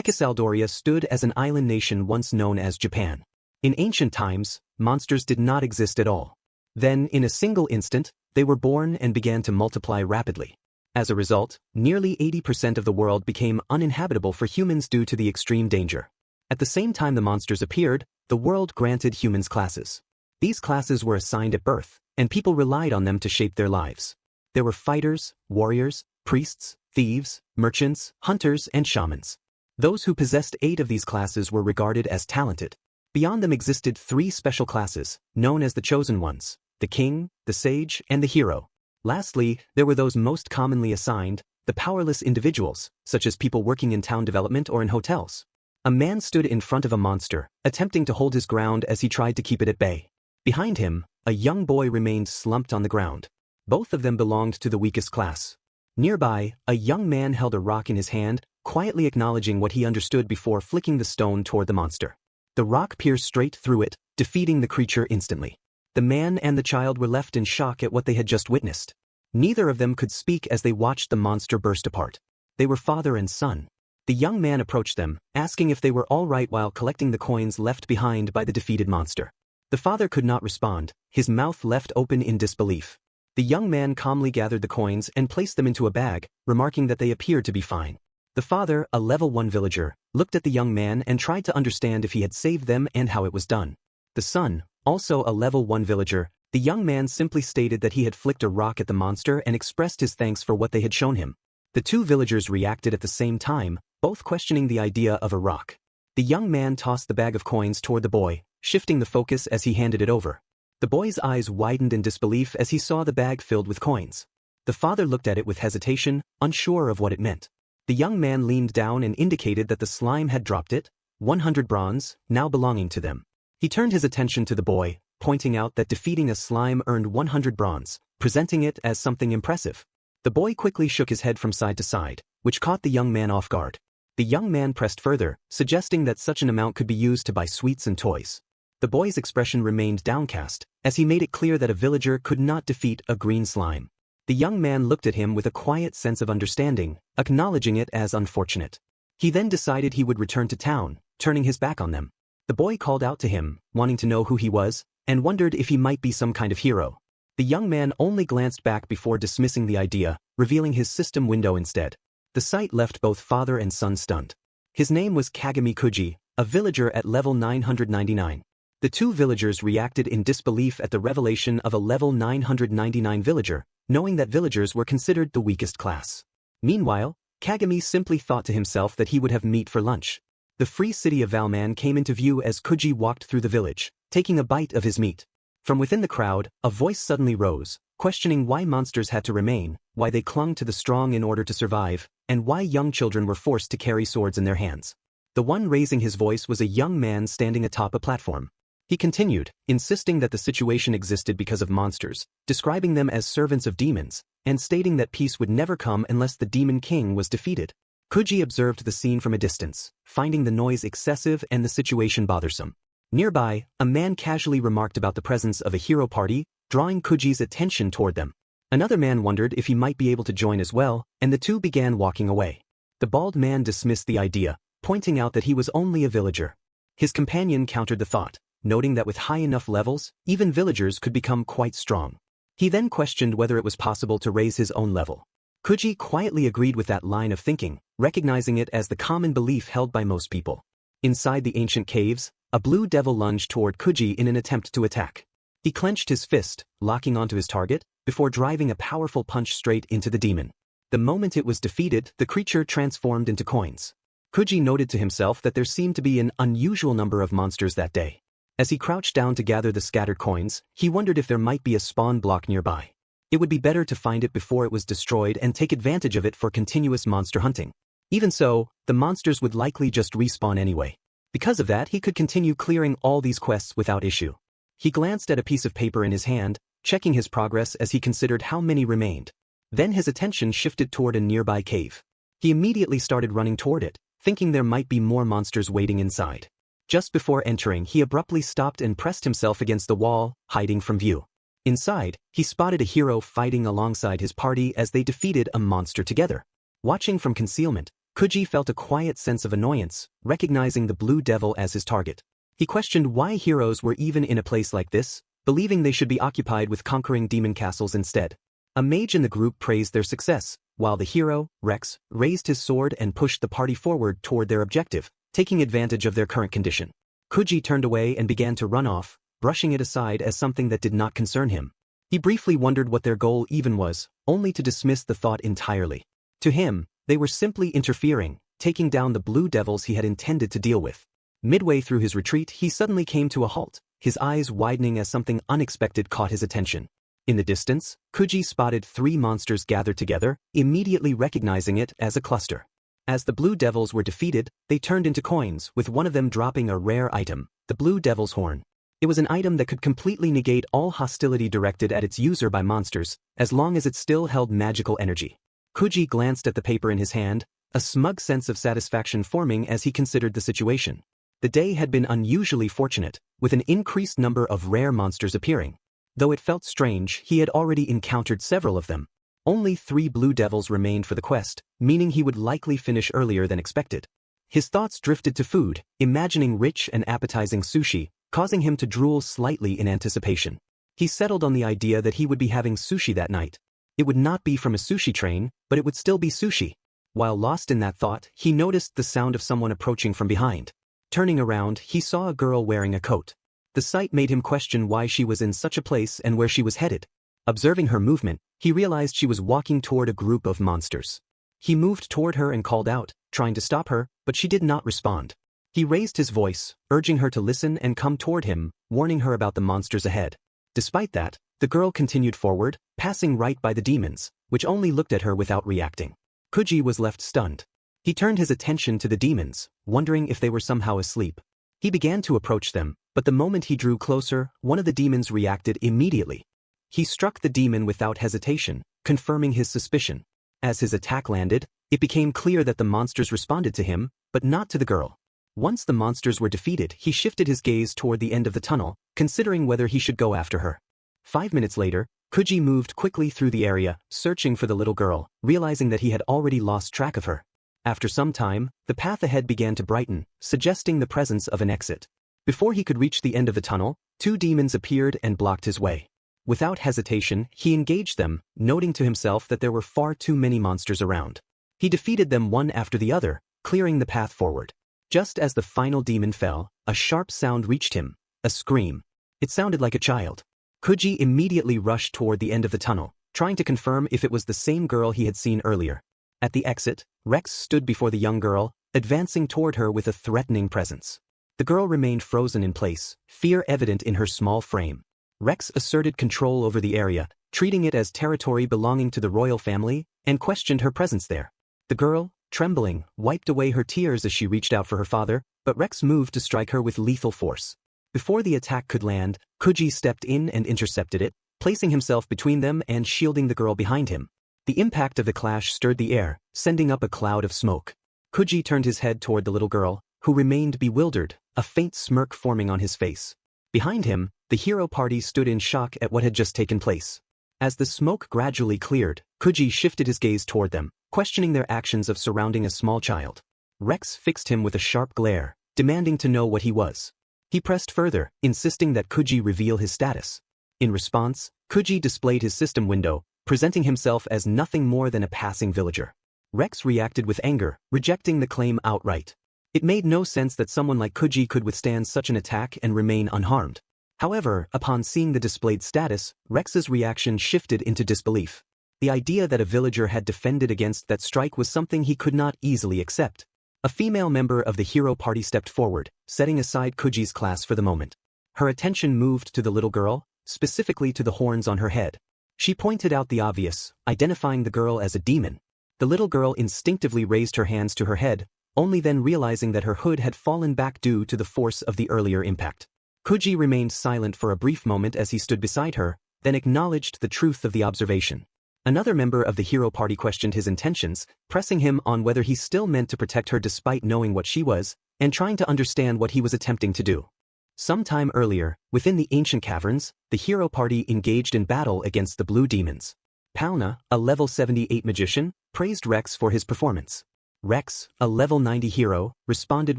Saldoria stood as an island nation once known as Japan. In ancient times, monsters did not exist at all. Then, in a single instant, they were born and began to multiply rapidly. As a result, nearly 80% of the world became uninhabitable for humans due to the extreme danger. At the same time the monsters appeared, the world granted humans classes. These classes were assigned at birth, and people relied on them to shape their lives. There were fighters, warriors, priests, thieves, merchants, hunters, and shamans. Those who possessed 8 of these classes were regarded as talented. Beyond them existed 3 special classes, known as the chosen ones: the king, the sage, and the hero. Lastly, there were those most commonly assigned, the powerless individuals, such as people working in town development or in hotels. A man stood in front of a monster, attempting to hold his ground as he tried to keep it at bay. Behind him, a young boy remained slumped on the ground. Both of them belonged to the weakest class. Nearby, a young man held a rock in his hand, quietly acknowledging what he understood before flicking the stone toward the monster. The rock pierced straight through it, defeating the creature instantly. The man and the child were left in shock at what they had just witnessed. Neither of them could speak as they watched the monster burst apart. They were father and son. The young man approached them, asking if they were all right while collecting the coins left behind by the defeated monster. The father could not respond, his mouth left open in disbelief. The young man calmly gathered the coins and placed them into a bag, remarking that they appeared to be fine. The father, a level 1 villager, looked at the young man and tried to understand if he had saved them and how it was done. The son, also a level 1 villager, the young man simply stated that he had flicked a rock at the monster and expressed his thanks for what they had shown him. The 2 villagers reacted at the same time, both questioning the idea of a rock. The young man tossed the bag of coins toward the boy, shifting the focus as he handed it over. The boy's eyes widened in disbelief as he saw the bag filled with coins. The father looked at it with hesitation, unsure of what it meant. The young man leaned down and indicated that the slime had dropped it, 100 bronze, now belonging to them. He turned his attention to the boy, pointing out that defeating a slime earned 100 bronze, presenting it as something impressive. The boy quickly shook his head from side to side, which caught the young man off guard. The young man pressed further, suggesting that such an amount could be used to buy sweets and toys. The boy's expression remained downcast, as he made it clear that a villager could not defeat a green slime. The young man looked at him with a quiet sense of understanding, acknowledging it as unfortunate. He then decided he would return to town, turning his back on them. The boy called out to him, wanting to know who he was, and wondered if he might be some kind of hero. The young man only glanced back before dismissing the idea, revealing his system window instead. The sight left both father and son stunned. His name was Kagami, a villager at level 999. The 2 villagers reacted in disbelief at the revelation of a level 999 villager, knowing that villagers were considered the weakest class. Meanwhile, Kagami simply thought to himself that he would have meat for lunch. The free city of Valman came into view as Kuji walked through the village, taking a bite of his meat. From within the crowd, a voice suddenly rose, questioning why monsters had to remain, why they clung to the strong in order to survive, and why young children were forced to carry swords in their hands. The one raising his voice was a young man standing atop a platform. He continued, insisting that the situation existed because of monsters, describing them as servants of demons, and stating that peace would never come unless the demon king was defeated. Kuji observed the scene from a distance, finding the noise excessive and the situation bothersome. Nearby, a man casually remarked about the presence of a hero party, drawing Kuji's attention toward them. Another man wondered if he might be able to join as well, and the 2 began walking away. The bald man dismissed the idea, pointing out that he was only a villager. His companion countered the thought, noting that with high enough levels, even villagers could become quite strong. He then questioned whether it was possible to raise his own level. Kuji quietly agreed with that line of thinking, recognizing it as the common belief held by most people. Inside the ancient caves, a blue devil lunged toward Kuji in an attempt to attack. He clenched his fist, locking onto his target, before driving a powerful punch straight into the demon. The moment it was defeated, the creature transformed into coins. Kuji noted to himself that there seemed to be an unusual number of monsters that day. As he crouched down to gather the scattered coins, he wondered if there might be a spawn block nearby. It would be better to find it before it was destroyed and take advantage of it for continuous monster hunting. Even so, the monsters would likely just respawn anyway. Because of that, he could continue clearing all these quests without issue. He glanced at a piece of paper in his hand, checking his progress as he considered how many remained. Then his attention shifted toward a nearby cave. He immediately started running toward it, thinking there might be more monsters waiting inside. Just before entering, he abruptly stopped and pressed himself against the wall, hiding from view. Inside, he spotted a hero fighting alongside his party as they defeated a monster together. Watching from concealment, Kuji felt a quiet sense of annoyance, recognizing the blue devil as his target. He questioned why heroes were even in a place like this, believing they should be occupied with conquering demon castles instead. A mage in the group praised their success, while the hero, Rex, raised his sword and pushed the party forward toward their objective, taking advantage of their current condition. Kuji turned away and began to run off, brushing it aside as something that did not concern him. He briefly wondered what their goal even was, only to dismiss the thought entirely. To him, they were simply interfering, taking down the blue devils he had intended to deal with. Midway through his retreat, he suddenly came to a halt, his eyes widening as something unexpected caught his attention. In the distance, Kuji spotted 3 monsters gathered together, immediately recognizing it as a cluster. As the blue devils were defeated, they turned into coins, with one of them dropping a rare item, the blue devil's horn. It was an item that could completely negate all hostility directed at its user by monsters, as long as it still held magical energy. Kuji glanced at the paper in his hand, a smug sense of satisfaction forming as he considered the situation. The day had been unusually fortunate, with an increased number of rare monsters appearing. Though it felt strange, he had already encountered several of them. Only 3 blue devils remained for the quest, meaning he would likely finish earlier than expected. His thoughts drifted to food, imagining rich and appetizing sushi, causing him to drool slightly in anticipation. He settled on the idea that he would be having sushi that night. It would not be from a sushi train, but it would still be sushi. While lost in that thought, he noticed the sound of someone approaching from behind. Turning around, he saw a girl wearing a coat. The sight made him question why she was in such a place and where she was headed. Observing her movement, he realized she was walking toward a group of monsters. He moved toward her and called out, trying to stop her, but she did not respond. He raised his voice, urging her to listen and come toward him, warning her about the monsters ahead. Despite that, the girl continued forward, passing right by the demons, which only looked at her without reacting. Kuji was left stunned. He turned his attention to the demons, wondering if they were somehow asleep. He began to approach them, but the moment he drew closer, one of the demons reacted immediately. He struck the demon without hesitation, confirming his suspicion. As his attack landed, it became clear that the monsters responded to him, but not to the girl. Once the monsters were defeated, he shifted his gaze toward the end of the tunnel, considering whether he should go after her. 5 minutes later, Kuji moved quickly through the area, searching for the little girl, realizing that he had already lost track of her. After some time, the path ahead began to brighten, suggesting the presence of an exit. Before he could reach the end of the tunnel, 2 demons appeared and blocked his way. Without hesitation, he engaged them, noting to himself that there were far too many monsters around. He defeated them one after the other, clearing the path forward. Just as the final demon fell, a sharp sound reached him, a scream. It sounded like a child. Kuji immediately rushed toward the end of the tunnel, trying to confirm if it was the same girl he had seen earlier. At the exit, Rex stood before the young girl, advancing toward her with a threatening presence. The girl remained frozen in place, fear evident in her small frame. Rex asserted control over the area, treating it as territory belonging to the royal family, and questioned her presence there. The girl, trembling, wiped away her tears as she reached out for her father, but Rex moved to strike her with lethal force. Before the attack could land, Kuji stepped in and intercepted it, placing himself between them and shielding the girl behind him. The impact of the clash stirred the air, sending up a cloud of smoke. Kuji turned his head toward the little girl, who remained bewildered, a faint smirk forming on his face. Behind him, the hero party stood in shock at what had just taken place. As the smoke gradually cleared, Kuji shifted his gaze toward them, questioning their actions of surrounding a small child. Rex fixed him with a sharp glare, demanding to know what he was. He pressed further, insisting that Kuji reveal his status. In response, Kuji displayed his system window, presenting himself as nothing more than a passing villager. Rex reacted with anger, rejecting the claim outright. It made no sense that someone like Kuji could withstand such an attack and remain unharmed. However, upon seeing the displayed status, Rex's reaction shifted into disbelief. The idea that a villager had defended against that strike was something he could not easily accept. A female member of the hero party stepped forward, setting aside Kuji's class for the moment. Her attention moved to the little girl, specifically to the horns on her head. She pointed out the obvious, identifying the girl as a demon. The little girl instinctively raised her hands to her head, only then realizing that her hood had fallen back due to the force of the earlier impact. Kuji remained silent for a brief moment as he stood beside her, then acknowledged the truth of the observation. Another member of the hero party questioned his intentions, pressing him on whether he still meant to protect her despite knowing what she was, and trying to understand what he was attempting to do. Some time earlier, within the ancient caverns, the hero party engaged in battle against the blue demons. Palna, a level 78 magician, praised Rex for his performance. Rex, a level 90 hero, responded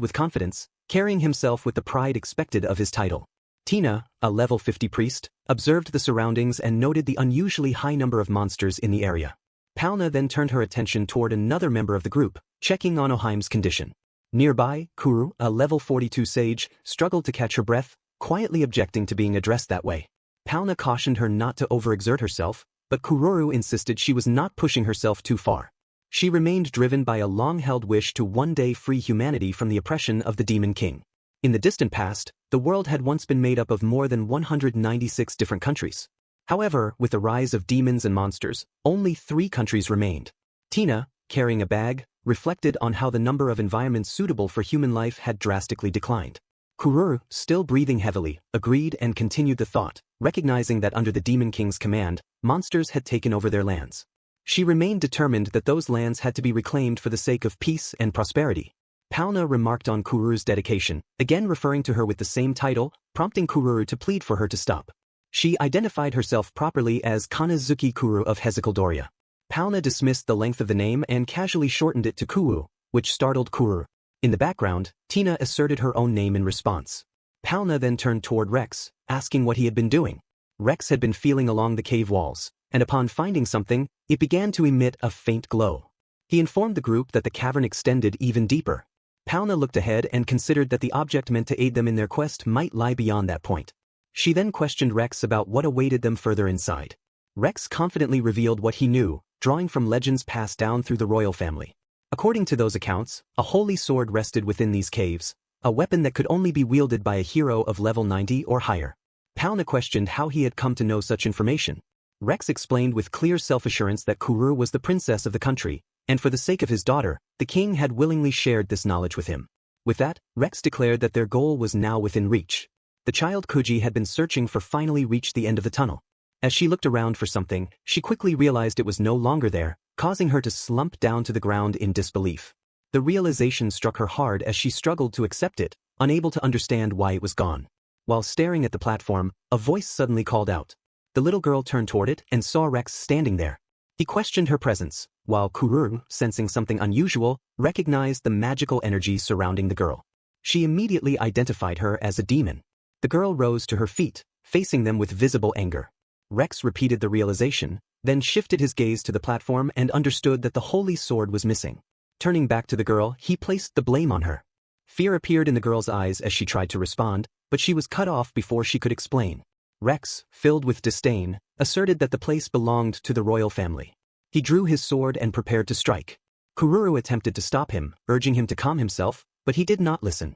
with confidence, carrying himself with the pride expected of his title. Tina, a level 50 priest, observed the surroundings and noted the unusually high number of monsters in the area. Palna then turned her attention toward another member of the group, checking on Oheim's condition. Nearby, Kuru, a level 42 sage, struggled to catch her breath, quietly objecting to being addressed that way. Palna cautioned her not to overexert herself, but Kururu insisted she was not pushing herself too far. She remained driven by a long-held wish to one day free humanity from the oppression of the Demon King. In the distant past, the world had once been made up of more than 196 different countries. However, with the rise of demons and monsters, only 3 countries remained. Tina, carrying a bag, reflected on how the number of environments suitable for human life had drastically declined. Kururu, still breathing heavily, agreed and continued the thought, recognizing that under the Demon King's command, monsters had taken over their lands. She remained determined that those lands had to be reclaimed for the sake of peace and prosperity. Palna remarked on Kururu's dedication, again referring to her with the same title, prompting Kururu to plead for her to stop. She identified herself properly as Kanazuki Kuru of Hezekiah. Palna dismissed the length of the name and casually shortened it to Kuu, which startled Kururu. In the background, Tina asserted her own name in response. Palna then turned toward Rex, asking what he had been doing. Rex had been feeling along the cave walls, and upon finding something, it began to emit a faint glow. He informed the group that the cavern extended even deeper. Palna looked ahead and considered that the object meant to aid them in their quest might lie beyond that point. She then questioned Rex about what awaited them further inside. Rex confidently revealed what he knew, drawing from legends passed down through the royal family. According to those accounts, a holy sword rested within these caves, a weapon that could only be wielded by a hero of level 90 or higher. Palna questioned how he had come to know such information. Rex explained with clear self-assurance that Kuru was the princess of the country, and for the sake of his daughter, the king had willingly shared this knowledge with him. With that, Rex declared that their goal was now within reach. The child Kuji had been searching for finally reached the end of the tunnel. As she looked around for something, she quickly realized it was no longer there, causing her to slump down to the ground in disbelief. The realization struck her hard as she struggled to accept it, unable to understand why it was gone. While staring at the platform, a voice suddenly called out. The little girl turned toward it and saw Rex standing there. He questioned her presence, while Kururu, sensing something unusual, recognized the magical energy surrounding the girl. She immediately identified her as a demon. The girl rose to her feet, facing them with visible anger. Rex repeated the realization, then shifted his gaze to the platform and understood that the holy sword was missing. Turning back to the girl, he placed the blame on her. Fear appeared in the girl's eyes as she tried to respond, but she was cut off before she could explain. Rex, filled with disdain, asserted that the place belonged to the royal family. He drew his sword and prepared to strike. Kururu attempted to stop him, urging him to calm himself, but he did not listen.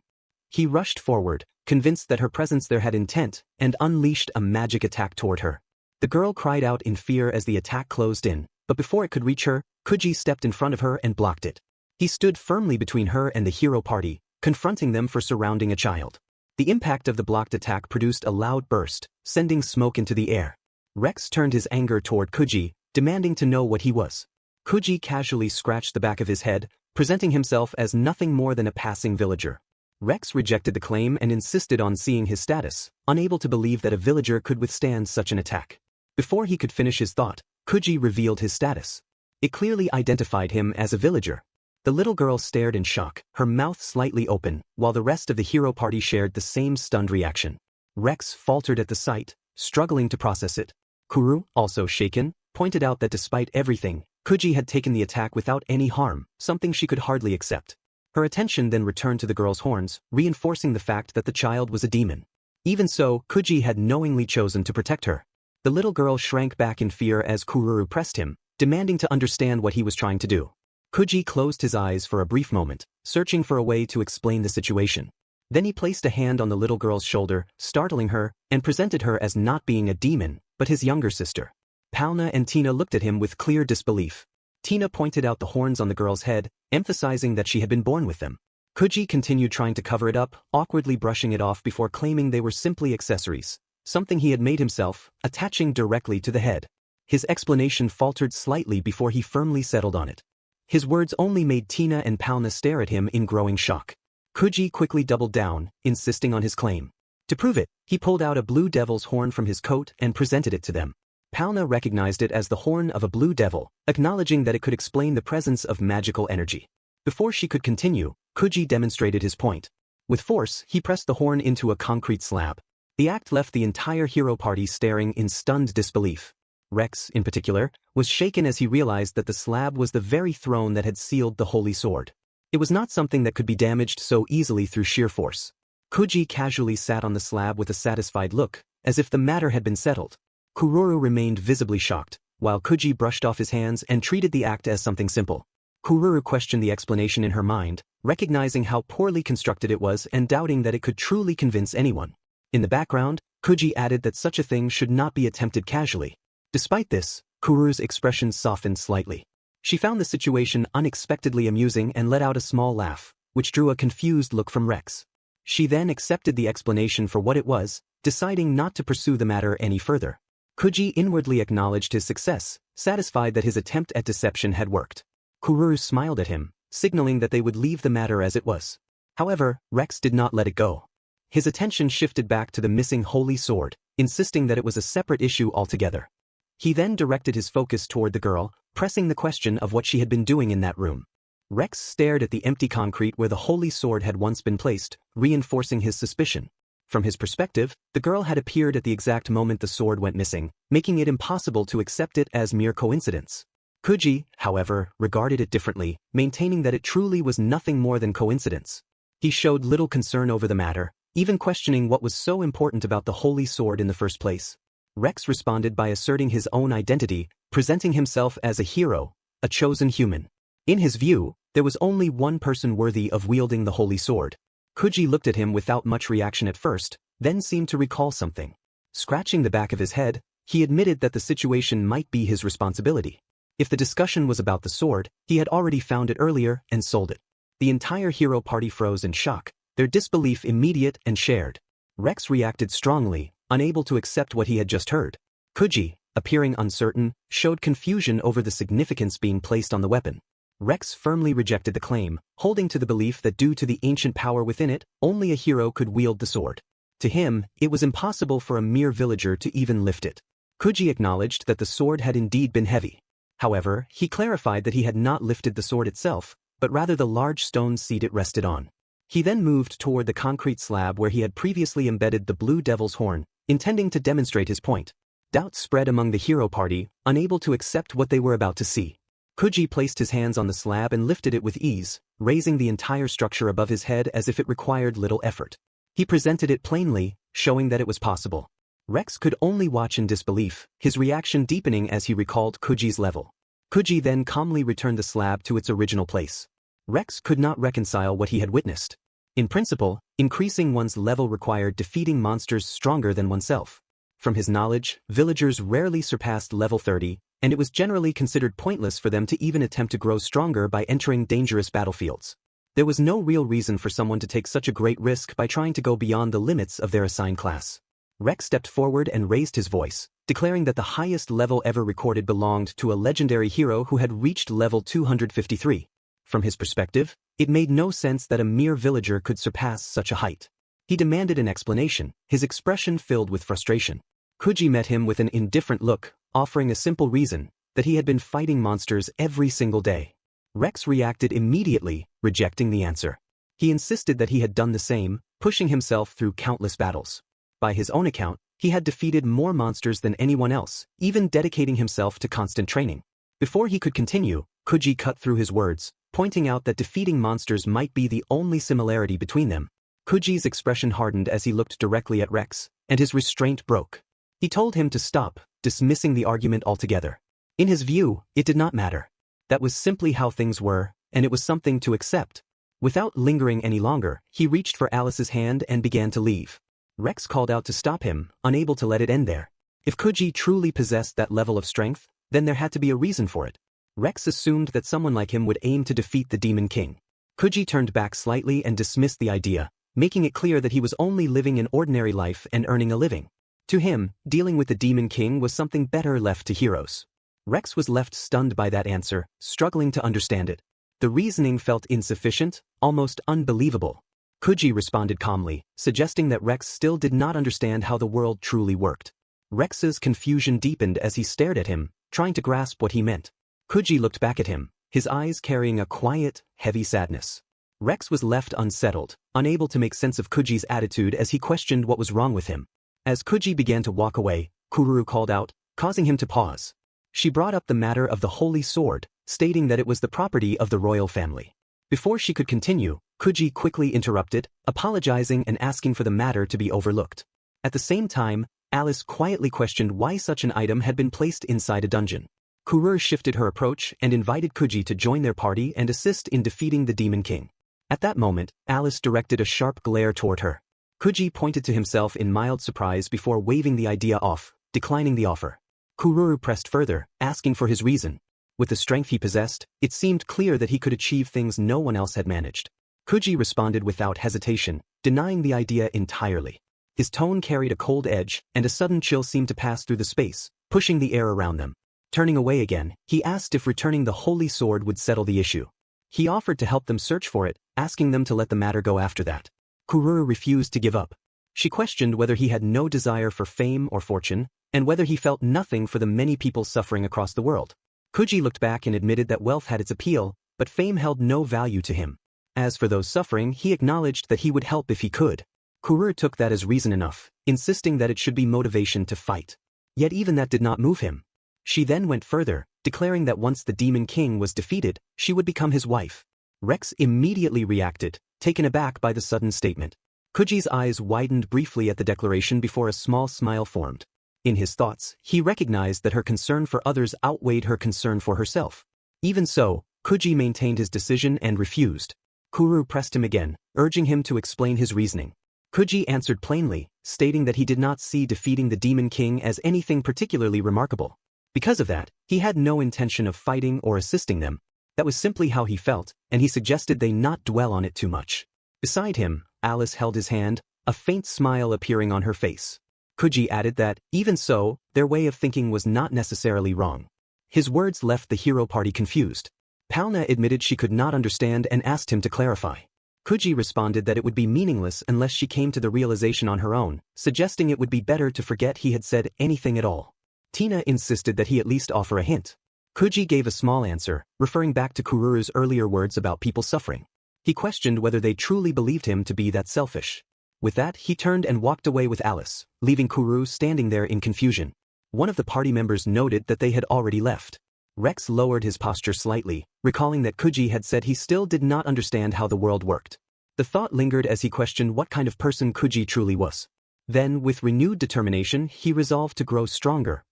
He rushed forward, convinced that her presence there had intent, and unleashed a magic attack toward her. The girl cried out in fear as the attack closed in, but before it could reach her, Kuji stepped in front of her and blocked it. He stood firmly between her and the hero party, confronting them for surrounding a child. The impact of the blocked attack produced a loud burst, sending smoke into the air. Rex turned his anger toward Kuji, demanding to know what he was. Kuji casually scratched the back of his head, presenting himself as nothing more than a passing villager. Rex rejected the claim and insisted on seeing his status, unable to believe that a villager could withstand such an attack. Before he could finish his thought, Kuji revealed his status. It clearly identified him as a villager. The little girl stared in shock, her mouth slightly open, while the rest of the hero party shared the same stunned reaction. Rex faltered at the sight, struggling to process it. Kuru, also shaken, pointed out that despite everything, Kuji had taken the attack without any harm, something she could hardly accept. Her attention then returned to the girl's horns, reinforcing the fact that the child was a demon. Even so, Kuji had knowingly chosen to protect her. The little girl shrank back in fear as Kururu pressed him, demanding to understand what he was trying to do. Kuji closed his eyes for a brief moment, searching for a way to explain the situation. Then he placed a hand on the little girl's shoulder, startling her, and presented her as not being a demon, but his younger sister. Palna and Tina looked at him with clear disbelief. Tina pointed out the horns on the girl's head, emphasizing that she had been born with them. Kuji continued trying to cover it up, awkwardly brushing it off before claiming they were simply accessories, something he had made himself, attaching directly to the head. His explanation faltered slightly before he firmly settled on it. His words only made Tina and Palna stare at him in growing shock. Kuji quickly doubled down, insisting on his claim. To prove it, he pulled out a blue devil's horn from his coat and presented it to them. Palna recognized it as the horn of a blue devil, acknowledging that it could explain the presence of magical energy. Before she could continue, Kuji demonstrated his point. With force, he pressed the horn into a concrete slab. The act left the entire hero party staring in stunned disbelief. Rex, in particular, was shaken as he realized that the slab was the very throne that had sealed the holy sword. It was not something that could be damaged so easily through sheer force. Kuji casually sat on the slab with a satisfied look, as if the matter had been settled. Kururu remained visibly shocked, while Kuji brushed off his hands and treated the act as something simple. Kururu questioned the explanation in her mind, recognizing how poorly constructed it was and doubting that it could truly convince anyone. In the background, Kuji added that such a thing should not be attempted casually. Despite this, Kururu's expression softened slightly. She found the situation unexpectedly amusing and let out a small laugh, which drew a confused look from Rex. She then accepted the explanation for what it was, deciding not to pursue the matter any further. Kuji inwardly acknowledged his success, satisfied that his attempt at deception had worked. Kururu smiled at him, signaling that they would leave the matter as it was. However, Rex did not let it go. His attention shifted back to the missing holy sword, insisting that it was a separate issue altogether. He then directed his focus toward the girl, pressing the question of what she had been doing in that room. Rex stared at the empty concrete where the holy sword had once been placed, reinforcing his suspicion. From his perspective, the girl had appeared at the exact moment the sword went missing, making it impossible to accept it as mere coincidence. Kuji, however, regarded it differently, maintaining that it truly was nothing more than coincidence. He showed little concern over the matter, even questioning what was so important about the holy sword in the first place. Rex responded by asserting his own identity, presenting himself as a hero, a chosen human. In his view, there was only one person worthy of wielding the holy sword. Kuji looked at him without much reaction at first, then seemed to recall something. Scratching the back of his head, he admitted that the situation might be his responsibility. If the discussion was about the sword, he had already found it earlier and sold it. The entire hero party froze in shock, their disbelief immediate and shared. Rex reacted strongly, unable to accept what he had just heard. Kuji, appearing uncertain, showed confusion over the significance being placed on the weapon. Rex firmly rejected the claim, holding to the belief that due to the ancient power within it, only a hero could wield the sword. To him, it was impossible for a mere villager to even lift it. Kuji acknowledged that the sword had indeed been heavy. However, he clarified that he had not lifted the sword itself, but rather the large stone seat it rested on. He then moved toward the concrete slab where he had previously embedded the blue devil's horn, intending to demonstrate his point. Doubt spread among the hero party, unable to accept what they were about to see. Kuji placed his hands on the slab and lifted it with ease, raising the entire structure above his head as if it required little effort. He presented it plainly, showing that it was possible. Rex could only watch in disbelief, his reaction deepening as he recalled Kuji's level. Kuji then calmly returned the slab to its original place. Rex could not reconcile what he had witnessed. In principle, increasing one's level required defeating monsters stronger than oneself. From his knowledge, villagers rarely surpassed level 30, and it was generally considered pointless for them to even attempt to grow stronger by entering dangerous battlefields. There was no real reason for someone to take such a great risk by trying to go beyond the limits of their assigned class. Rex stepped forward and raised his voice, declaring that the highest level ever recorded belonged to a legendary hero who had reached level 253. From his perspective, it made no sense that a mere villager could surpass such a height. He demanded an explanation, his expression filled with frustration. Kuji met him with an indifferent look, offering a simple reason, that he had been fighting monsters every single day. Rex reacted immediately, rejecting the answer. He insisted that he had done the same, pushing himself through countless battles. By his own account, he had defeated more monsters than anyone else, even dedicating himself to constant training. Before he could continue, Kuji cut through his words, pointing out that defeating monsters might be the only similarity between them. Kuji's expression hardened as he looked directly at Rex, and his restraint broke. He told him to stop, dismissing the argument altogether. In his view, it did not matter. That was simply how things were, and it was something to accept. Without lingering any longer, he reached for Alice's hand and began to leave. Rex called out to stop him, unable to let it end there. If Kuji truly possessed that level of strength, then there had to be a reason for it. Rex assumed that someone like him would aim to defeat the Demon King. Kuji turned back slightly and dismissed the idea, making it clear that he was only living an ordinary life and earning a living. To him, dealing with the Demon King was something better left to heroes. Rex was left stunned by that answer, struggling to understand it. The reasoning felt insufficient, almost unbelievable. Kuji responded calmly, suggesting that Rex still did not understand how the world truly worked. Rex's confusion deepened as he stared at him, trying to grasp what he meant. Kuji looked back at him, his eyes carrying a quiet, heavy sadness. Rex was left unsettled, unable to make sense of Kuji's attitude as he questioned what was wrong with him. As Kuji began to walk away, Kururu called out, causing him to pause. She brought up the matter of the holy sword, stating that it was the property of the royal family. Before she could continue, Kuji quickly interrupted, apologizing and asking for the matter to be overlooked. At the same time, Alice quietly questioned why such an item had been placed inside a dungeon. Kururu shifted her approach and invited Kuji to join their party and assist in defeating the Demon King. At that moment, Alice directed a sharp glare toward her. Kuji pointed to himself in mild surprise before waving the idea off, declining the offer. Kururu pressed further, asking for his reason. With the strength he possessed, it seemed clear that he could achieve things no one else had managed. Kuji responded without hesitation, denying the idea entirely. His tone carried a cold edge, and a sudden chill seemed to pass through the space, pushing the air around them. Turning away again, he asked if returning the holy sword would settle the issue. He offered to help them search for it, asking them to let the matter go after that. Kururu refused to give up. She questioned whether he had no desire for fame or fortune, and whether he felt nothing for the many people suffering across the world. Kuji looked back and admitted that wealth had its appeal, but fame held no value to him. As for those suffering, he acknowledged that he would help if he could. Kururu took that as reason enough, insisting that it should be motivation to fight. Yet even that did not move him. She then went further, declaring that once the Demon King was defeated, she would become his wife. Rex immediately reacted, taken aback by the sudden statement. Kuji's eyes widened briefly at the declaration before a small smile formed. In his thoughts, he recognized that her concern for others outweighed her concern for herself. Even so, Kuji maintained his decision and refused. Kururu pressed him again, urging him to explain his reasoning. Kuji answered plainly, stating that he did not see defeating the Demon King as anything particularly remarkable. Because of that, he had no intention of fighting or assisting them. That was simply how he felt, and he suggested they not dwell on it too much. Beside him, Alice held his hand, a faint smile appearing on her face. Kuji added that, even so, their way of thinking was not necessarily wrong. His words left the hero party confused. Palna admitted she could not understand and asked him to clarify. Kuji responded that it would be meaningless unless she came to the realization on her own, suggesting it would be better to forget he had said anything at all. Tina insisted that he at least offer a hint. Kuji gave a small answer, referring back to Kururu's earlier words about people suffering. He questioned whether they truly believed him to be that selfish. With that, he turned and walked away with Alice, leaving Kururu standing there in confusion. One of the party members noted that they had already left. Rex lowered his posture slightly, recalling that Kuji had said he still did not understand how the world worked. The thought lingered as he questioned what kind of person Kuji truly was. Then, with renewed determination, he resolved to grow stronger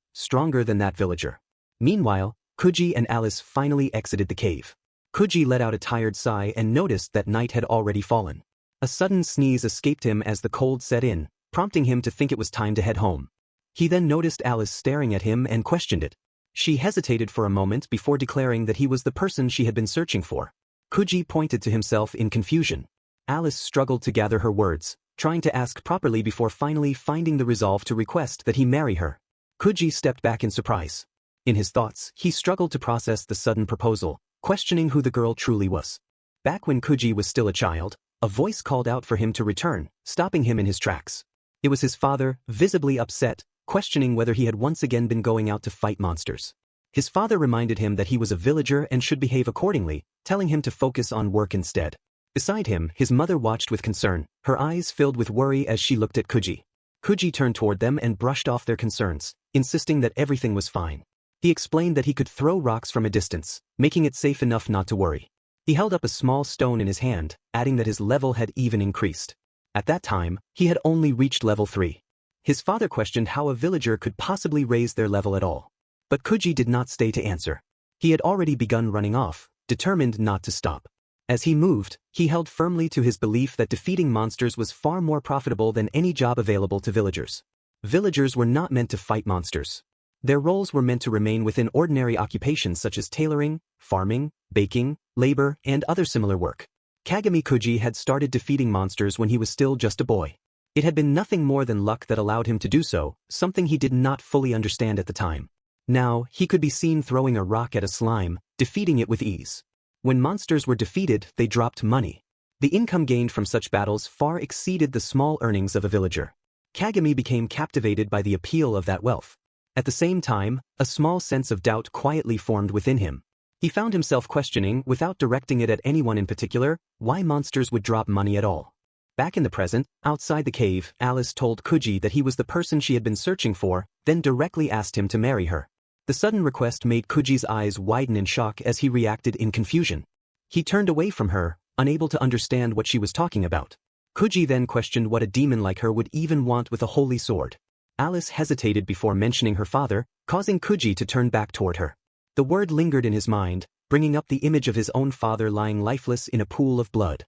than that villager. Meanwhile, Kuji and Alice finally exited the cave. Kuji let out a tired sigh and noticed that night had already fallen. A sudden sneeze escaped him as the cold set in, prompting him to think it was time to head home. He then noticed Alice staring at him and questioned it. She hesitated for a moment before declaring that he was the person she had been searching for. Kuji pointed to himself in confusion. Alice struggled to gather her words, trying to ask properly before finally finding the resolve to request that he marry her. Kuji stepped back in surprise. In his thoughts, he struggled to process the sudden proposal, questioning who the girl truly was. Back when Kuji was still a child, a voice called out for him to return, stopping him in his tracks. It was his father, visibly upset, questioning whether he had once again been going out to fight monsters. His father reminded him that he was a villager and should behave accordingly, telling him to focus on work instead. Beside him, his mother watched with concern, her eyes filled with worry as she looked at Kuji. Kuji turned toward them and brushed off their concerns, insisting that everything was fine. He explained that he could throw rocks from a distance, making it safe enough not to worry. He held up a small stone in his hand, adding that his level had even increased. At that time, he had only reached level 3. His father questioned how a villager could possibly raise their level at all. But Kuji did not stay to answer. He had already begun running off, determined not to stop. As he moved, he held firmly to his belief that defeating monsters was far more profitable than any job available to villagers. Villagers were not meant to fight monsters. Their roles were meant to remain within ordinary occupations such as tailoring, farming, baking, labor, and other similar work. Kagami Kuji had started defeating monsters when he was still just a boy. It had been nothing more than luck that allowed him to do so, something he did not fully understand at the time. Now, he could be seen throwing a rock at a slime, defeating it with ease. When monsters were defeated, they dropped money. The income gained from such battles far exceeded the small earnings of a villager. Kagami became captivated by the appeal of that wealth. At the same time, a small sense of doubt quietly formed within him. He found himself questioning, without directing it at anyone in particular, why monsters would drop money at all. Back in the present, outside the cave, Alice told Kuji that he was the person she had been searching for, then directly asked him to marry her. The sudden request made Kuji's eyes widen in shock as he reacted in confusion. He turned away from her, unable to understand what she was talking about. Kuji then questioned what a demon like her would even want with a holy sword. Alice hesitated before mentioning her father, causing Kuji to turn back toward her. The word lingered in his mind, bringing up the image of his own father lying lifeless in a pool of blood.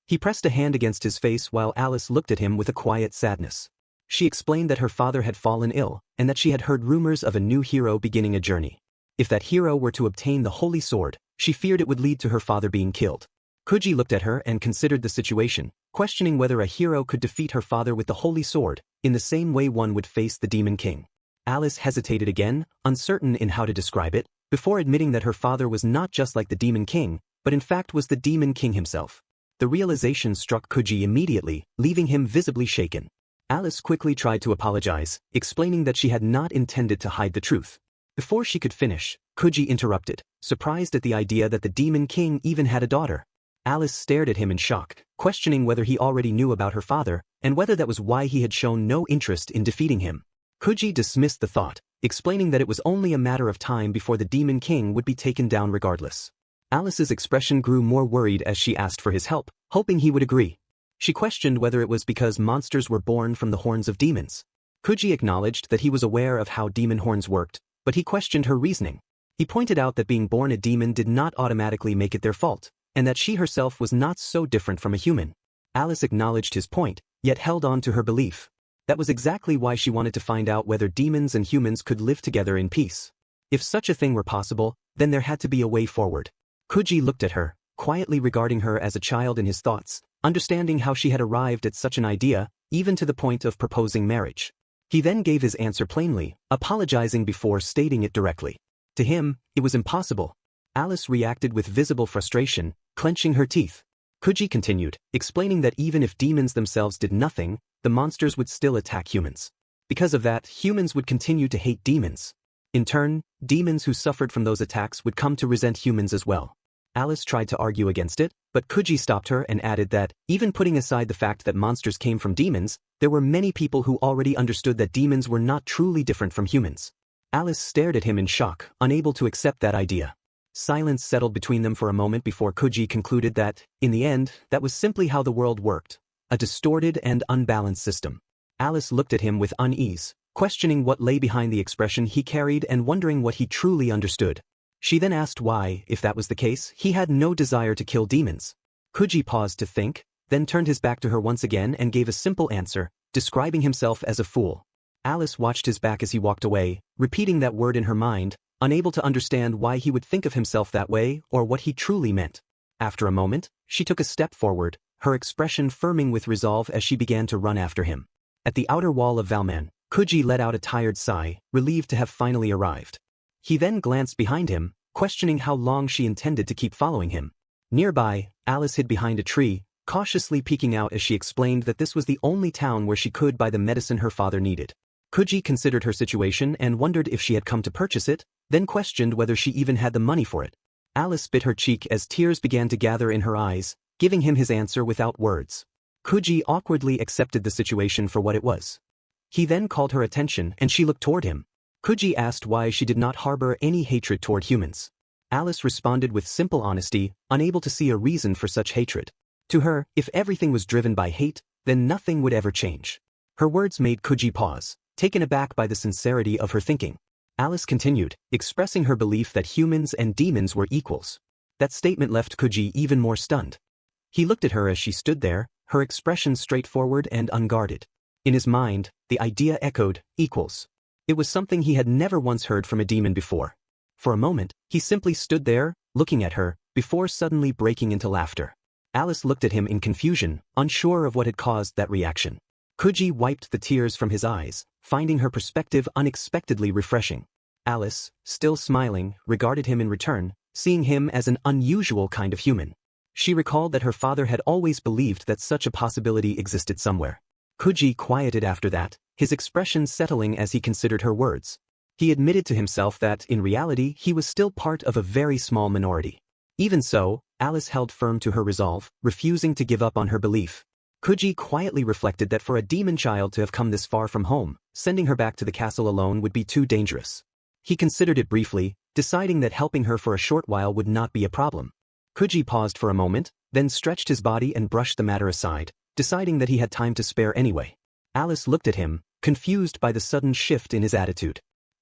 He pressed a hand against his face while Alice looked at him with a quiet sadness. She explained that her father had fallen ill, and that she had heard rumors of a new hero beginning a journey. If that hero were to obtain the holy sword, she feared it would lead to her father being killed. Kuji looked at her and considered the situation, questioning whether a hero could defeat her father with the holy sword, in the same way one would face the Demon King. Alice hesitated again, uncertain in how to describe it, before admitting that her father was not just like the Demon King, but in fact was the Demon King himself. The realization struck Kuji immediately, leaving him visibly shaken. Alice quickly tried to apologize, explaining that she had not intended to hide the truth. Before she could finish, Kuji interrupted, surprised at the idea that the Demon King even had a daughter. Alice stared at him in shock, questioning whether he already knew about her father, and whether that was why he had shown no interest in defeating him. Kuji dismissed the thought, explaining that it was only a matter of time before the Demon King would be taken down regardless. Alice's expression grew more worried as she asked for his help, hoping he would agree. She questioned whether it was because monsters were born from the horns of demons. Kuji acknowledged that he was aware of how demon horns worked, but he questioned her reasoning. He pointed out that being born a demon did not automatically make it their fault, and that she herself was not so different from a human. Alice acknowledged his point, yet held on to her belief. That was exactly why she wanted to find out whether demons and humans could live together in peace. If such a thing were possible, then there had to be a way forward. Kuji looked at her, quietly regarding her as a child in his thoughts, understanding how she had arrived at such an idea, even to the point of proposing marriage. He then gave his answer plainly, apologizing before stating it directly. To him, it was impossible. Alice reacted with visible frustration, clenching her teeth. Kuji continued, explaining that even if demons themselves did nothing, the monsters would still attack humans. Because of that, humans would continue to hate demons. In turn, demons who suffered from those attacks would come to resent humans as well. Alice tried to argue against it, but Kuji stopped her and added that, even putting aside the fact that monsters came from demons, there were many people who already understood that demons were not truly different from humans. Alice stared at him in shock, unable to accept that idea. Silence settled between them for a moment before Kuji concluded that, in the end, that was simply how the world worked, a distorted and unbalanced system. Alice looked at him with unease, questioning what lay behind the expression he carried and wondering what he truly understood. She then asked why, if that was the case, he had no desire to kill demons. Kuji paused to think, then turned his back to her once again and gave a simple answer, describing himself as a fool. Alice watched his back as he walked away, repeating that word in her mind, unable to understand why he would think of himself that way or what he truly meant. After a moment, she took a step forward, her expression firming with resolve as she began to run after him. At the outer wall of Valman, Kuji let out a tired sigh, relieved to have finally arrived. He then glanced behind him, questioning how long she intended to keep following him. Nearby, Alice hid behind a tree, cautiously peeking out as she explained that this was the only town where she could buy the medicine her father needed. Kuji considered her situation and wondered if she had come to purchase it, then questioned whether she even had the money for it. Alice bit her cheek as tears began to gather in her eyes, giving him his answer without words. Kuji awkwardly accepted the situation for what it was. He then called her attention and she looked toward him. Kuji asked why she did not harbor any hatred toward humans. Alice responded with simple honesty, unable to see a reason for such hatred. To her, if everything was driven by hate, then nothing would ever change. Her words made Kuji pause, taken aback by the sincerity of her thinking. Alice continued, expressing her belief that humans and demons were equals. That statement left Kuji even more stunned. He looked at her as she stood there, her expression straightforward and unguarded. In his mind, the idea echoed, equals. It was something he had never once heard from a demon before. For a moment, he simply stood there, looking at her, before suddenly breaking into laughter. Alice looked at him in confusion, unsure of what had caused that reaction. Kuji wiped the tears from his eyes, finding her perspective unexpectedly refreshing. Alice, still smiling, regarded him in return, seeing him as an unusual kind of human. She recalled that her father had always believed that such a possibility existed somewhere. Kuji quieted after that, his expression settling as he considered her words. He admitted to himself that, in reality, he was still part of a very small minority. Even so, Alice held firm to her resolve, refusing to give up on her belief. Kuji quietly reflected that for a demon child to have come this far from home, sending her back to the castle alone would be too dangerous. He considered it briefly, deciding that helping her for a short while would not be a problem. Kuji paused for a moment, then stretched his body and brushed the matter aside, deciding that he had time to spare anyway. Alice looked at him, confused by the sudden shift in his attitude.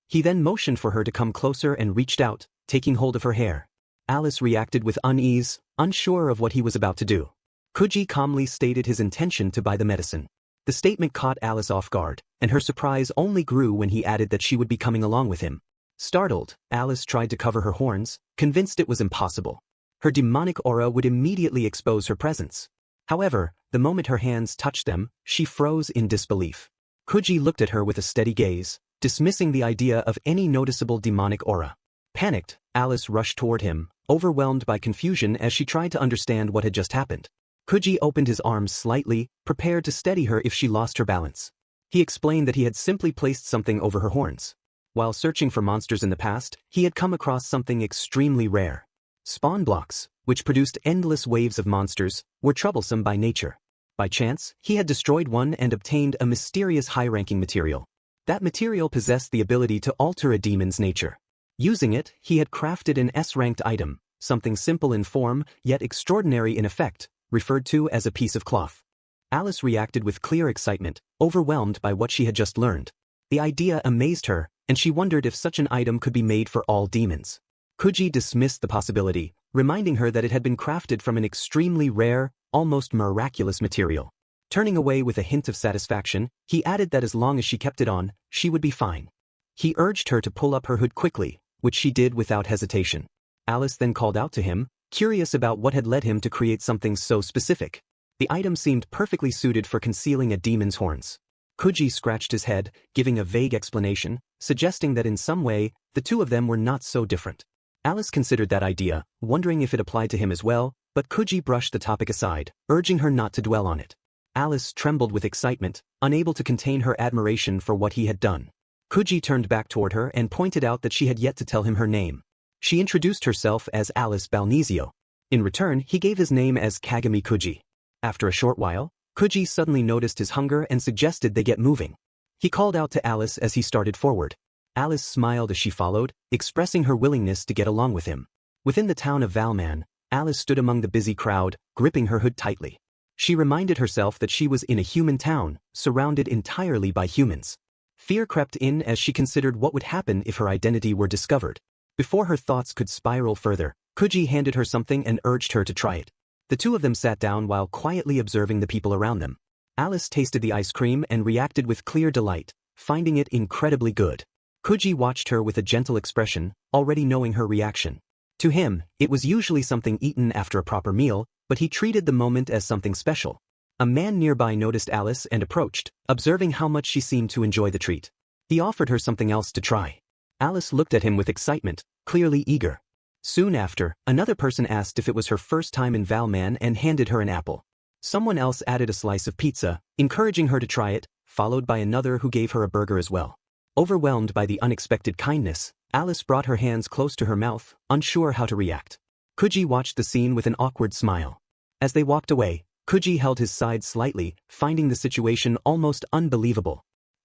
He then motioned for her to come closer and reached out, taking hold of her hair. Alice reacted with unease, unsure of what he was about to do. Kuji calmly stated his intention to buy the medicine. The statement caught Alice off guard, and her surprise only grew when he added that she would be coming along with him. Startled, Alice tried to cover her horns, convinced it was impossible. Her demonic aura would immediately expose her presence. However, the moment her hands touched them, she froze in disbelief. Kuji looked at her with a steady gaze, dismissing the idea of any noticeable demonic aura. Panicked, Alice rushed toward him, overwhelmed by confusion as she tried to understand what had just happened. Kuji opened his arms slightly, prepared to steady her if she lost her balance. He explained that he had simply placed something over her horns. While searching for monsters in the past, he had come across something extremely rare. Spawn blocks, which produced endless waves of monsters, were troublesome by nature. By chance, he had destroyed one and obtained a mysterious high-ranking material. That material possessed the ability to alter a demon's nature. Using it, he had crafted an S-ranked item, something simple in form, yet extraordinary in effect, referred to as a piece of cloth. Alice reacted with clear excitement, overwhelmed by what she had just learned. The idea amazed her, and she wondered if such an item could be made for all demons. Kuji dismissed the possibility, reminding her that it had been crafted from an extremely rare, almost miraculous material. Turning away with a hint of satisfaction, he added that as long as she kept it on, she would be fine. He urged her to pull up her hood quickly, which she did without hesitation. Alice then called out to him, curious about what had led him to create something so specific. The item seemed perfectly suited for concealing a demon's horns. Kuji scratched his head, giving a vague explanation, suggesting that in some way, the two of them were not so different. Alice considered that idea, wondering if it applied to him as well, but Kuji brushed the topic aside, urging her not to dwell on it. Alice trembled with excitement, unable to contain her admiration for what he had done. Kuji turned back toward her and pointed out that she had yet to tell him her name. She introduced herself as Alice Balnesio. In return, he gave his name as Kagami Kuji. After a short while, Kuji suddenly noticed his hunger and suggested they get moving. He called out to Alice as he started forward. Alice smiled as she followed, expressing her willingness to get along with him. Within the town of Valman, Alice stood among the busy crowd, gripping her hood tightly. She reminded herself that she was in a human town, surrounded entirely by humans. Fear crept in as she considered what would happen if her identity were discovered. Before her thoughts could spiral further, Kuji handed her something and urged her to try it. The two of them sat down while quietly observing the people around them. Alice tasted the ice cream and reacted with clear delight, finding it incredibly good. Kuji watched her with a gentle expression, already knowing her reaction. To him, it was usually something eaten after a proper meal, but he treated the moment as something special. A man nearby noticed Alice and approached, observing how much she seemed to enjoy the treat. He offered her something else to try. Alice looked at him with excitement, clearly eager. Soon after, another person asked if it was her first time in Valman and handed her an apple. Someone else added a slice of pizza, encouraging her to try it, followed by another who gave her a burger as well. Overwhelmed by the unexpected kindness, Alice brought her hands close to her mouth, unsure how to react. Kuji watched the scene with an awkward smile. As they walked away, Kuji held his side slightly, finding the situation almost unbelievable.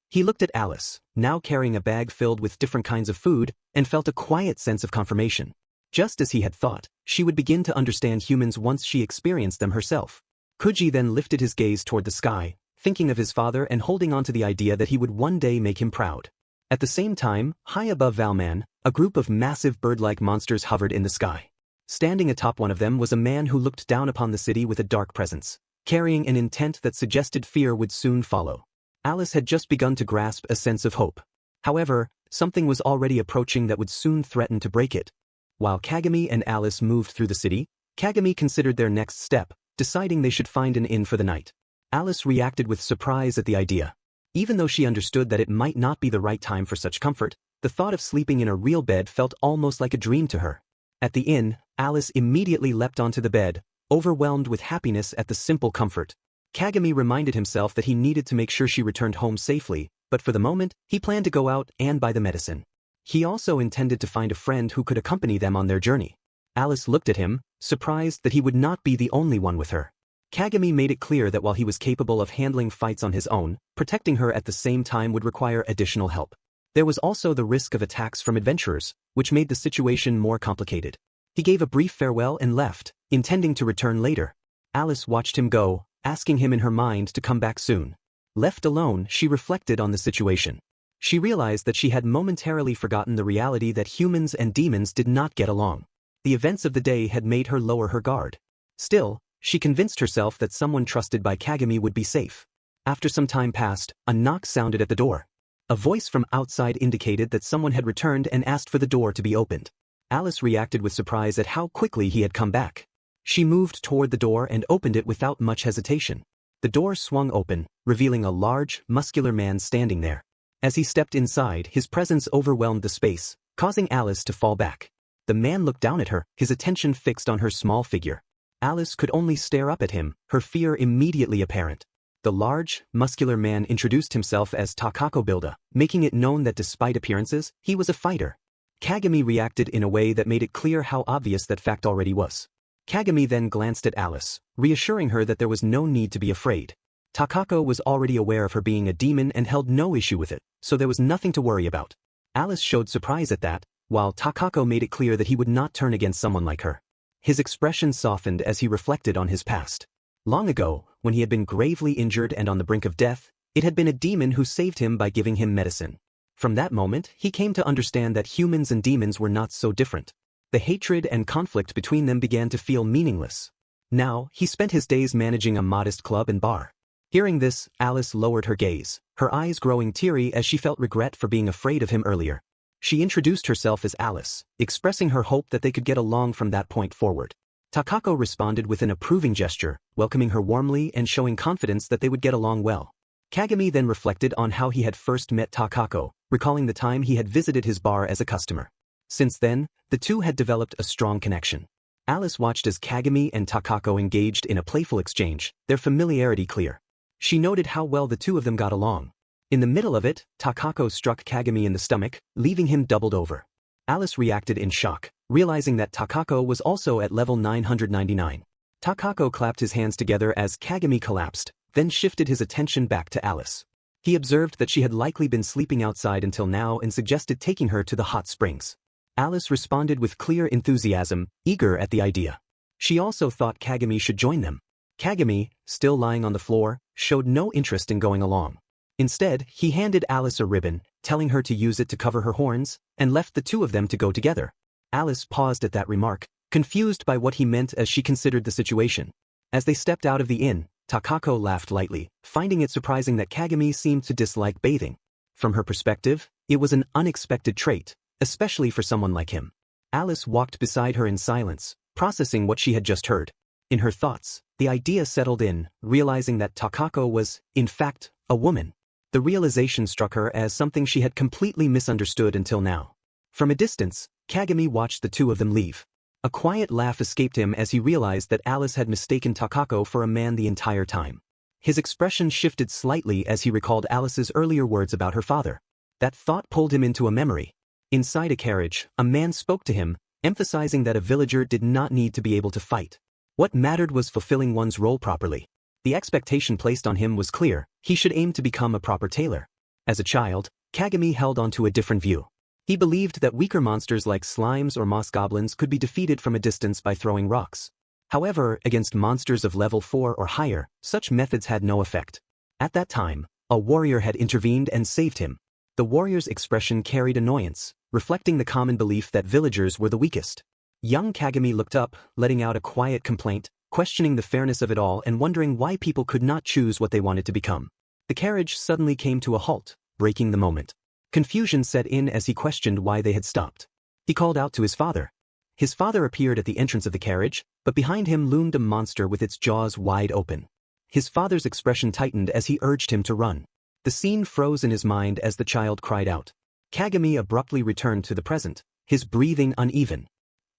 He looked at Alice, now carrying a bag filled with different kinds of food, and felt a quiet sense of confirmation. Just as he had thought, she would begin to understand humans once she experienced them herself. Kuji then lifted his gaze toward the sky, thinking of his father and holding on to the idea that he would one day make him proud. At the same time, high above Valman, a group of massive bird-like monsters hovered in the sky. Standing atop one of them was a man who looked down upon the city with a dark presence, carrying an intent that suggested fear would soon follow. Alice had just begun to grasp a sense of hope. However, something was already approaching that would soon threaten to break it. While Kagami and Alice moved through the city, Kagami considered their next step, deciding they should find an inn for the night. Alice reacted with surprise at the idea. Even though she understood that it might not be the right time for such comfort, the thought of sleeping in a real bed felt almost like a dream to her. At the inn, Alice immediately leapt onto the bed, overwhelmed with happiness at the simple comfort. Kagami reminded himself that he needed to make sure she returned home safely, but for the moment, he planned to go out and buy the medicine. He also intended to find a friend who could accompany them on their journey. Alice looked at him, surprised that he would not be the only one with her. Kagami made it clear that while he was capable of handling fights on his own, protecting her at the same time would require additional help. There was also the risk of attacks from adventurers, which made the situation more complicated. He gave a brief farewell and left, intending to return later. Alice watched him go, asking him in her mind to come back soon. Left alone, she reflected on the situation. She realized that she had momentarily forgotten the reality that humans and demons did not get along. The events of the day had made her lower her guard. Still, she convinced herself that someone trusted by Kagami would be safe. After some time passed, a knock sounded at the door. A voice from outside indicated that someone had returned and asked for the door to be opened. Alice reacted with surprise at how quickly he had come back. She moved toward the door and opened it without much hesitation. The door swung open, revealing a large, muscular man standing there. As he stepped inside, his presence overwhelmed the space, causing Alice to fall back. The man looked down at her, his attention fixed on her small figure. Alice could only stare up at him, her fear immediately apparent. The large, muscular man introduced himself as Takaco Builder, making it known that despite appearances, he was a fighter. Kagami reacted in a way that made it clear how obvious that fact already was. Kagami then glanced at Alice, reassuring her that there was no need to be afraid. Takaco was already aware of her being a demon and held no issue with it, so there was nothing to worry about. Alice showed surprise at that, while Takaco made it clear that he would not turn against someone like her. His expression softened as he reflected on his past. Long ago, when he had been gravely injured and on the brink of death, it had been a demon who saved him by giving him medicine. From that moment, he came to understand that humans and demons were not so different. The hatred and conflict between them began to feel meaningless. Now, he spent his days managing a modest club and bar. Hearing this, Alice lowered her gaze, her eyes growing teary as she felt regret for being afraid of him earlier. She introduced herself as Alice, expressing her hope that they could get along from that point forward. Takaco responded with an approving gesture, welcoming her warmly and showing confidence that they would get along well. Kagami then reflected on how he had first met Takaco, recalling the time he had visited his bar as a customer. Since then, the two had developed a strong connection. Alice watched as Kagami and Takaco engaged in a playful exchange, their familiarity clear. She noted how well the two of them got along. In the middle of it, Takaco struck Kagami in the stomach, leaving him doubled over. Alice reacted in shock, realizing that Takaco was also at level 999. Takaco clapped his hands together as Kagami collapsed, then shifted his attention back to Alice. He observed that she had likely been sleeping outside until now and suggested taking her to the hot springs. Alice responded with clear enthusiasm, eager at the idea. She also thought Kagami should join them. Kagami, still lying on the floor, showed no interest in going along. Instead, he handed Alice a ribbon, telling her to use it to cover her horns, and left the two of them to go together. Alice paused at that remark, confused by what he meant as she considered the situation. As they stepped out of the inn, Takaco laughed lightly, finding it surprising that Kagami seemed to dislike bathing. From her perspective, it was an unexpected trait, especially for someone like him. Alice walked beside her in silence, processing what she had just heard. In her thoughts, the idea settled in, realizing that Takaco was, in fact, a woman. The realization struck her as something she had completely misunderstood until now. From a distance, Kagami watched the two of them leave. A quiet laugh escaped him as he realized that Alice had mistaken Takaco for a man the entire time. His expression shifted slightly as he recalled Alice's earlier words about her father. That thought pulled him into a memory. Inside a carriage, a man spoke to him, emphasizing that a villager did not need to be able to fight. What mattered was fulfilling one's role properly. The expectation placed on him was clear: he should aim to become a proper tailor. As a child, Kagami held onto a different view. He believed that weaker monsters like slimes or moss goblins could be defeated from a distance by throwing rocks. However, against monsters of level 4 or higher, such methods had no effect. At that time, a warrior had intervened and saved him. The warrior's expression carried annoyance, reflecting the common belief that villagers were the weakest. Young Kagami looked up, letting out a quiet complaint, questioning the fairness of it all and wondering why people could not choose what they wanted to become. The carriage suddenly came to a halt, breaking the moment. Confusion set in as he questioned why they had stopped. He called out to his father. His father appeared at the entrance of the carriage, but behind him loomed a monster with its jaws wide open. His father's expression tightened as he urged him to run. The scene froze in his mind as the child cried out. Kagami abruptly returned to the present, his breathing uneven.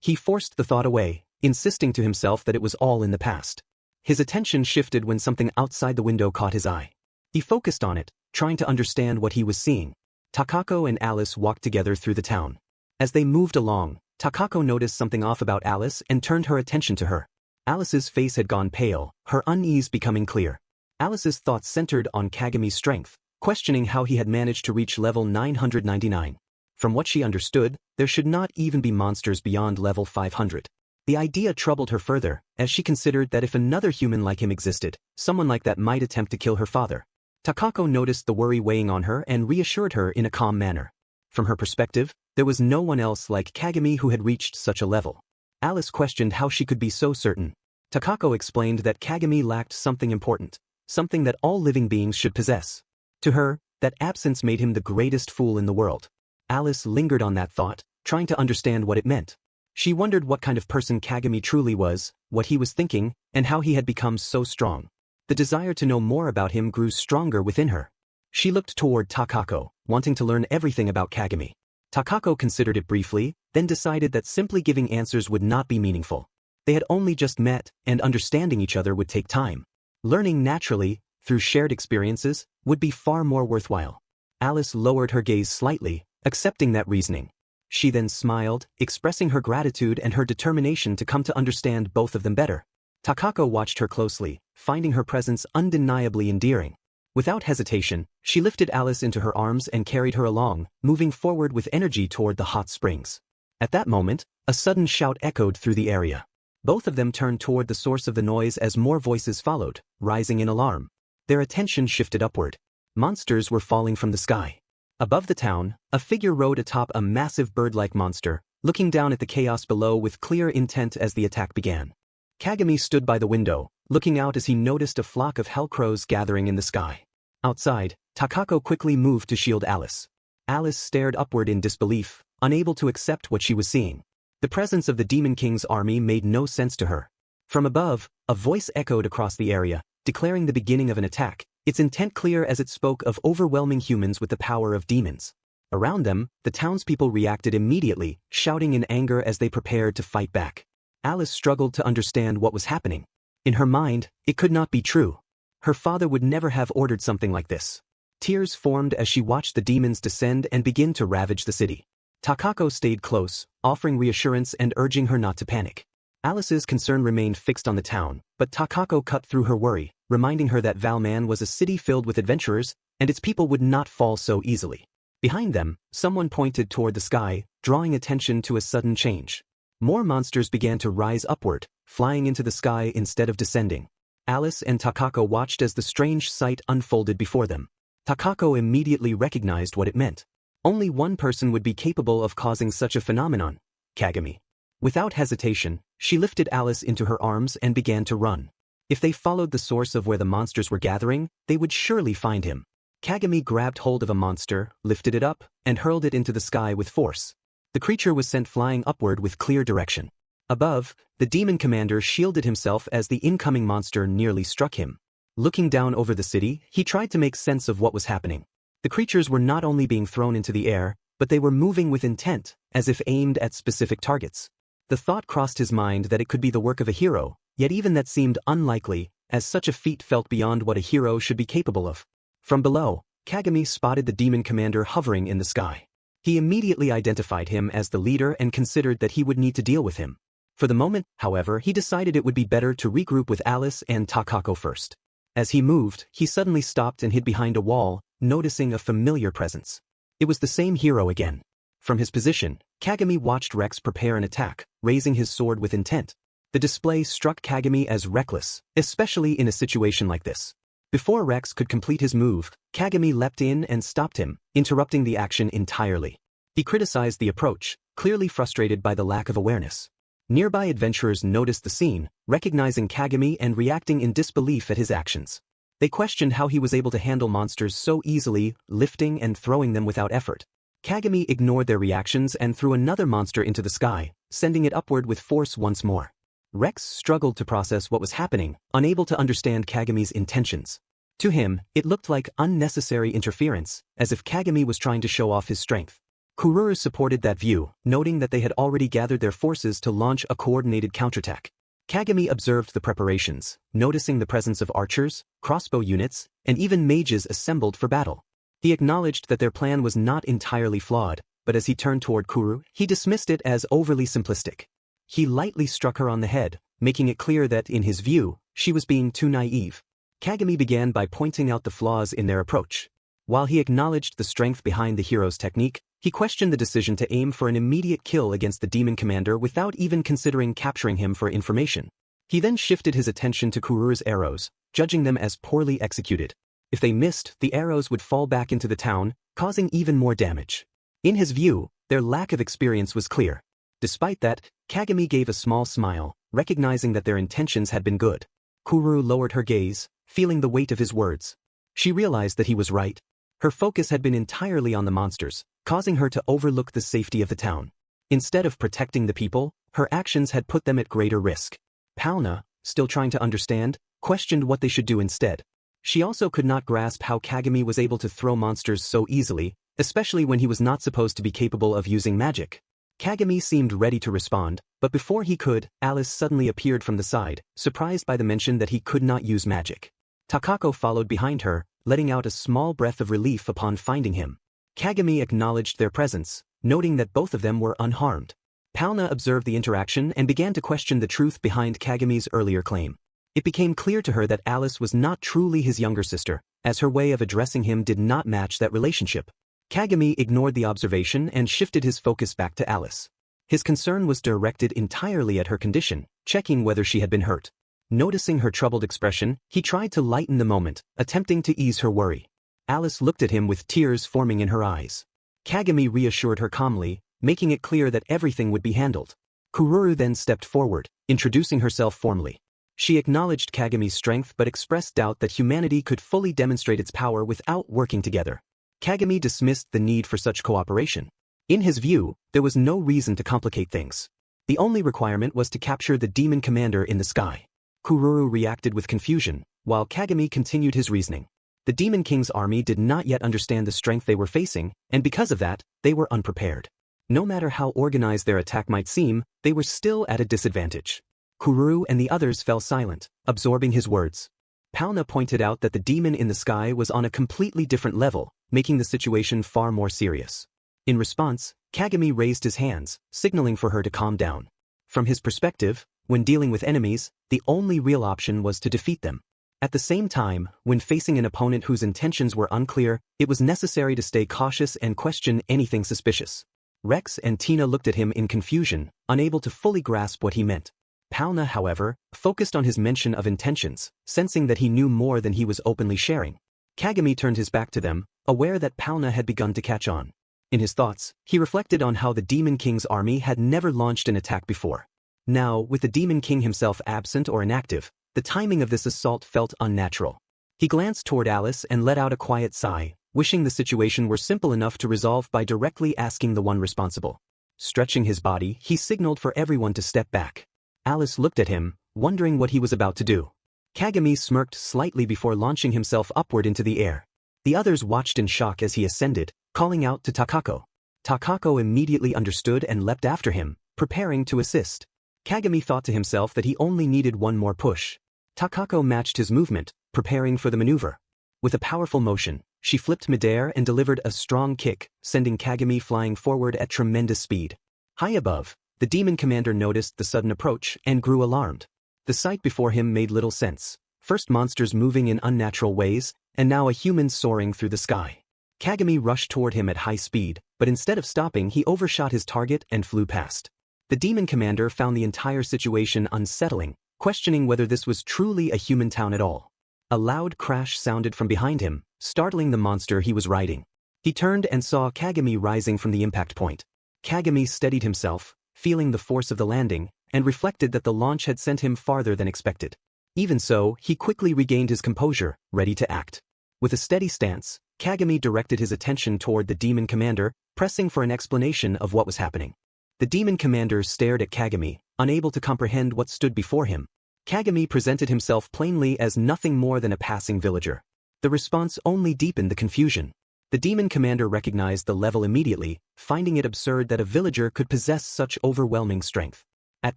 He forced the thought away, insisting to himself that it was all in the past. His attention shifted when something outside the window caught his eye. He focused on it, trying to understand what he was seeing. Takaco and Alice walked together through the town. As they moved along, Takaco noticed something off about Alice and turned her attention to her. Alice's face had gone pale, her unease becoming clear. Alice's thoughts centered on Kagami's strength, questioning how he had managed to reach level 999. From what she understood, there should not even be monsters beyond level 500. The idea troubled her further, as she considered that if another human like him existed, someone like that might attempt to kill her father. Takaco noticed the worry weighing on her and reassured her in a calm manner. From her perspective, there was no one else like Kagami who had reached such a level. Alice questioned how she could be so certain. Takaco explained that Kagami lacked something important, something that all living beings should possess. To her, that absence made him the greatest fool in the world. Alice lingered on that thought, trying to understand what it meant. She wondered what kind of person Kagami truly was, what he was thinking, and how he had become so strong. The desire to know more about him grew stronger within her. She looked toward Takaco, wanting to learn everything about Kagami. Takaco considered it briefly, then decided that simply giving answers would not be meaningful. They had only just met, and understanding each other would take time. Learning naturally, through shared experiences, would be far more worthwhile. Alice lowered her gaze slightly, accepting that reasoning. She then smiled, expressing her gratitude and her determination to come to understand both of them better. Takaco watched her closely, finding her presence undeniably endearing. Without hesitation, she lifted Alice into her arms and carried her along, moving forward with energy toward the hot springs. At that moment, a sudden shout echoed through the area. Both of them turned toward the source of the noise as more voices followed, rising in alarm. Their attention shifted upward. Monsters were falling from the sky. Above the town, a figure rode atop a massive bird-like monster, looking down at the chaos below with clear intent as the attack began. Kagami stood by the window, looking out as he noticed a flock of hellcrows gathering in the sky. Outside, Takaco quickly moved to shield Alice. Alice stared upward in disbelief, unable to accept what she was seeing. The presence of the Demon King's army made no sense to her. From above, a voice echoed across the area, declaring the beginning of an attack, its intent clear as it spoke of overwhelming humans with the power of demons. Around them, the townspeople reacted immediately, shouting in anger as they prepared to fight back. Alice struggled to understand what was happening. In her mind, it could not be true. Her father would never have ordered something like this. Tears formed as she watched the demons descend and begin to ravage the city. Takaco stayed close, offering reassurance and urging her not to panic. Alice's concern remained fixed on the town, but Takaco cut through her worry, reminding her that Valman was a city filled with adventurers, and its people would not fall so easily. Behind them, someone pointed toward the sky, drawing attention to a sudden change. More monsters began to rise upward, flying into the sky instead of descending. Alice and Takaco watched as the strange sight unfolded before them. Takaco immediately recognized what it meant. Only one person would be capable of causing such a phenomenon: Kagami. Without hesitation, she lifted Alice into her arms and began to run. If they followed the source of where the monsters were gathering, they would surely find him. Kagami grabbed hold of a monster, lifted it up, and hurled it into the sky with force. The creature was sent flying upward with clear direction. Above, the demon commander shielded himself as the incoming monster nearly struck him. Looking down over the city, he tried to make sense of what was happening. The creatures were not only being thrown into the air, but they were moving with intent, as if aimed at specific targets. The thought crossed his mind that it could be the work of a hero, yet even that seemed unlikely, as such a feat felt beyond what a hero should be capable of. From below, Kagami spotted the demon commander hovering in the sky. He immediately identified him as the leader and considered that he would need to deal with him. For the moment, however, he decided it would be better to regroup with Alice and Takaco first. As he moved, he suddenly stopped and hid behind a wall, noticing a familiar presence. It was the same hero again. From his position, Kagami watched Rex prepare an attack, raising his sword with intent. The display struck Kagami as reckless, especially in a situation like this. Before Rex could complete his move, Kagami leapt in and stopped him, interrupting the action entirely. He criticized the approach, clearly frustrated by the lack of awareness. Nearby adventurers noticed the scene, recognizing Kagami and reacting in disbelief at his actions. They questioned how he was able to handle monsters so easily, lifting and throwing them without effort. Kagami ignored their reactions and threw another monster into the sky, sending it upward with force once more. Rex struggled to process what was happening, unable to understand Kagami's intentions. To him, it looked like unnecessary interference, as if Kagami was trying to show off his strength. Kururu supported that view, noting that they had already gathered their forces to launch a coordinated counterattack. Kagami observed the preparations, noticing the presence of archers, crossbow units, and even mages assembled for battle. He acknowledged that their plan was not entirely flawed, but as he turned toward Kuru, he dismissed it as overly simplistic. He lightly struck her on the head, making it clear that, in his view, she was being too naive. Kagami began by pointing out the flaws in their approach. While he acknowledged the strength behind the hero's technique, he questioned the decision to aim for an immediate kill against the demon commander without even considering capturing him for information. He then shifted his attention to Kururu's arrows, judging them as poorly executed. If they missed, the arrows would fall back into the town, causing even more damage. In his view, their lack of experience was clear. Despite that, Kagami gave a small smile, recognizing that their intentions had been good. Kururu lowered her gaze, feeling the weight of his words. She realized that he was right. Her focus had been entirely on the monsters, causing her to overlook the safety of the town. Instead of protecting the people, her actions had put them at greater risk. Palna, still trying to understand, questioned what they should do instead. She also could not grasp how Kagami was able to throw monsters so easily, especially when he was not supposed to be capable of using magic. Kagami seemed ready to respond, but before he could, Alice suddenly appeared from the side, surprised by the mention that he could not use magic. Takaco followed behind her, letting out a small breath of relief upon finding him. Kagami acknowledged their presence, noting that both of them were unharmed. Palna observed the interaction and began to question the truth behind Kagami's earlier claim. It became clear to her that Alice was not truly his younger sister, as her way of addressing him did not match that relationship. Kagami ignored the observation and shifted his focus back to Alice. His concern was directed entirely at her condition, checking whether she had been hurt. Noticing her troubled expression, he tried to lighten the moment, attempting to ease her worry. Alice looked at him with tears forming in her eyes. Kagami reassured her calmly, making it clear that everything would be handled. Kururu then stepped forward, introducing herself formally. She acknowledged Kagami's strength but expressed doubt that humanity could fully demonstrate its power without working together. Kagami dismissed the need for such cooperation. In his view, there was no reason to complicate things. The only requirement was to capture the demon commander in the sky. Kururu reacted with confusion, while Kagami continued his reasoning. The Demon King's army did not yet understand the strength they were facing, and because of that, they were unprepared. No matter how organized their attack might seem, they were still at a disadvantage. Kururu and the others fell silent, absorbing his words. Palna pointed out that the demon in the sky was on a completely different level, making the situation far more serious. In response, Kagami raised his hands, signaling for her to calm down. From his perspective, when dealing with enemies, the only real option was to defeat them. At the same time, when facing an opponent whose intentions were unclear, it was necessary to stay cautious and question anything suspicious. Rex and Tina looked at him in confusion, unable to fully grasp what he meant. Palna, however, focused on his mention of intentions, sensing that he knew more than he was openly sharing. Kagami turned his back to them, aware that Palna had begun to catch on. In his thoughts, he reflected on how the Demon King's army had never launched an attack before. Now, with the Demon King himself absent or inactive, the timing of this assault felt unnatural. He glanced toward Alice and let out a quiet sigh, wishing the situation were simple enough to resolve by directly asking the one responsible. Stretching his body, he signaled for everyone to step back. Alice looked at him, wondering what he was about to do. Kagami smirked slightly before launching himself upward into the air. The others watched in shock as he ascended, calling out to Takaco. Takaco immediately understood and leapt after him, preparing to assist. Kagami thought to himself that he only needed one more push. Takaco matched his movement, preparing for the maneuver. With a powerful motion, she flipped midair and delivered a strong kick, sending Kagami flying forward at tremendous speed. High above, the demon commander noticed the sudden approach and grew alarmed. The sight before him made little sense. First monsters moving in unnatural ways, and now a human soaring through the sky. Kagami rushed toward him at high speed, but instead of stopping he overshot his target and flew past. The demon commander found the entire situation unsettling, questioning whether this was truly a human town at all. A loud crash sounded from behind him, startling the monster he was riding. He turned and saw Kagami rising from the impact point. Kagami steadied himself, feeling the force of the landing, and reflected that the launch had sent him farther than expected. Even so, he quickly regained his composure, ready to act. With a steady stance, Kagami directed his attention toward the demon commander, pressing for an explanation of what was happening. The demon commander stared at Kagami, unable to comprehend what stood before him. Kagami presented himself plainly as nothing more than a passing villager. The response only deepened the confusion. The demon commander recognized the level immediately, finding it absurd that a villager could possess such overwhelming strength. At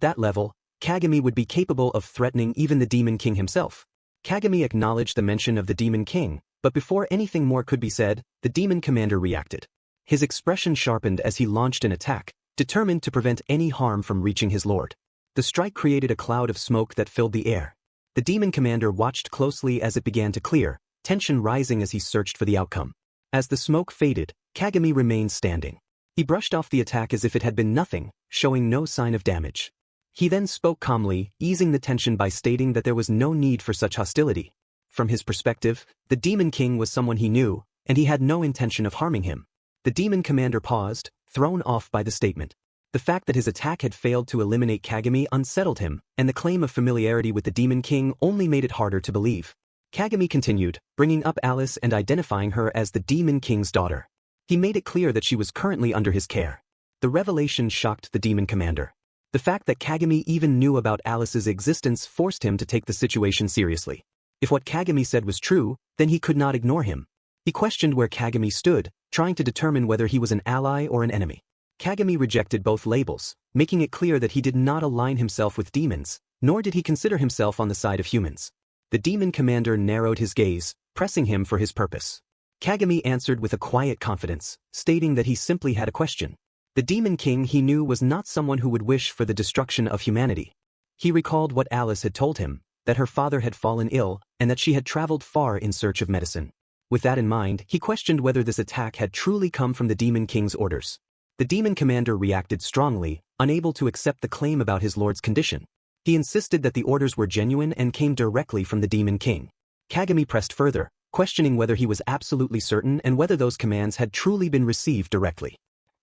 that level, Kagami would be capable of threatening even the Demon King himself. Kagami acknowledged the mention of the Demon King, But before anything more could be said, the demon commander reacted. His expression sharpened as he launched an attack, determined to prevent any harm from reaching his lord. The strike created a cloud of smoke that filled the air. The demon commander watched closely as it began to clear, tension rising as he searched for the outcome. As the smoke faded, Kagami remained standing. He brushed off the attack as if it had been nothing, showing no sign of damage. He then spoke calmly, easing the tension by stating that there was no need for such hostility. From his perspective, the Demon King was someone he knew, and he had no intention of harming him. The demon commander paused, thrown off by the statement. The fact that his attack had failed to eliminate Kagami unsettled him, and the claim of familiarity with the Demon King only made it harder to believe. Kagami continued, bringing up Alice and identifying her as the Demon King's daughter. He made it clear that she was currently under his care. The revelation shocked the demon commander. The fact that Kagami even knew about Alice's existence forced him to take the situation seriously. If what Kagami said was true, then he could not ignore him. He questioned where Kagami stood, trying to determine whether he was an ally or an enemy. Kagami rejected both labels, making it clear that he did not align himself with demons, nor did he consider himself on the side of humans. The demon commander narrowed his gaze, pressing him for his purpose. Kagami answered with a quiet confidence, stating that he simply had a question. The Demon King he knew was not someone who would wish for the destruction of humanity. He recalled what Alice had told him, that her father had fallen ill, and that she had traveled far in search of medicine. With that in mind, he questioned whether this attack had truly come from the Demon King's orders. The demon commander reacted strongly, unable to accept the claim about his lord's condition. He insisted that the orders were genuine and came directly from the Demon King. Kagami pressed further, questioning whether he was absolutely certain and whether those commands had truly been received directly.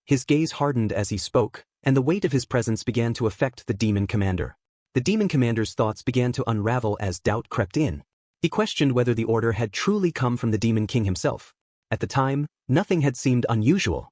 His gaze hardened as he spoke, and the weight of his presence began to affect the demon commander. The demon commander's thoughts began to unravel as doubt crept in. He questioned whether the order had truly come from the Demon King himself. At the time, nothing had seemed unusual.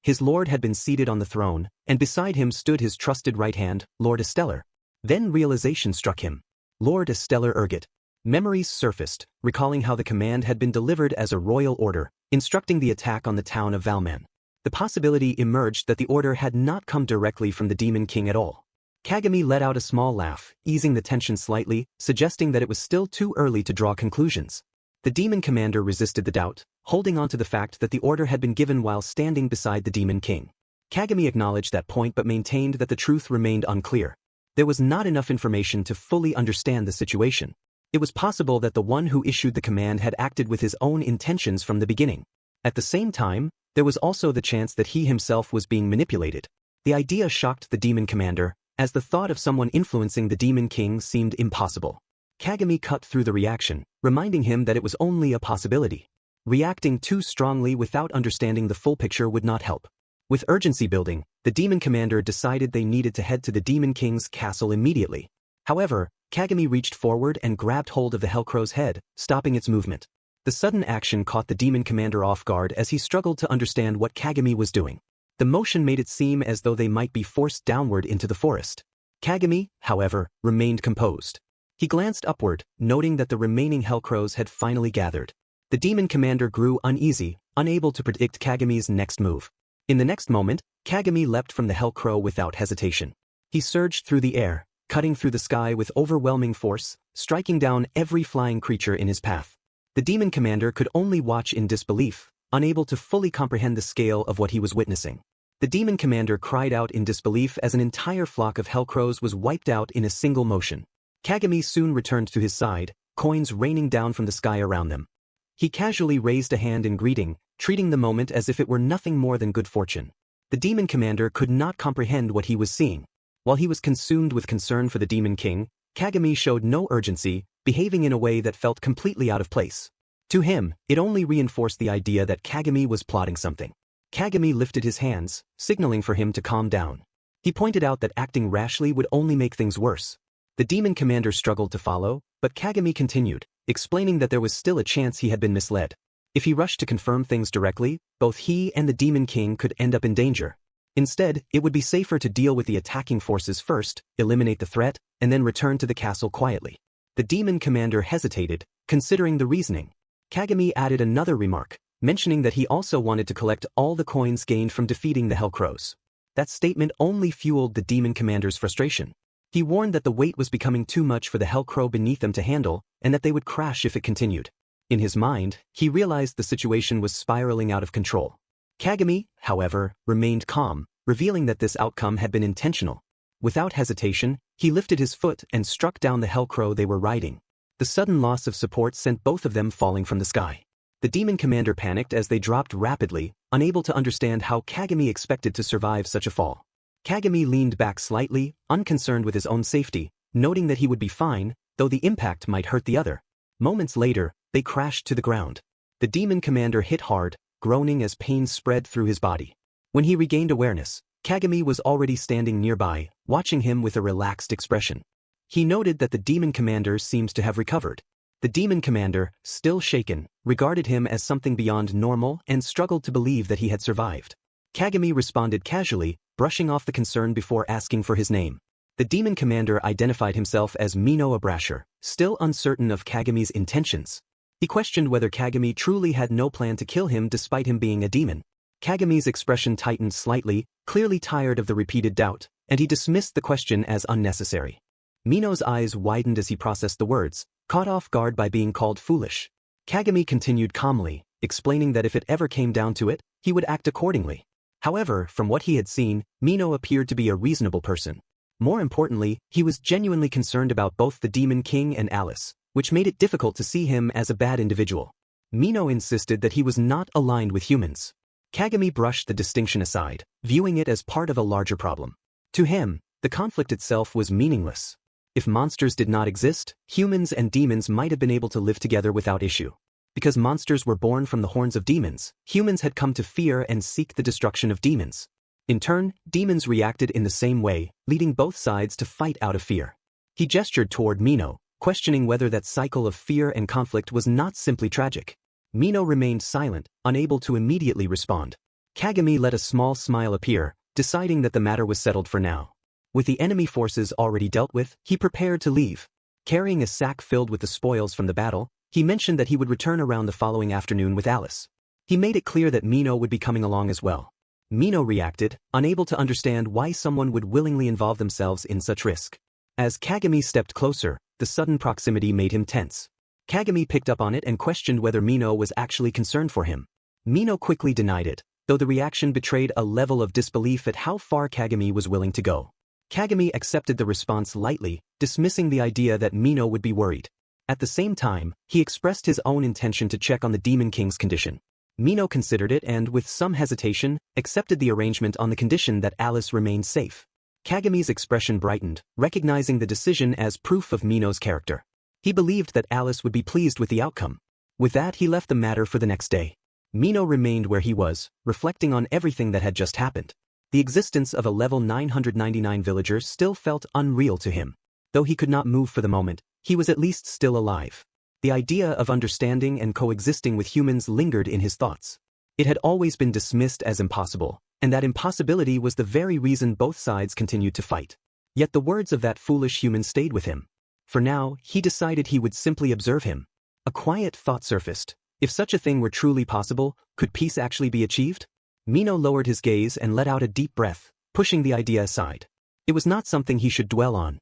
His lord had been seated on the throne, and beside him stood his trusted right hand, Lord Estellar. Then realization struck him. Lord Estellar Urgot. Memories surfaced, recalling how the command had been delivered as a royal order, instructing the attack on the town of Valman. The possibility emerged that the order had not come directly from the Demon King at all. Kagami let out a small laugh, easing the tension slightly, suggesting that it was still too early to draw conclusions. The demon commander resisted the doubt, holding on to the fact that the order had been given while standing beside the Demon King. Kagami acknowledged that point but maintained that the truth remained unclear. There was not enough information to fully understand the situation. It was possible that the one who issued the command had acted with his own intentions from the beginning. At the same time, there was also the chance that he himself was being manipulated. The idea shocked the demon commander, as the thought of someone influencing the Demon King seemed impossible. Kagami cut through the reaction, reminding him that it was only a possibility. Reacting too strongly without understanding the full picture would not help. With urgency building, the demon commander decided they needed to head to the Demon King's castle immediately. However, Kagami reached forward and grabbed hold of the Hellcrow's head, stopping its movement. The sudden action caught the demon commander off guard as he struggled to understand what Kagami was doing. The motion made it seem as though they might be forced downward into the forest. Kagami, however, remained composed. He glanced upward, noting that the remaining Hellcrows had finally gathered. The demon commander grew uneasy, unable to predict Kagami's next move. In the next moment, Kagami leapt from the Hellcrow without hesitation. He surged through the air, cutting through the sky with overwhelming force, striking down every flying creature in his path. The demon commander could only watch in disbelief, unable to fully comprehend the scale of what he was witnessing. The demon commander cried out in disbelief as an entire flock of Hellcrows was wiped out in a single motion. Kagami soon returned to his side, coins raining down from the sky around them. He casually raised a hand in greeting, treating the moment as if it were nothing more than good fortune. The demon commander could not comprehend what he was seeing. While he was consumed with concern for the Demon King, Kagami showed no urgency, behaving in a way that felt completely out of place. To him, it only reinforced the idea that Kagami was plotting something. Kagami lifted his hands, signaling for him to calm down. He pointed out that acting rashly would only make things worse. The demon commander struggled to follow, but Kagami continued, explaining that there was still a chance he had been misled. If he rushed to confirm things directly, both he and the Demon King could end up in danger. Instead, it would be safer to deal with the attacking forces first, eliminate the threat, and then return to the castle quietly. The demon commander hesitated, considering the reasoning. Kagami added another remark, mentioning that he also wanted to collect all the coins gained from defeating the Hellcrows. That statement only fueled the demon commander's frustration. He warned that the weight was becoming too much for the Hellcrow beneath them to handle, and that they would crash if it continued. In his mind, he realized the situation was spiraling out of control. Kagami, however, remained calm, revealing that this outcome had been intentional. Without hesitation, he lifted his foot and struck down the hellcrow they were riding. The sudden loss of support sent both of them falling from the sky. The demon commander panicked as they dropped rapidly, unable to understand how Kagami expected to survive such a fall. Kagami leaned back slightly, unconcerned with his own safety, noting that he would be fine, though the impact might hurt the other. Moments later, they crashed to the ground. The demon commander hit hard, groaning as pain spread through his body. When he regained awareness, Kagami was already standing nearby, watching him with a relaxed expression. He noted that the demon commander seems to have recovered. The demon commander, still shaken, regarded him as something beyond normal and struggled to believe that he had survived. Kagami responded casually, brushing off the concern before asking for his name. The demon commander identified himself as Mino Abrasher, still uncertain of Kagami's intentions. He questioned whether Kagami truly had no plan to kill him despite him being a demon. Kagami's expression tightened slightly, clearly tired of the repeated doubt, and he dismissed the question as unnecessary. Mino's eyes widened as he processed the words, caught off guard by being called foolish. Kagami continued calmly, explaining that if it ever came down to it, he would act accordingly. However, from what he had seen, Mino appeared to be a reasonable person. More importantly, he was genuinely concerned about both the Demon King and Alice, which made it difficult to see him as a bad individual. Mino insisted that he was not aligned with humans. Kagami brushed the distinction aside, viewing it as part of a larger problem. To him, the conflict itself was meaningless. If monsters did not exist, humans and demons might have been able to live together without issue. Because monsters were born from the horns of demons, humans had come to fear and seek the destruction of demons. In turn, demons reacted in the same way, leading both sides to fight out of fear. He gestured toward Mino, questioning whether that cycle of fear and conflict was not simply tragic. Mino remained silent, unable to immediately respond. Kagami let a small smile appear, deciding that the matter was settled for now. With the enemy forces already dealt with, he prepared to leave. Carrying a sack filled with the spoils from the battle, he mentioned that he would return around the following afternoon with Alice. He made it clear that Mino would be coming along as well. Mino reacted, unable to understand why someone would willingly involve themselves in such risk. As Kagami stepped closer, the sudden proximity made him tense. Kagami picked up on it and questioned whether Mino was actually concerned for him. Mino quickly denied it, though the reaction betrayed a level of disbelief at how far Kagami was willing to go. Kagami accepted the response lightly, dismissing the idea that Mino would be worried. At the same time, he expressed his own intention to check on the Demon King's condition. Mino considered it and, with some hesitation, accepted the arrangement on the condition that Alice remained safe. Kagami's expression brightened, recognizing the decision as proof of Mino's character. He believed that Alice would be pleased with the outcome. With that, he left the matter for the next day. Mino remained where he was, reflecting on everything that had just happened. The existence of a level 999 villager still felt unreal to him. Though he could not move for the moment, he was at least still alive. The idea of understanding and coexisting with humans lingered in his thoughts. It had always been dismissed as impossible, and that impossibility was the very reason both sides continued to fight. Yet the words of that foolish human stayed with him. For now, he decided he would simply observe him. A quiet thought surfaced. If such a thing were truly possible, could peace actually be achieved? Mino lowered his gaze and let out a deep breath, pushing the idea aside. It was not something he should dwell on.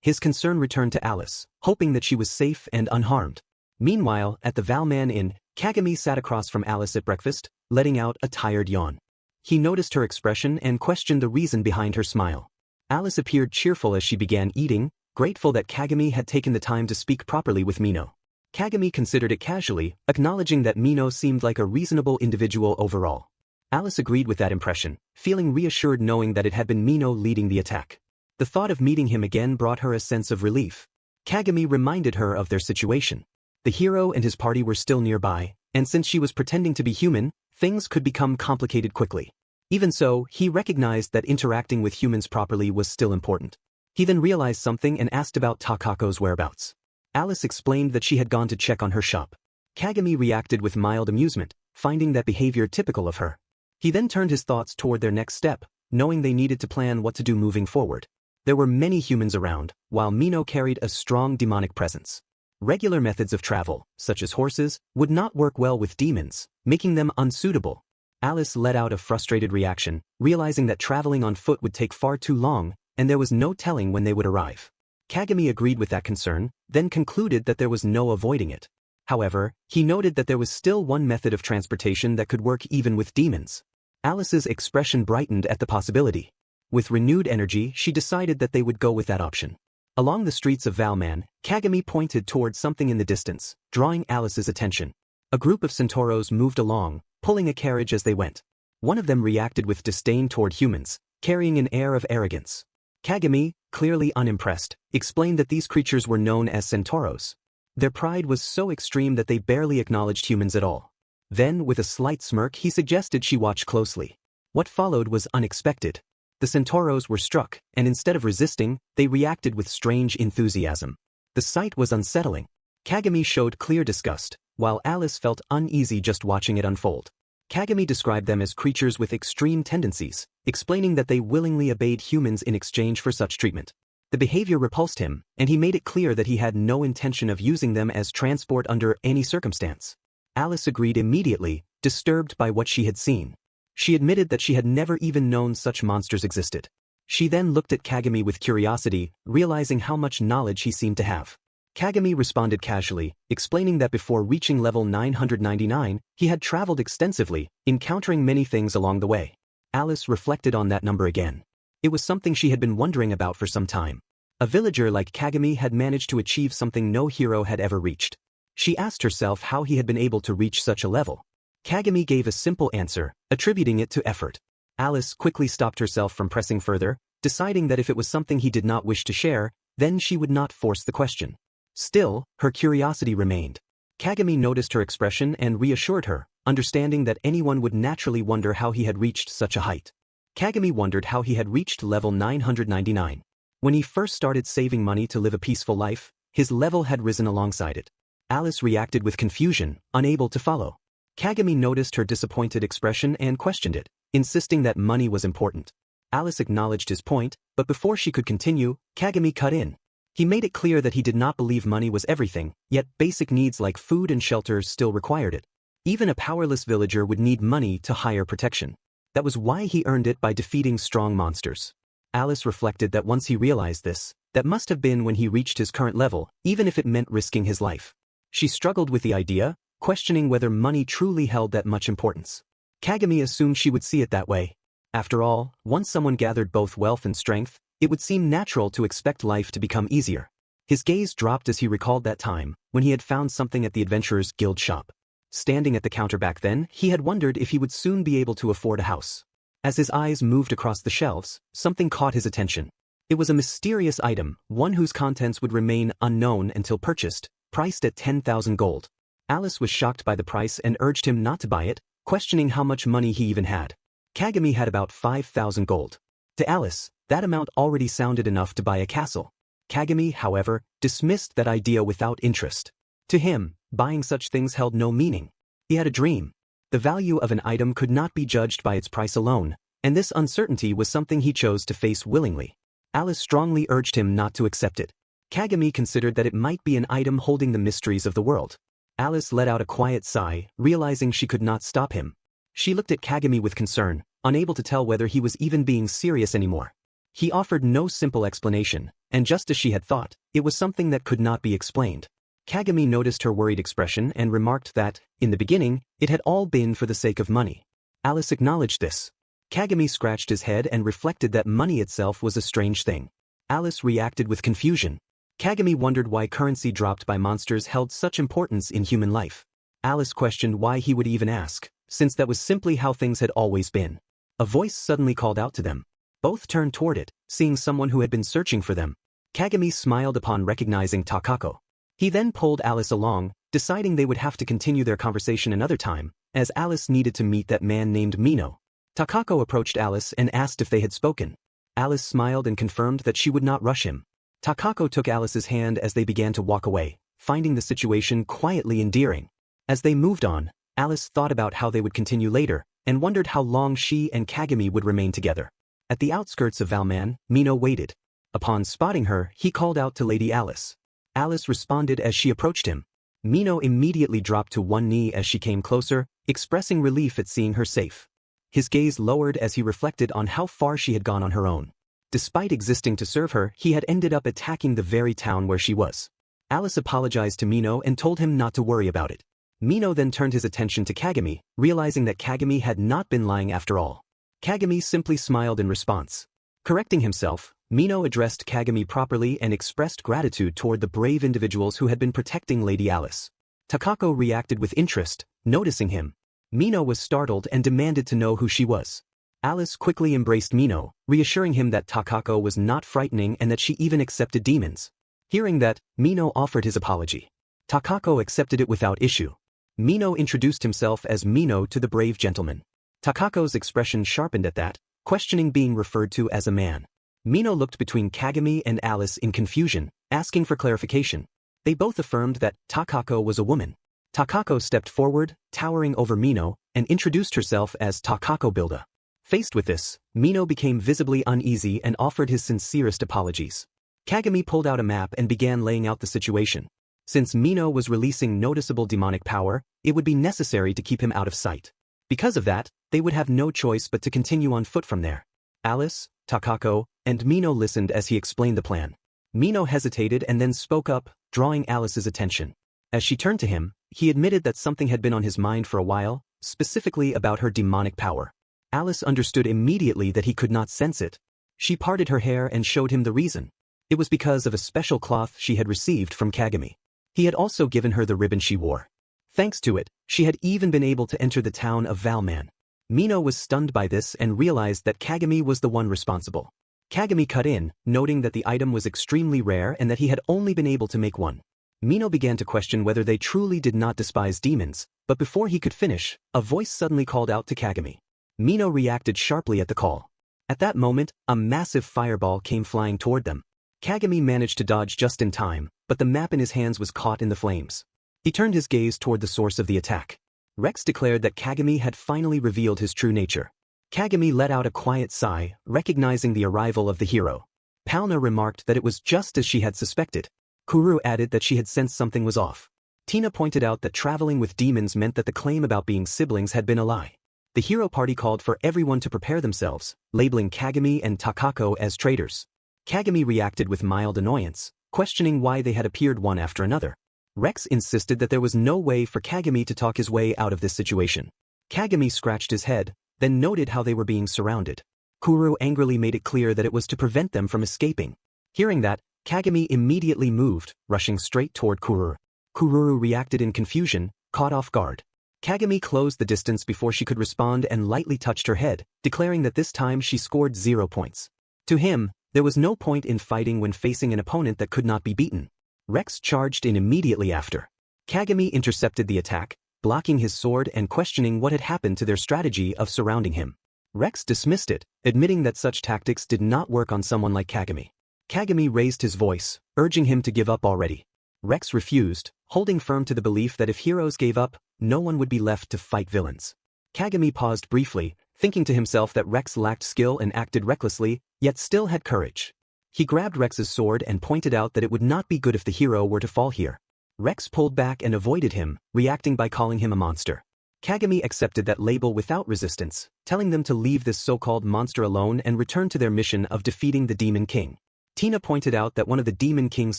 His concern returned to Alice, hoping that she was safe and unharmed. Meanwhile, at the Valman Inn, Kagami sat across from Alice at breakfast, letting out a tired yawn. He noticed her expression and questioned the reason behind her smile. Alice appeared cheerful as she began eating, grateful that Kagami had taken the time to speak properly with Mino. Kagami considered it casually, acknowledging that Mino seemed like a reasonable individual overall. Alice agreed with that impression, feeling reassured knowing that it had been Mino leading the attack. The thought of meeting him again brought her a sense of relief. Kagami reminded her of their situation. The hero and his party were still nearby, and since she was pretending to be human, things could become complicated quickly. Even so, he recognized that interacting with humans properly was still important. He then realized something and asked about Takaco's whereabouts. Alice explained that she had gone to check on her shop. Kagami reacted with mild amusement, finding that behavior typical of her. He then turned his thoughts toward their next step, knowing they needed to plan what to do moving forward. There were many humans around, while Mino carried a strong demonic presence. Regular methods of travel, such as horses, would not work well with demons, making them unsuitable. Alice let out a frustrated reaction, realizing that traveling on foot would take far too long, and there was no telling when they would arrive. Kagami agreed with that concern, then concluded that there was no avoiding it. However, he noted that there was still one method of transportation that could work even with demons. Alice's expression brightened at the possibility. With renewed energy, she decided that they would go with that option. Along the streets of Valman, Kagami pointed towards something in the distance, drawing Alice's attention. A group of centauros moved along, pulling a carriage as they went. One of them reacted with disdain toward humans, carrying an air of arrogance. Kagami, clearly unimpressed, explained that these creatures were known as centauros. Their pride was so extreme that they barely acknowledged humans at all. Then, with a slight smirk, he suggested she watch closely. What followed was unexpected. The centauros were struck, and instead of resisting, they reacted with strange enthusiasm. The sight was unsettling. Kagami showed clear disgust, while Alice felt uneasy just watching it unfold. Kagami described them as creatures with extreme tendencies, explaining that they willingly obeyed humans in exchange for such treatment. The behavior repulsed him, and he made it clear that he had no intention of using them as transport under any circumstance. Alice agreed immediately, disturbed by what she had seen. She admitted that she had never even known such monsters existed. She then looked at Kagami with curiosity, realizing how much knowledge he seemed to have. Kagami responded casually, explaining that before reaching level 999, he had traveled extensively, encountering many things along the way. Alice reflected on that number again. It was something she had been wondering about for some time. A villager like Kagami had managed to achieve something no hero had ever reached. She asked herself how he had been able to reach such a level. Kagami gave a simple answer, attributing it to effort. Alice quickly stopped herself from pressing further, deciding that if it was something he did not wish to share, then she would not force the question. Still, her curiosity remained. Kagami noticed her expression and reassured her, understanding that anyone would naturally wonder how he had reached such a height. Kagami wondered how he had reached level 999. When he first started saving money to live a peaceful life, his level had risen alongside it. Alice reacted with confusion, unable to follow. Kagami noticed her disappointed expression and questioned it, insisting that money was important. Alice acknowledged his point, but before she could continue, Kagami cut in. He made it clear that he did not believe money was everything, yet basic needs like food and shelter still required it. Even a powerless villager would need money to hire protection. That was why he earned it by defeating strong monsters. Alice reflected that once he realized this, that must have been when he reached his current level, even if it meant risking his life. She struggled with the idea, questioning whether money truly held that much importance. Kagami assumed she would see it that way. After all, once someone gathered both wealth and strength, it would seem natural to expect life to become easier. His gaze dropped as he recalled that time, when he had found something at the Adventurers Guild shop. Standing at the counter back then, he had wondered if he would soon be able to afford a house. As his eyes moved across the shelves, something caught his attention. It was a mysterious item, one whose contents would remain unknown until purchased, priced at 10,000 gold. Alice was shocked by the price and urged him not to buy it, questioning how much money he even had. Kagami had about 5,000 gold. To Alice, that amount already sounded enough to buy a castle. Kagami, however, dismissed that idea without interest. To him, buying such things held no meaning. He had a dream. The value of an item could not be judged by its price alone, and this uncertainty was something he chose to face willingly. Alice strongly urged him not to accept it. Kagami considered that it might be an item holding the mysteries of the world. Alice let out a quiet sigh, realizing she could not stop him. She looked at Kagami with concern, unable to tell whether he was even being serious anymore. He offered no simple explanation, and just as she had thought, it was something that could not be explained. Kagami noticed her worried expression and remarked that, in the beginning, it had all been for the sake of money. Alice acknowledged this. Kagami scratched his head and reflected that money itself was a strange thing. Alice reacted with confusion. Kagami wondered why currency dropped by monsters held such importance in human life. Alice questioned why he would even ask, since that was simply how things had always been. A voice suddenly called out to them. Both turned toward it, seeing someone who had been searching for them. Kagami smiled upon recognizing Takaco. He then pulled Alice along, deciding they would have to continue their conversation another time, as Alice needed to meet that man named Mino. Takaco approached Alice and asked if they had spoken. Alice smiled and confirmed that she would not rush him. Takaco took Alice's hand as they began to walk away, finding the situation quietly endearing. As they moved on, Alice thought about how they would continue later, and wondered how long she and Kagami would remain together. At the outskirts of Valman, Mino waited. Upon spotting her, he called out to Lady Alice. Alice responded as she approached him. Mino immediately dropped to one knee as she came closer, expressing relief at seeing her safe. His gaze lowered as he reflected on how far she had gone on her own. Despite existing to serve her, he had ended up attacking the very town where she was. Alice apologized to Mino and told him not to worry about it. Mino then turned his attention to Kagami, realizing that Kagami had not been lying after all. Kagami simply smiled in response. Correcting himself, Mino addressed Kagami properly and expressed gratitude toward the brave individuals who had been protecting Lady Alice. Takaco reacted with interest, noticing him. Mino was startled and demanded to know who she was. Alice quickly embraced Mino, reassuring him that Takaco was not frightening and that she even accepted demons. Hearing that, Mino offered his apology. Takaco accepted it without issue. Mino introduced himself as Mino to the brave gentleman. Takaco's expression sharpened at that, questioning being referred to as a man. Mino looked between Kagami and Alice in confusion, asking for clarification. They both affirmed that Takaco was a woman. Takaco stepped forward, towering over Mino, and introduced herself as Takaco Builda. Faced with this, Mino became visibly uneasy and offered his sincerest apologies. Kagami pulled out a map and began laying out the situation. Since Mino was releasing noticeable demonic power, it would be necessary to keep him out of sight. Because of that, they would have no choice but to continue on foot from there. Alice, Takaco, and Mino listened as he explained the plan. Mino hesitated and then spoke up, drawing Alice's attention. As she turned to him, he admitted that something had been on his mind for a while, specifically about her demonic power. Alice understood immediately that he could not sense it. She parted her hair and showed him the reason. It was because of a special cloth she had received from Kagami. He had also given her the ribbon she wore. Thanks to it, she had even been able to enter the town of Valman. Mino was stunned by this and realized that Kagami was the one responsible. Kagami cut in, noting that the item was extremely rare and that he had only been able to make one. Mino began to question whether they truly did not despise demons, but before he could finish, a voice suddenly called out to Kagami. Mino reacted sharply at the call. At that moment, a massive fireball came flying toward them. Kagami managed to dodge just in time, but the map in his hands was caught in the flames. He turned his gaze toward the source of the attack. Rex declared that Kagami had finally revealed his true nature. Kagami let out a quiet sigh, recognizing the arrival of the hero. Palna remarked that it was just as she had suspected. Kuru added that she had sensed something was off. Tina pointed out that traveling with demons meant that the claim about being siblings had been a lie. The hero party called for everyone to prepare themselves, labeling Kagami and Takaco as traitors. Kagami reacted with mild annoyance, questioning why they had appeared one after another. Rex insisted that there was no way for Kagami to talk his way out of this situation. Kagami scratched his head, then noted how they were being surrounded. Kuru angrily made it clear that it was to prevent them from escaping. Hearing that, Kagami immediately moved, rushing straight toward Kuru. Kuru reacted in confusion, caught off guard. Kagami closed the distance before she could respond and lightly touched her head, declaring that this time she scored 0 points. To him, there was no point in fighting when facing an opponent that could not be beaten. Rex charged in immediately after. Kagami intercepted the attack, blocking his sword and questioning what had happened to their strategy of surrounding him. Rex dismissed it, admitting that such tactics did not work on someone like Kagami. Kagami raised his voice, urging him to give up already. Rex refused, holding firm to the belief that if heroes gave up, no one would be left to fight villains. Kagami paused briefly, thinking to himself that Rex lacked skill and acted recklessly, yet still had courage. He grabbed Rex's sword and pointed out that it would not be good if the hero were to fall here. Rex pulled back and avoided him, reacting by calling him a monster. Kagami accepted that label without resistance, telling them to leave this so-called monster alone and return to their mission of defeating the Demon King. Tina pointed out that one of the Demon King's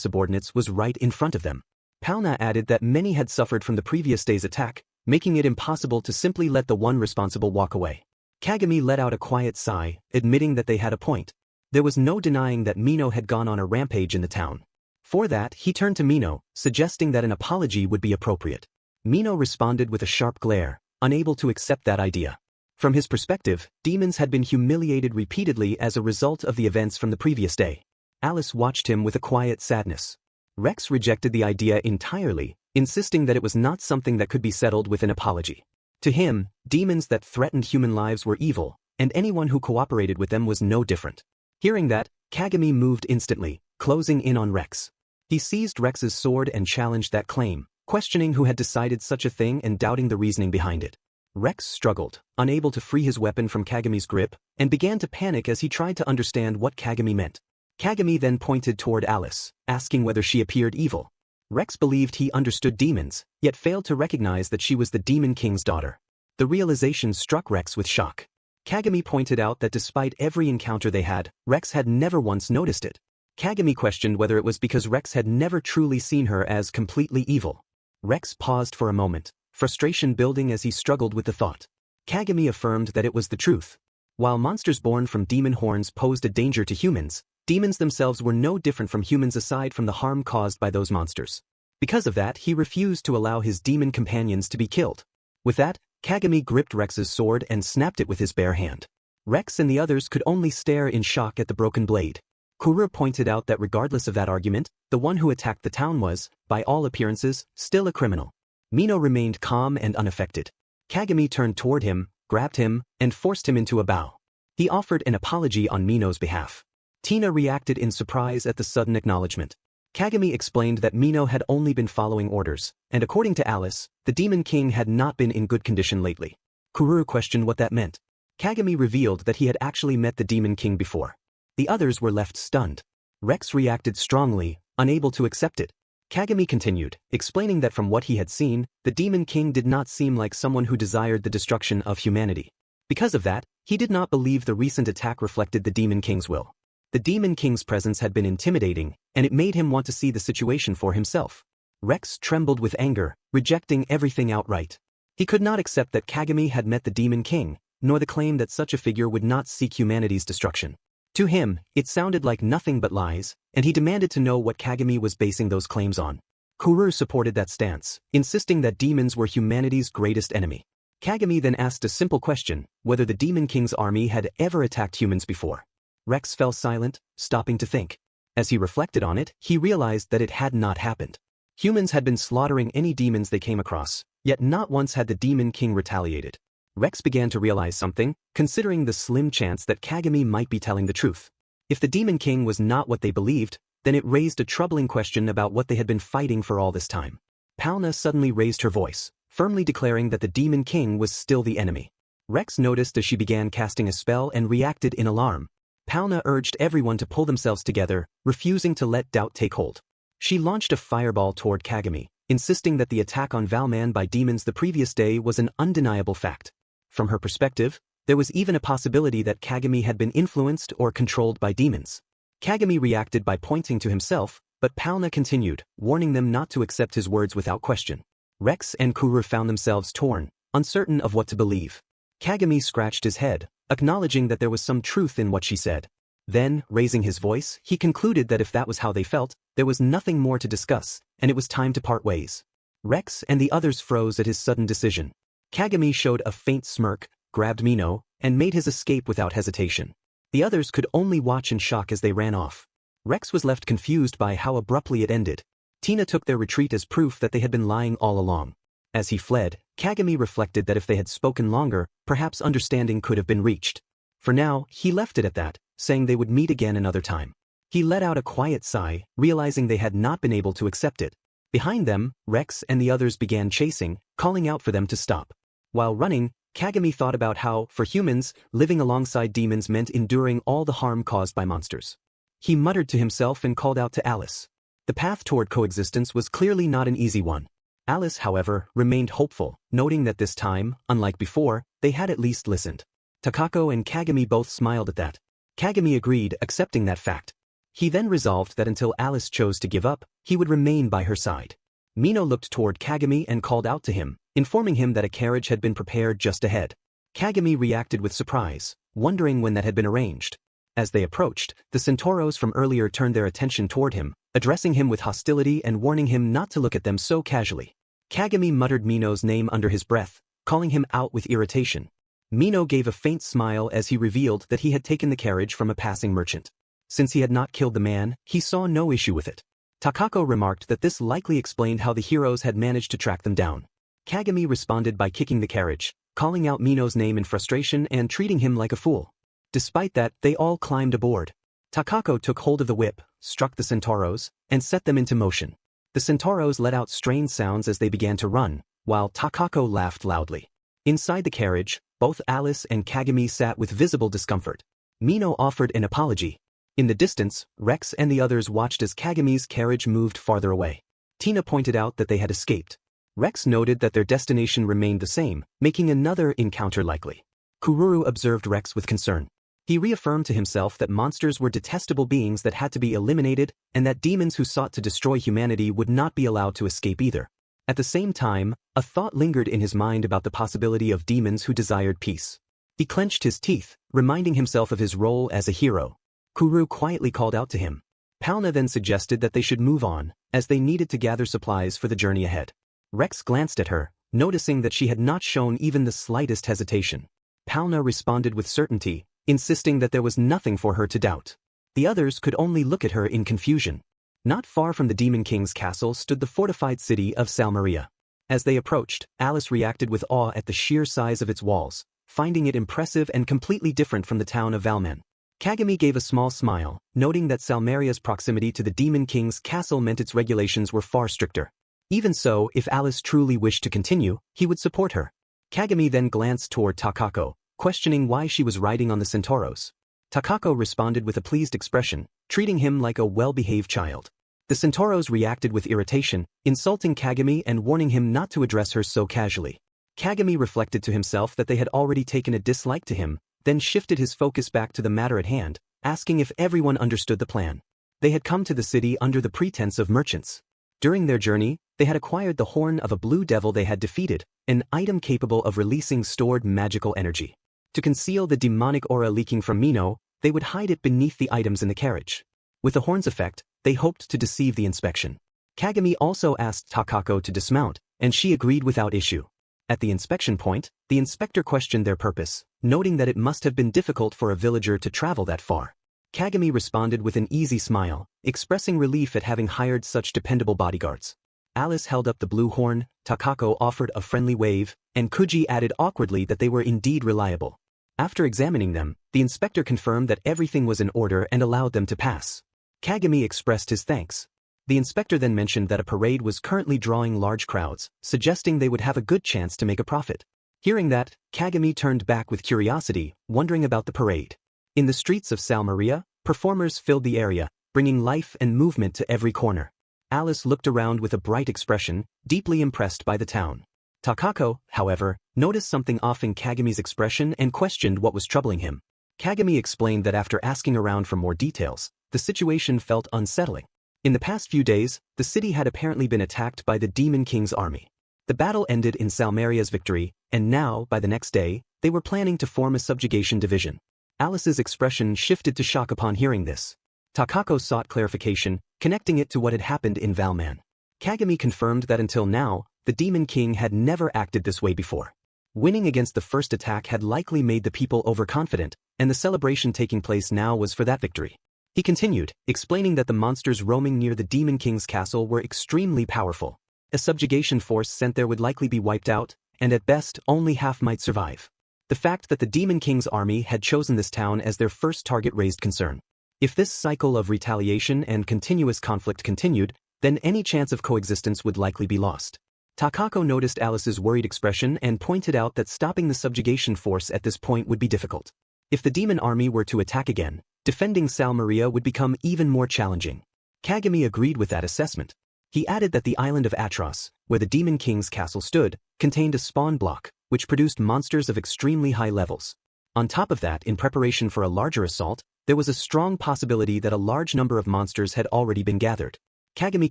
subordinates was right in front of them. Palna added that many had suffered from the previous day's attack, making it impossible to simply let the one responsible walk away. Kagami let out a quiet sigh, admitting that they had a point. There was no denying that Mino had gone on a rampage in the town. For that, he turned to Mino, suggesting that an apology would be appropriate. Mino responded with a sharp glare, unable to accept that idea. From his perspective, demons had been humiliated repeatedly as a result of the events from the previous day. Alice watched him with a quiet sadness. Rex rejected the idea entirely, insisting that it was not something that could be settled with an apology. To him, demons that threatened human lives were evil, and anyone who cooperated with them was no different. Hearing that, Kagami moved instantly, closing in on Rex. He seized Rex's sword and challenged that claim, questioning who had decided such a thing and doubting the reasoning behind it. Rex struggled, unable to free his weapon from Kagami's grip, and began to panic as he tried to understand what Kagami meant. Kagami then pointed toward Alice, asking whether she appeared evil. Rex believed he understood demons, yet failed to recognize that she was the Demon King's daughter. The realization struck Rex with shock. Kagami pointed out that despite every encounter they had, Rex had never once noticed it. Kagami questioned whether it was because Rex had never truly seen her as completely evil. Rex paused for a moment, frustration building as he struggled with the thought. Kagami affirmed that it was the truth. While monsters born from demon horns posed a danger to humans, demons themselves were no different from humans aside from the harm caused by those monsters. Because of that, he refused to allow his demon companions to be killed. With that, Kagami gripped Rex's sword and snapped it with his bare hand. Rex and the others could only stare in shock at the broken blade. Kuru pointed out that regardless of that argument, the one who attacked the town was, by all appearances, still a criminal. Mino remained calm and unaffected. Kagami turned toward him, grabbed him, and forced him into a bow. He offered an apology on Mino's behalf. Tina reacted in surprise at the sudden acknowledgement. Kagami explained that Mino had only been following orders, and according to Alice, the Demon King had not been in good condition lately. Kuru questioned what that meant. Kagami revealed that he had actually met the Demon King before. The others were left stunned. Rex reacted strongly, unable to accept it. Kagami continued, explaining that from what he had seen, the Demon King did not seem like someone who desired the destruction of humanity. Because of that, he did not believe the recent attack reflected the Demon King's will. The Demon King's presence had been intimidating, and it made him want to see the situation for himself. Rex trembled with anger, rejecting everything outright. He could not accept that Kagami had met the Demon King, nor the claim that such a figure would not seek humanity's destruction. To him, it sounded like nothing but lies, and he demanded to know what Kagami was basing those claims on. Kuru supported that stance, insisting that demons were humanity's greatest enemy. Kagami then asked a simple question, whether the Demon King's army had ever attacked humans before. Rex fell silent, stopping to think. As he reflected on it, he realized that it had not happened. Humans had been slaughtering any demons they came across, yet not once had the Demon King retaliated. Rex began to realize something, considering the slim chance that Kagami might be telling the truth. If the Demon King was not what they believed, then it raised a troubling question about what they had been fighting for all this time. Palna suddenly raised her voice, firmly declaring that the Demon King was still the enemy. Rex noticed as she began casting a spell and reacted in alarm. Palna urged everyone to pull themselves together, refusing to let doubt take hold. She launched a fireball toward Kagami, insisting that the attack on Valman by demons the previous day was an undeniable fact. From her perspective, there was even a possibility that Kagami had been influenced or controlled by demons. Kagami reacted by pointing to himself, but Palna continued, warning them not to accept his words without question. Rex and Kuru found themselves torn, uncertain of what to believe. Kagami scratched his head, acknowledging that there was some truth in what she said. Then, raising his voice, he concluded that if that was how they felt, there was nothing more to discuss, and it was time to part ways. Rex and the others froze at his sudden decision. Kagami showed a faint smirk, grabbed Mino, and made his escape without hesitation. The others could only watch in shock as they ran off. Rex was left confused by how abruptly it ended. Tina took their retreat as proof that they had been lying all along. As he fled, Kagami reflected that if they had spoken longer, perhaps understanding could have been reached. For now, he left it at that, saying they would meet again another time. He let out a quiet sigh, realizing they had not been able to accept it. Behind them, Rex and the others began chasing, calling out for them to stop. While running, Kagami thought about how, for humans, living alongside demons meant enduring all the harm caused by monsters. He muttered to himself and called out to Alice. The path toward coexistence was clearly not an easy one. Alice, however, remained hopeful, noting that this time, unlike before, they had at least listened. Takaco and Kagami both smiled at that. Kagami agreed, accepting that fact. He then resolved that until Alice chose to give up, he would remain by her side. Mino looked toward Kagami and called out to him, informing him that a carriage had been prepared just ahead. Kagami reacted with surprise, wondering when that had been arranged. As they approached, the Centauros from earlier turned their attention toward him, addressing him with hostility and warning him not to look at them so casually. Kagami muttered Mino's name under his breath, calling him out with irritation. Mino gave a faint smile as he revealed that he had taken the carriage from a passing merchant. Since he had not killed the man, he saw no issue with it. Takaco remarked that this likely explained how the heroes had managed to track them down. Kagami responded by kicking the carriage, calling out Mino's name in frustration and treating him like a fool. Despite that, they all climbed aboard. Takaco took hold of the whip, struck the Centauros, and set them into motion. The Centauros let out strange sounds as they began to run, while Takaco laughed loudly. Inside the carriage, both Alice and Kagami sat with visible discomfort. Mino offered an apology. In the distance, Rex and the others watched as Kagami's carriage moved farther away. Tina pointed out that they had escaped. Rex noted that their destination remained the same, making another encounter likely. Kururu observed Rex with concern. He reaffirmed to himself that monsters were detestable beings that had to be eliminated, and that demons who sought to destroy humanity would not be allowed to escape either. At the same time, a thought lingered in his mind about the possibility of demons who desired peace. He clenched his teeth, reminding himself of his role as a hero. Kuru quietly called out to him. Palna then suggested that they should move on, as they needed to gather supplies for the journey ahead. Rex glanced at her, noticing that she had not shown even the slightest hesitation. Palna responded with certainty, insisting that there was nothing for her to doubt. The others could only look at her in confusion. Not far from the Demon King's castle stood the fortified city of Salmaria. As they approached, Alice reacted with awe at the sheer size of its walls, finding it impressive and completely different from the town of Valman. Kagami gave a small smile, noting that Salmaria's proximity to the Demon King's castle meant its regulations were far stricter. Even so, if Alice truly wished to continue, he would support her. Kagami then glanced toward Takaco, questioning why she was riding on the Centauros. Takaco responded with a pleased expression, treating him like a well-behaved child. The Centauros reacted with irritation, insulting Kagami and warning him not to address her so casually. Kagami reflected to himself that they had already taken a dislike to him, then shifted his focus back to the matter at hand, asking if everyone understood the plan. They had come to the city under the pretense of merchants. During their journey, they had acquired the horn of a blue devil they had defeated, an item capable of releasing stored magical energy. To conceal the demonic aura leaking from Mino, they would hide it beneath the items in the carriage. With the horn's effect, they hoped to deceive the inspection. Kagami also asked Takaco to dismount, and she agreed without issue. At the inspection point, the inspector questioned their purpose, noting that it must have been difficult for a villager to travel that far. Kagami responded with an easy smile, expressing relief at having hired such dependable bodyguards. Alice held up the blue horn, Takaco offered a friendly wave, and Kuji added awkwardly that they were indeed reliable. After examining them, the inspector confirmed that everything was in order and allowed them to pass. Kagami expressed his thanks. The inspector then mentioned that a parade was currently drawing large crowds, suggesting they would have a good chance to make a profit. Hearing that, Kagami turned back with curiosity, wondering about the parade. In the streets of Salmaria, performers filled the area, bringing life and movement to every corner. Alice looked around with a bright expression, deeply impressed by the town. Takaco, however, noticed something off in Kagami's expression and questioned what was troubling him. Kagami explained that after asking around for more details, the situation felt unsettling. In the past few days, the city had apparently been attacked by the Demon King's army. The battle ended in Salmaria's victory, and now, by the next day, they were planning to form a subjugation division. Alice's expression shifted to shock upon hearing this. Takaco sought clarification, connecting it to what had happened in Valman. Kagami confirmed that until now, the Demon King had never acted this way before. Winning against the first attack had likely made the people overconfident, and the celebration taking place now was for that victory. He continued, explaining that the monsters roaming near the Demon King's castle were extremely powerful. A subjugation force sent there would likely be wiped out, and at best, only half might survive. The fact that the Demon King's army had chosen this town as their first target raised concern. If this cycle of retaliation and continuous conflict continued, then any chance of coexistence would likely be lost. Takaco noticed Alice's worried expression and pointed out that stopping the subjugation force at this point would be difficult. If the demon army were to attack again, defending Salmaria would become even more challenging. Kagami agreed with that assessment. He added that the island of Atros, where the Demon King's castle stood, contained a spawn block, which produced monsters of extremely high levels. On top of that, in preparation for a larger assault, there was a strong possibility that a large number of monsters had already been gathered. Kagami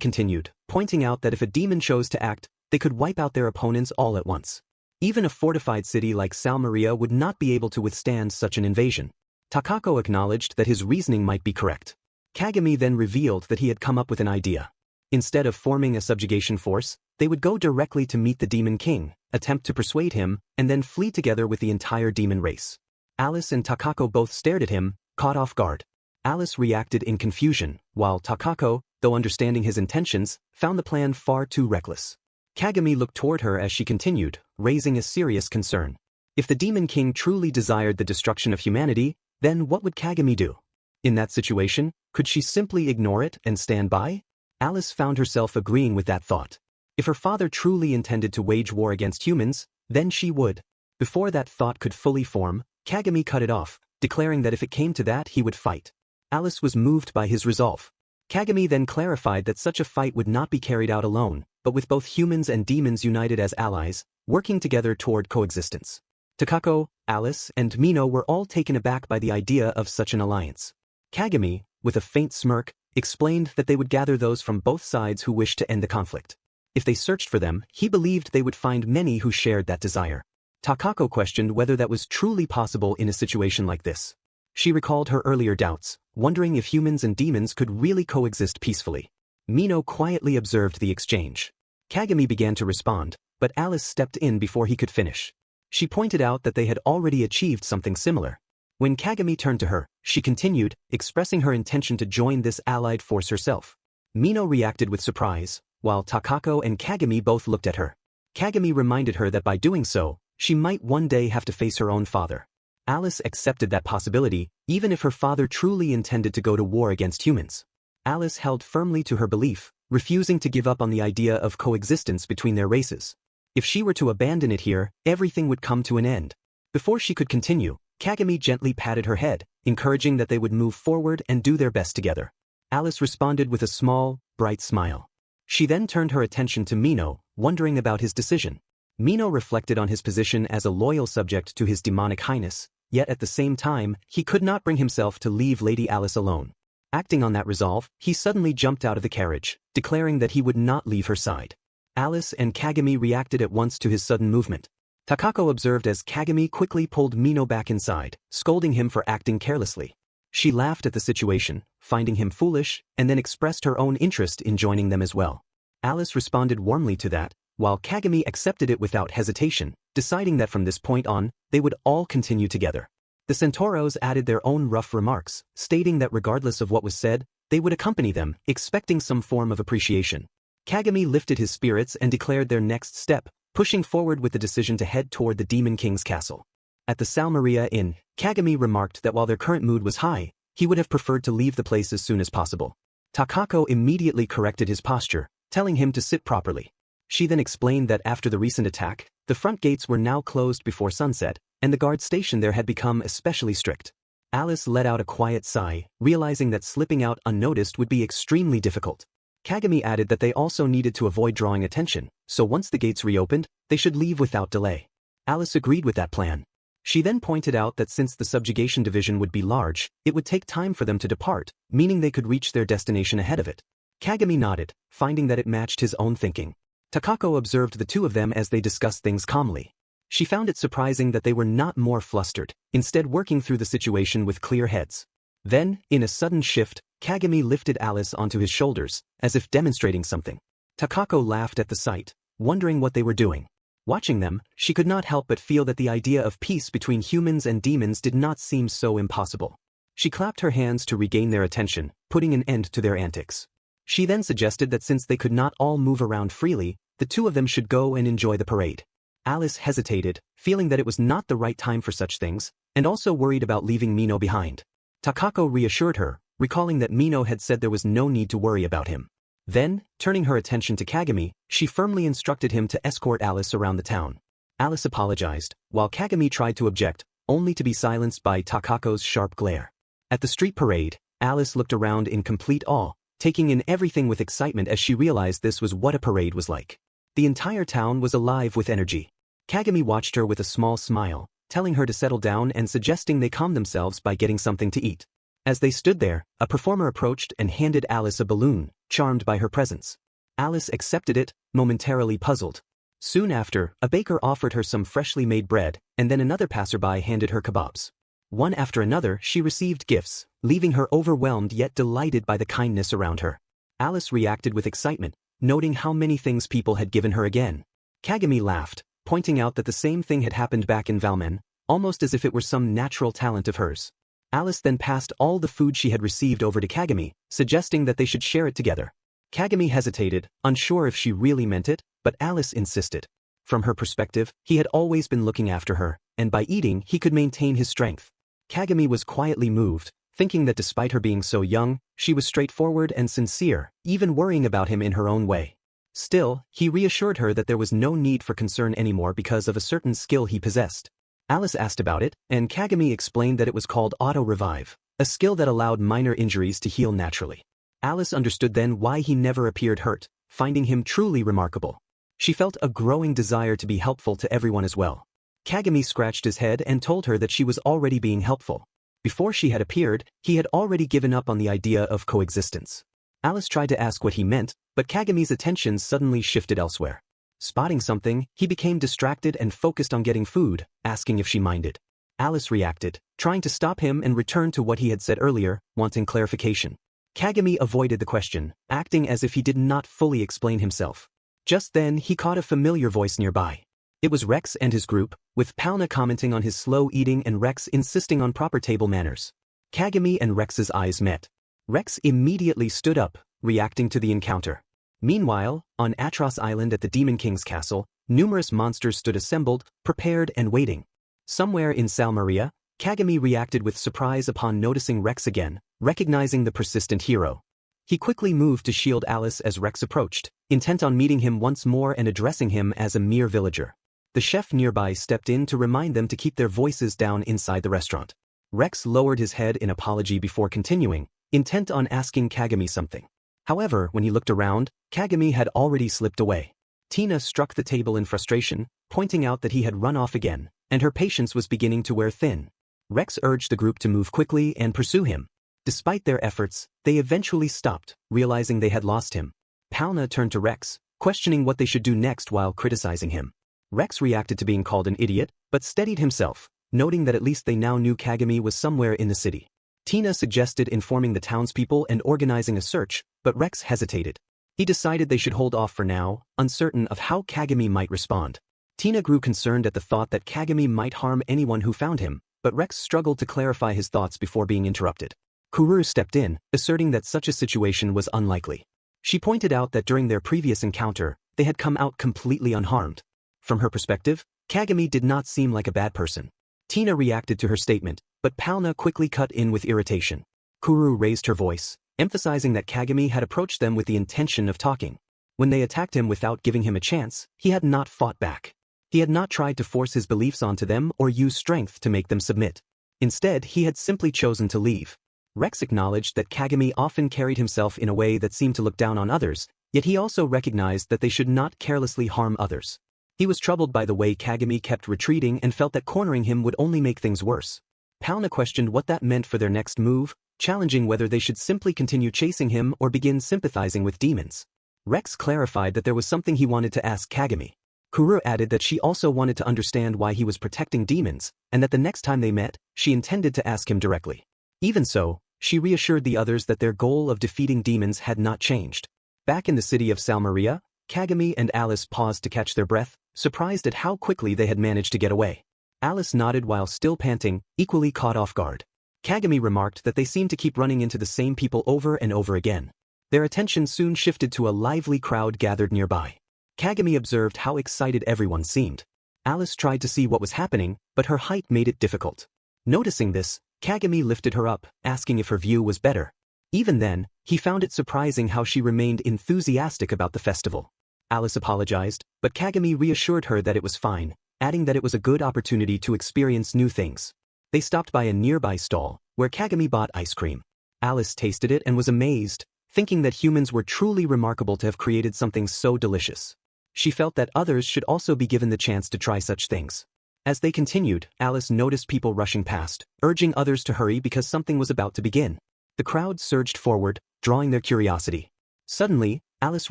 continued, pointing out that if a demon chose to act, they could wipe out their opponents all at once. Even a fortified city like Salmaria would not be able to withstand such an invasion. Takaco acknowledged that his reasoning might be correct. Kagami then revealed that he had come up with an idea. Instead of forming a subjugation force, they would go directly to meet the Demon King, attempt to persuade him, and then flee together with the entire demon race. Alice and Takaco both stared at him, caught off guard. Alice reacted in confusion, while Takaco, though understanding his intentions, found the plan far too reckless. Kagami looked toward her as she continued, raising a serious concern. If the Demon King truly desired the destruction of humanity, then what would Kagami do? In that situation, could she simply ignore it and stand by? Alice found herself agreeing with that thought. If her father truly intended to wage war against humans, then she would. Before that thought could fully form, Kagami cut it off, declaring that if it came to that he would fight. Alice was moved by his resolve. Kagami then clarified that such a fight would not be carried out alone, but with both humans and demons united as allies, working together toward coexistence. Takaco, Alice, and Mino were all taken aback by the idea of such an alliance. Kagami, with a faint smirk, explained that they would gather those from both sides who wished to end the conflict. If they searched for them, he believed they would find many who shared that desire. Takaco questioned whether that was truly possible in a situation like this. She recalled her earlier doubts, wondering if humans and demons could really coexist peacefully. Mino quietly observed the exchange. Kagami began to respond, but Alice stepped in before he could finish. She pointed out that they had already achieved something similar. When Kagami turned to her, she continued, expressing her intention to join this allied force herself. Mino reacted with surprise, while Takaco and Kagami both looked at her. Kagami reminded her that by doing so, she might one day have to face her own father. Alice accepted that possibility, even if her father truly intended to go to war against humans. Alice held firmly to her belief, refusing to give up on the idea of coexistence between their races. If she were to abandon it here, everything would come to an end. Before she could continue, Kagami gently patted her head, encouraging that they would move forward and do their best together. Alice responded with a small, bright smile. She then turned her attention to Mino, wondering about his decision. Mino reflected on his position as a loyal subject to his demonic highness, yet at the same time, he could not bring himself to leave Lady Alice alone. Acting on that resolve, he suddenly jumped out of the carriage, declaring that he would not leave her side. Alice and Kagami reacted at once to his sudden movement. Takaco observed as Kagami quickly pulled Mino back inside, scolding him for acting carelessly. She laughed at the situation, finding him foolish, and then expressed her own interest in joining them as well. Alice responded warmly to that, while Kagami accepted it without hesitation, deciding that from this point on, they would all continue together. The Centauros added their own rough remarks, stating that regardless of what was said, they would accompany them, expecting some form of appreciation. Kagami lifted his spirits and declared their next step, pushing forward with the decision to head toward the Demon King's castle. At the Salmaria Inn, Kagami remarked that while their current mood was high, he would have preferred to leave the place as soon as possible. Takaco immediately corrected his posture, telling him to sit properly. She then explained that after the recent attack, the front gates were now closed before sunset, and the guard station there had become especially strict. Alice let out a quiet sigh, realizing that slipping out unnoticed would be extremely difficult. Kagami added that they also needed to avoid drawing attention, so once the gates reopened, they should leave without delay. Alice agreed with that plan. She then pointed out that since the subjugation division would be large, it would take time for them to depart, meaning they could reach their destination ahead of it. Kagami nodded, finding that it matched his own thinking. Takaco observed the two of them as they discussed things calmly. She found it surprising that they were not more flustered, instead working through the situation with clear heads. Then, in a sudden shift, Kagami lifted Alice onto his shoulders, as if demonstrating something. Takaco laughed at the sight, wondering what they were doing. Watching them, she could not help but feel that the idea of peace between humans and demons did not seem so impossible. She clapped her hands to regain their attention, putting an end to their antics. She then suggested that since they could not all move around freely, the two of them should go and enjoy the parade. Alice hesitated, feeling that it was not the right time for such things, and also worried about leaving Mino behind. Takaco reassured her, recalling that Mino had said there was no need to worry about him. Then, turning her attention to Kagami, she firmly instructed him to escort Alice around the town. Alice apologized, while Kagami tried to object, only to be silenced by Takako's sharp glare. At the street parade, Alice looked around in complete awe, taking in everything with excitement as she realized this was what a parade was like. The entire town was alive with energy. Kagami watched her with a small smile, telling her to settle down and suggesting they calm themselves by getting something to eat. As they stood there, a performer approached and handed Alice a balloon, charmed by her presence. Alice accepted it, momentarily puzzled. Soon after, a baker offered her some freshly made bread, and then another passerby handed her kebabs. One after another, she received gifts, leaving her overwhelmed yet delighted by the kindness around her. Alice reacted with excitement, noting how many things people had given her again. Kagami laughed, pointing out that the same thing had happened back in Valman, almost as if it were some natural talent of hers. Alice then passed all the food she had received over to Kagami, suggesting that they should share it together. Kagami hesitated, unsure if she really meant it, but Alice insisted. From her perspective, he had always been looking after her, and by eating he could maintain his strength. Kagami was quietly moved, thinking that despite her being so young, she was straightforward and sincere, even worrying about him in her own way. Still, he reassured her that there was no need for concern anymore because of a certain skill he possessed. Alice asked about it, and Kagami explained that it was called auto-revive, a skill that allowed minor injuries to heal naturally. Alice understood then why he never appeared hurt, finding him truly remarkable. She felt a growing desire to be helpful to everyone as well. Kagami scratched his head and told her that she was already being helpful. Before she had appeared, he had already given up on the idea of coexistence. Alice tried to ask what he meant, but Kagami's attention suddenly shifted elsewhere. Spotting something, he became distracted and focused on getting food, asking if she minded. Alice reacted, trying to stop him and return to what he had said earlier, wanting clarification. Kagami avoided the question, acting as if he did not fully explain himself. Just then he caught a familiar voice nearby. It was Rex and his group, with Palna commenting on his slow eating and Rex insisting on proper table manners. Kagami and Rex's eyes met. Rex immediately stood up, reacting to the encounter. Meanwhile, on Atros Island at the Demon King's castle, numerous monsters stood assembled, prepared and waiting. Somewhere in Salmaria, Kagami reacted with surprise upon noticing Rex again, recognizing the persistent hero. He quickly moved to shield Alice as Rex approached, intent on meeting him once more and addressing him as a mere villager. The chef nearby stepped in to remind them to keep their voices down inside the restaurant. Rex lowered his head in apology before continuing, intent on asking Kagami something. However, when he looked around, Kagami had already slipped away. Tina struck the table in frustration, pointing out that he had run off again, and her patience was beginning to wear thin. Rex urged the group to move quickly and pursue him. Despite their efforts, they eventually stopped, realizing they had lost him. Palna turned to Rex, questioning what they should do next while criticizing him. Rex reacted to being called an idiot, but steadied himself, noting that at least they now knew Kagami was somewhere in the city. Tina suggested informing the townspeople and organizing a search, but Rex hesitated. He decided they should hold off for now, uncertain of how Kagami might respond. Tina grew concerned at the thought that Kagami might harm anyone who found him, but Rex struggled to clarify his thoughts before being interrupted. Kuru stepped in, asserting that such a situation was unlikely. She pointed out that during their previous encounter, they had come out completely unharmed. From her perspective, Kagami did not seem like a bad person. Tina reacted to her statement, but Palna quickly cut in with irritation. Kuru raised her voice, emphasizing that Kagami had approached them with the intention of talking. When they attacked him without giving him a chance, he had not fought back. He had not tried to force his beliefs onto them or use strength to make them submit. Instead, he had simply chosen to leave. Rex acknowledged that Kagami often carried himself in a way that seemed to look down on others, yet he also recognized that they should not carelessly harm others. He was troubled by the way Kagami kept retreating and felt that cornering him would only make things worse. Palna questioned what that meant for their next move, challenging whether they should simply continue chasing him or begin sympathizing with demons. Rex clarified that there was something he wanted to ask Kagami. Kuru added that she also wanted to understand why he was protecting demons, and that the next time they met, she intended to ask him directly. Even so, she reassured the others that their goal of defeating demons had not changed. Back in the city of Salmaria, Kagami and Alice paused to catch their breath, surprised at how quickly they had managed to get away. Alice nodded while still panting, equally caught off guard. Kagami remarked that they seemed to keep running into the same people over and over again. Their attention soon shifted to a lively crowd gathered nearby. Kagami observed how excited everyone seemed. Alice tried to see what was happening, but her height made it difficult. Noticing this, Kagami lifted her up, asking if her view was better. Even then, he found it surprising how she remained enthusiastic about the festival. Alice apologized, but Kagami reassured her that it was fine, adding that it was a good opportunity to experience new things. They stopped by a nearby stall, where Kagami bought ice cream. Alice tasted it and was amazed, thinking that humans were truly remarkable to have created something so delicious. She felt that others should also be given the chance to try such things. As they continued, Alice noticed people rushing past, urging others to hurry because something was about to begin. The crowd surged forward, drawing their curiosity. Suddenly, Alice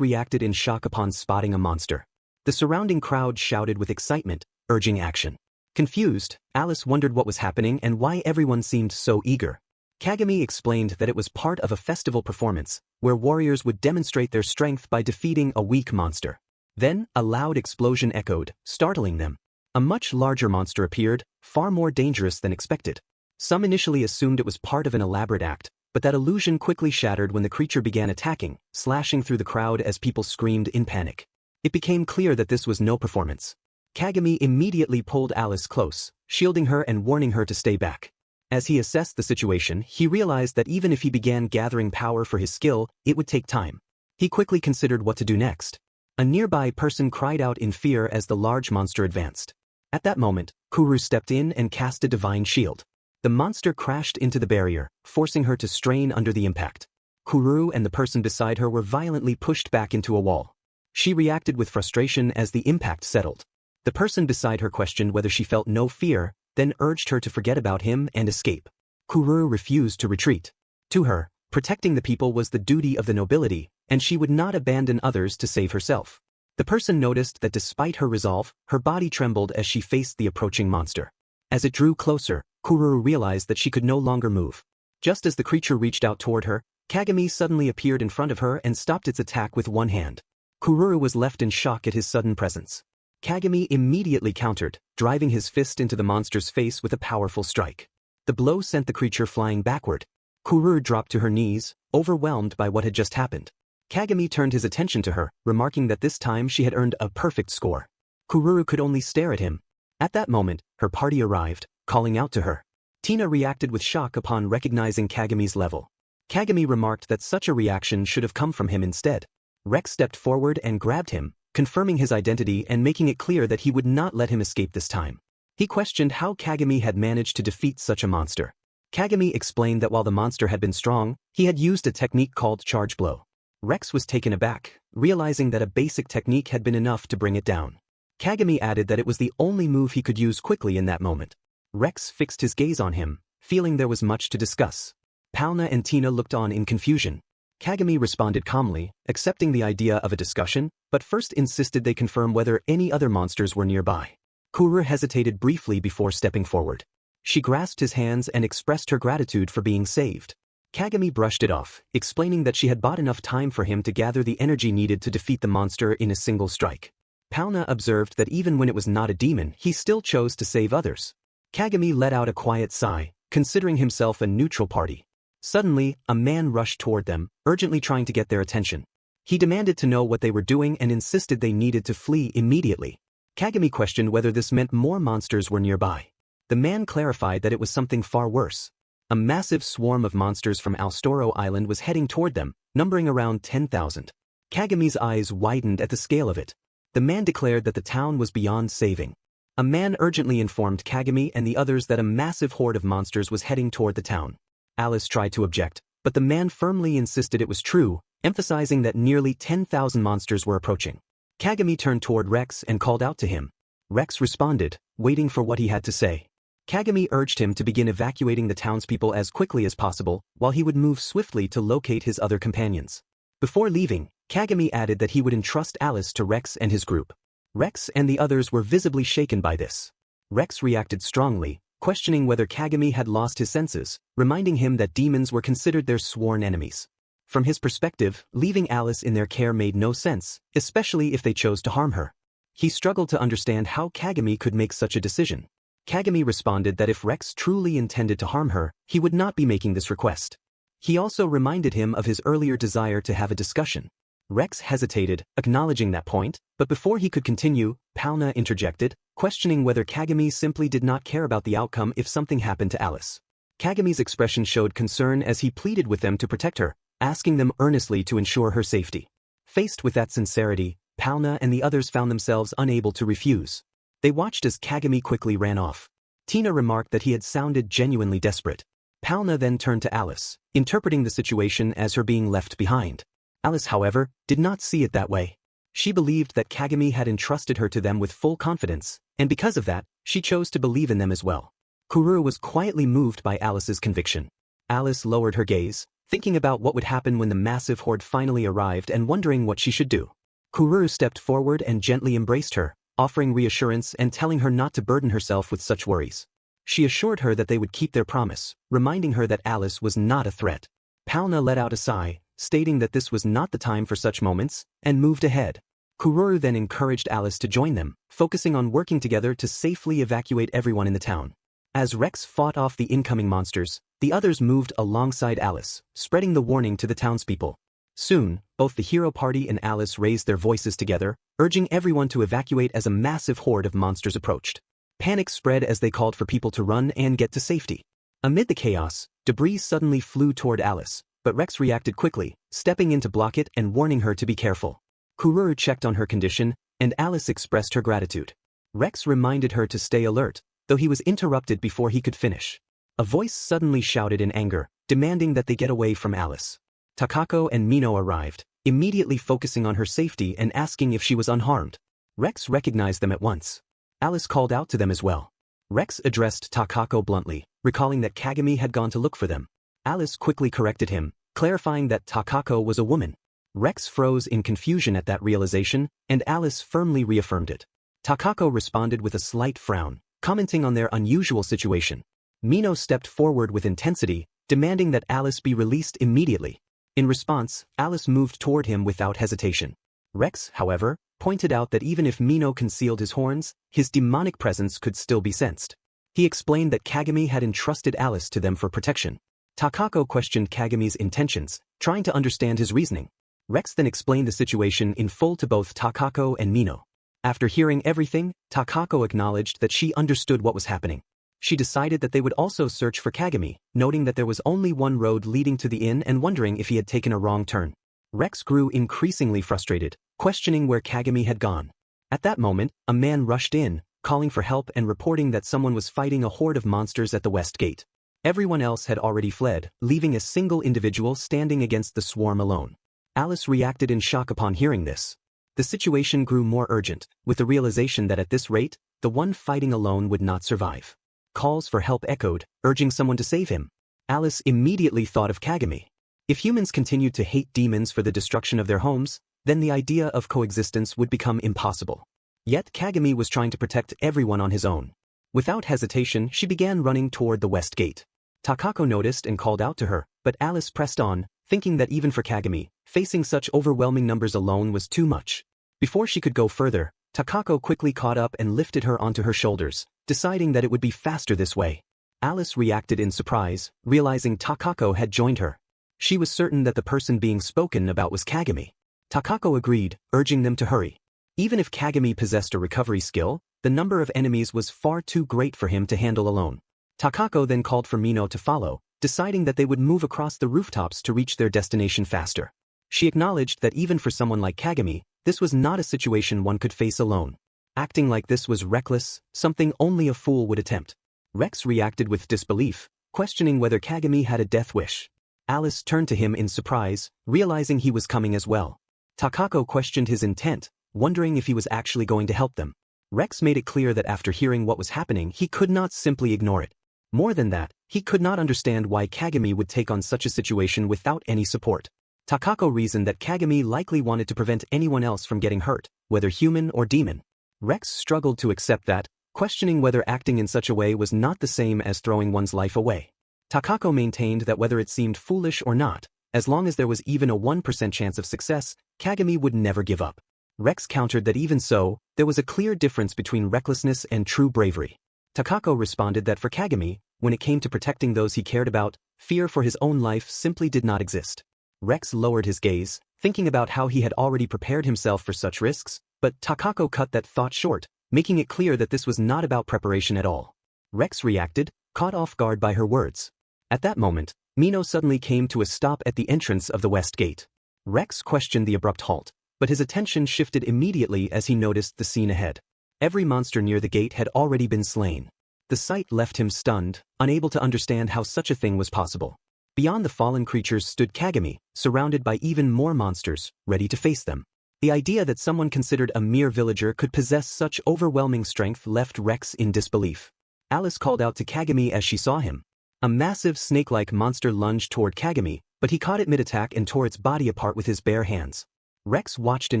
reacted in shock upon spotting a monster. The surrounding crowd shouted with excitement, urging action. Confused, Alice wondered what was happening and why everyone seemed so eager. Kagami explained that it was part of a festival performance, where warriors would demonstrate their strength by defeating a weak monster. Then, a loud explosion echoed, startling them. A much larger monster appeared, far more dangerous than expected. Some initially assumed it was part of an elaborate act, but that illusion quickly shattered when the creature began attacking, slashing through the crowd as people screamed in panic. It became clear that this was no performance. Kagami immediately pulled Alice close, shielding her and warning her to stay back. As he assessed the situation, he realized that even if he began gathering power for his skill, it would take time. He quickly considered what to do next. A nearby person cried out in fear as the large monster advanced. At that moment, Kuru stepped in and cast a divine shield. The monster crashed into the barrier, forcing her to strain under the impact. Kuru and the person beside her were violently pushed back into a wall. She reacted with frustration as the impact settled. The person beside her questioned whether she felt no fear, then urged her to forget about him and escape. Kururu refused to retreat. To her, protecting the people was the duty of the nobility, and she would not abandon others to save herself. The person noticed that despite her resolve, her body trembled as she faced the approaching monster. As it drew closer, Kururu realized that she could no longer move. Just as the creature reached out toward her, Kagami suddenly appeared in front of her and stopped its attack with one hand. Kururu was left in shock at his sudden presence. Kagami immediately countered, driving his fist into the monster's face with a powerful strike. The blow sent the creature flying backward. Kururu dropped to her knees, overwhelmed by what had just happened. Kagami turned his attention to her, remarking that this time she had earned a perfect score. Kururu could only stare at him. At that moment, her party arrived, calling out to her. Tina reacted with shock upon recognizing Kagami's level. Kagami remarked that such a reaction should have come from him instead. Rex stepped forward and grabbed him, confirming his identity and making it clear that he would not let him escape this time. He questioned how Kagami had managed to defeat such a monster. Kagami explained that while the monster had been strong, he had used a technique called charge blow. Rex was taken aback, realizing that a basic technique had been enough to bring it down. Kagami added that it was the only move he could use quickly in that moment. Rex fixed his gaze on him, feeling there was much to discuss. Palna and Tina looked on in confusion. Kagami responded calmly, accepting the idea of a discussion, but first insisted they confirm whether any other monsters were nearby. Kururu hesitated briefly before stepping forward. She grasped his hands and expressed her gratitude for being saved. Kagami brushed it off, explaining that she had bought enough time for him to gather the energy needed to defeat the monster in a single strike. Palna observed that even when it was not a demon, he still chose to save others. Kagami let out a quiet sigh, considering himself a neutral party. Suddenly, a man rushed toward them, urgently trying to get their attention. He demanded to know what they were doing and insisted they needed to flee immediately. Kagami questioned whether this meant more monsters were nearby. The man clarified that it was something far worse. A massive swarm of monsters from Alstoro Island was heading toward them, numbering around 10,000. Kagami's eyes widened at the scale of it. The man declared that the town was beyond saving. A man urgently informed Kagami and the others that a massive horde of monsters was heading toward the town. Alice tried to object, but the man firmly insisted it was true, emphasizing that nearly 10,000 monsters were approaching. Kagami turned toward Rex and called out to him. Rex responded, waiting for what he had to say. Kagami urged him to begin evacuating the townspeople as quickly as possible, while he would move swiftly to locate his other companions. Before leaving, Kagami added that he would entrust Alice to Rex and his group. Rex and the others were visibly shaken by this. Rex reacted strongly, questioning whether Kagami had lost his senses, reminding him that demons were considered their sworn enemies. From his perspective, leaving Alice in their care made no sense, especially if they chose to harm her. He struggled to understand how Kagami could make such a decision. Kagami responded that if Rex truly intended to harm her, he would not be making this request. He also reminded him of his earlier desire to have a discussion. Rex hesitated, acknowledging that point, but before he could continue, Palna interjected, questioning whether Kagami simply did not care about the outcome if something happened to Alice. Kagami's expression showed concern as he pleaded with them to protect her, asking them earnestly to ensure her safety. Faced with that sincerity, Palna and the others found themselves unable to refuse. They watched as Kagami quickly ran off. Tina remarked that he had sounded genuinely desperate. Palna then turned to Alice, interpreting the situation as her being left behind. Alice, however, did not see it that way. She believed that Kagami had entrusted her to them with full confidence, and because of that, she chose to believe in them as well. Kururu was quietly moved by Alice's conviction. Alice lowered her gaze, thinking about what would happen when the massive horde finally arrived and wondering what she should do. Kururu stepped forward and gently embraced her, offering reassurance and telling her not to burden herself with such worries. She assured her that they would keep their promise, reminding her that Alice was not a threat. Palna let out a sigh, stating that this was not the time for such moments, and moved ahead. Kururu then encouraged Alice to join them, focusing on working together to safely evacuate everyone in the town. As Rex fought off the incoming monsters, the others moved alongside Alice, spreading the warning to the townspeople. Soon, both the hero party and Alice raised their voices together, urging everyone to evacuate as a massive horde of monsters approached. Panic spread as they called for people to run and get to safety. Amid the chaos, debris suddenly flew toward Alice, but Rex reacted quickly, stepping in to block it and warning her to be careful. Kururu checked on her condition, and Alice expressed her gratitude. Rex reminded her to stay alert, though he was interrupted before he could finish. A voice suddenly shouted in anger, demanding that they get away from Alice. Takaco and Mino arrived, immediately focusing on her safety and asking if she was unharmed. Rex recognized them at once. Alice called out to them as well. Rex addressed Takaco bluntly, recalling that Kagami had gone to look for them. Alice quickly corrected him, clarifying that Takaco was a woman. Rex froze in confusion at that realization, and Alice firmly reaffirmed it. Takaco responded with a slight frown, commenting on their unusual situation. Mino stepped forward with intensity, demanding that Alice be released immediately. In response, Alice moved toward him without hesitation. Rex, however, pointed out that even if Mino concealed his horns, his demonic presence could still be sensed. He explained that Kagami had entrusted Alice to them for protection. Takaco questioned Kagami's intentions, trying to understand his reasoning. Rex then explained the situation in full to both Takaco and Mino. After hearing everything, Takaco acknowledged that she understood what was happening. She decided that they would also search for Kagami, noting that there was only one road leading to the inn and wondering if he had taken a wrong turn. Rex grew increasingly frustrated, questioning where Kagami had gone. At that moment, a man rushed in, calling for help and reporting that someone was fighting a horde of monsters at the west gate. Everyone else had already fled, leaving a single individual standing against the swarm alone. Alice reacted in shock upon hearing this. The situation grew more urgent, with the realization that at this rate, the one fighting alone would not survive. Calls for help echoed, urging someone to save him. Alice immediately thought of Kagami. If humans continued to hate demons for the destruction of their homes, then the idea of coexistence would become impossible. Yet Kagami was trying to protect everyone on his own. Without hesitation, she began running toward the west gate. Takaco noticed and called out to her, but Alice pressed on, thinking that even for Kagami, facing such overwhelming numbers alone was too much. Before she could go further, Takaco quickly caught up and lifted her onto her shoulders, deciding that it would be faster this way. Alice reacted in surprise, realizing Takaco had joined her. She was certain that the person being spoken about was Kagami. Takaco agreed, urging them to hurry. Even if Kagami possessed a recovery skill, the number of enemies was far too great for him to handle alone. Takaco then called for Mino to follow, deciding that they would move across the rooftops to reach their destination faster. She acknowledged that even for someone like Kagami, this was not a situation one could face alone. Acting like this was reckless, something only a fool would attempt. Rex reacted with disbelief, questioning whether Kagami had a death wish. Alice turned to him in surprise, realizing he was coming as well. Takaco questioned his intent, wondering if he was actually going to help them. Rex made it clear that after hearing what was happening, he could not simply ignore it. More than that, he could not understand why Kagami would take on such a situation without any support. Takaco reasoned that Kagami likely wanted to prevent anyone else from getting hurt, whether human or demon. Rex struggled to accept that, questioning whether acting in such a way was not the same as throwing one's life away. Takaco maintained that whether it seemed foolish or not, as long as there was even a 1% chance of success, Kagami would never give up. Rex countered that even so, there was a clear difference between recklessness and true bravery. Takaco responded that for Kagami, when it came to protecting those he cared about, fear for his own life simply did not exist. Rex lowered his gaze, thinking about how he had already prepared himself for such risks, but Takaco cut that thought short, making it clear that this was not about preparation at all. Rex reacted, caught off guard by her words. At that moment, Mino suddenly came to a stop at the entrance of the west gate. Rex questioned the abrupt halt, but his attention shifted immediately as he noticed the scene ahead. Every monster near the gate had already been slain. The sight left him stunned, unable to understand how such a thing was possible. Beyond the fallen creatures stood Kagami, surrounded by even more monsters, ready to face them. The idea that someone considered a mere villager could possess such overwhelming strength left Rex in disbelief. Alice called out to Kagami as she saw him. A massive snake-like monster lunged toward Kagami, but he caught it mid-attack and tore its body apart with his bare hands. Rex watched in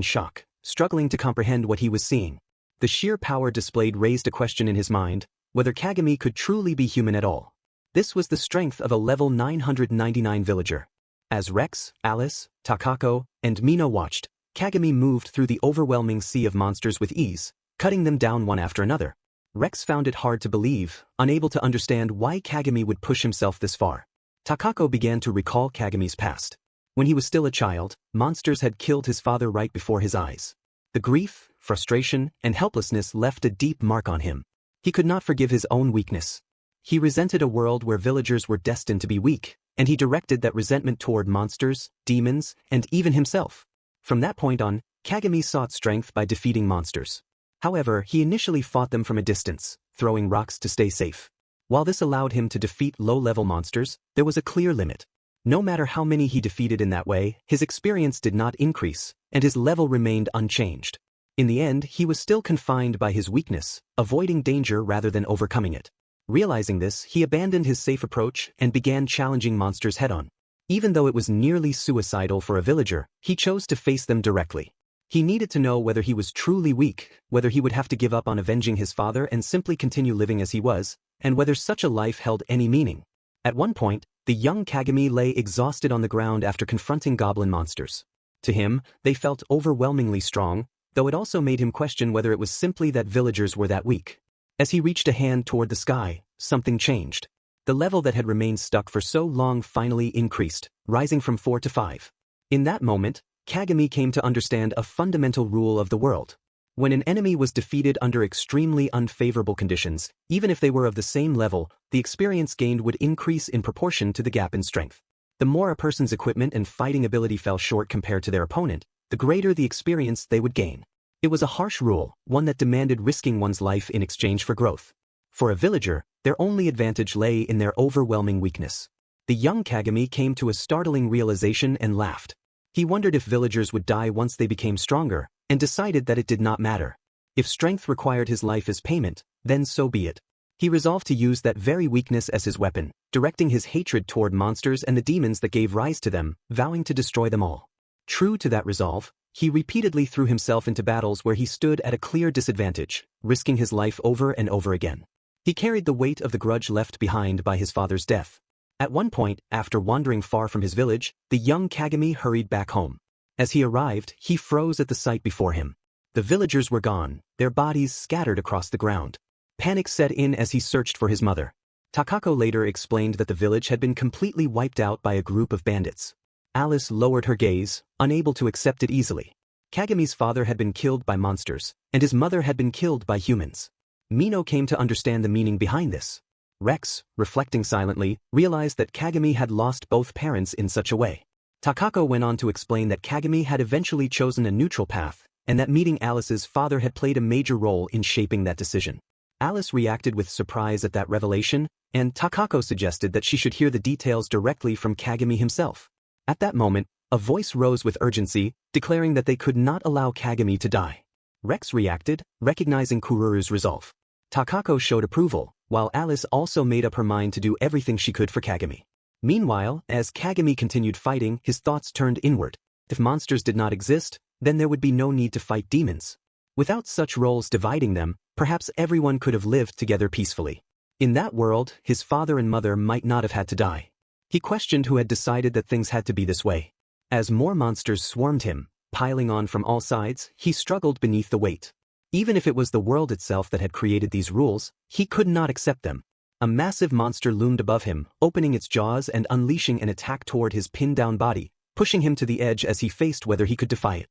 shock, struggling to comprehend what he was seeing. The sheer power displayed raised a question in his mind, whether Kagami could truly be human at all. This was the strength of a level 999 villager. As Rex, Alice, Takaco, and Mino watched, Kagami moved through the overwhelming sea of monsters with ease, cutting them down one after another. Rex found it hard to believe, unable to understand why Kagami would push himself this far. Takaco began to recall Kagami's past. When he was still a child, monsters had killed his father right before his eyes. The grief, frustration, and helplessness left a deep mark on him. He could not forgive his own weakness. He resented a world where villagers were destined to be weak, and he directed that resentment toward monsters, demons, and even himself. From that point on, Kagami sought strength by defeating monsters. However, he initially fought them from a distance, throwing rocks to stay safe. While this allowed him to defeat low-level monsters, there was a clear limit. No matter how many he defeated in that way, his experience did not increase, and his level remained unchanged. In the end, he was still confined by his weakness, avoiding danger rather than overcoming it. Realizing this, he abandoned his safe approach and began challenging monsters head-on. Even though it was nearly suicidal for a villager, he chose to face them directly. He needed to know whether he was truly weak, whether he would have to give up on avenging his father and simply continue living as he was, and whether such a life held any meaning. At one point, the young Kagami lay exhausted on the ground after confronting goblin monsters. To him, they felt overwhelmingly strong, though it also made him question whether it was simply that villagers were that weak. As he reached a hand toward the sky, something changed. The level that had remained stuck for so long finally increased, rising from 4 to 5. In that moment, Kagami came to understand a fundamental rule of the world. When an enemy was defeated under extremely unfavorable conditions, even if they were of the same level, the experience gained would increase in proportion to the gap in strength. The more a person's equipment and fighting ability fell short compared to their opponent, the greater the experience they would gain. It was a harsh rule, one that demanded risking one's life in exchange for growth. For a villager, their only advantage lay in their overwhelming weakness. The young Kagami came to a startling realization and laughed. He wondered if villagers would die once they became stronger, and decided that it did not matter. If strength required his life as payment, then so be it. He resolved to use that very weakness as his weapon, directing his hatred toward monsters and the demons that gave rise to them, vowing to destroy them all. True to that resolve, he repeatedly threw himself into battles where he stood at a clear disadvantage, risking his life over and over again. He carried the weight of the grudge left behind by his father's death. At one point, after wandering far from his village, the young Kagami hurried back home. As he arrived, he froze at the sight before him. The villagers were gone, their bodies scattered across the ground. Panic set in as he searched for his mother. Takaco later explained that the village had been completely wiped out by a group of bandits. Alice lowered her gaze, unable to accept it easily. Kagami's father had been killed by monsters, and his mother had been killed by humans. Mino came to understand the meaning behind this. Rex, reflecting silently, realized that Kagami had lost both parents in such a way. Takaco went on to explain that Kagami had eventually chosen a neutral path, and that meeting Alice's father had played a major role in shaping that decision. Alice reacted with surprise at that revelation, and Takaco suggested that she should hear the details directly from Kagami himself. At that moment, a voice rose with urgency, declaring that they could not allow Kagami to die. Rex reacted, recognizing Kururu's resolve. Takaco showed approval, while Alice also made up her mind to do everything she could for Kagami. Meanwhile, as Kagami continued fighting, his thoughts turned inward. If monsters did not exist, then there would be no need to fight demons. Without such roles dividing them, perhaps everyone could have lived together peacefully. In that world, his father and mother might not have had to die. He questioned who had decided that things had to be this way. As more monsters swarmed him, piling on from all sides, he struggled beneath the weight. Even if it was the world itself that had created these rules, he could not accept them. A massive monster loomed above him, opening its jaws and unleashing an attack toward his pinned-down body, pushing him to the edge as he faced whether he could defy it.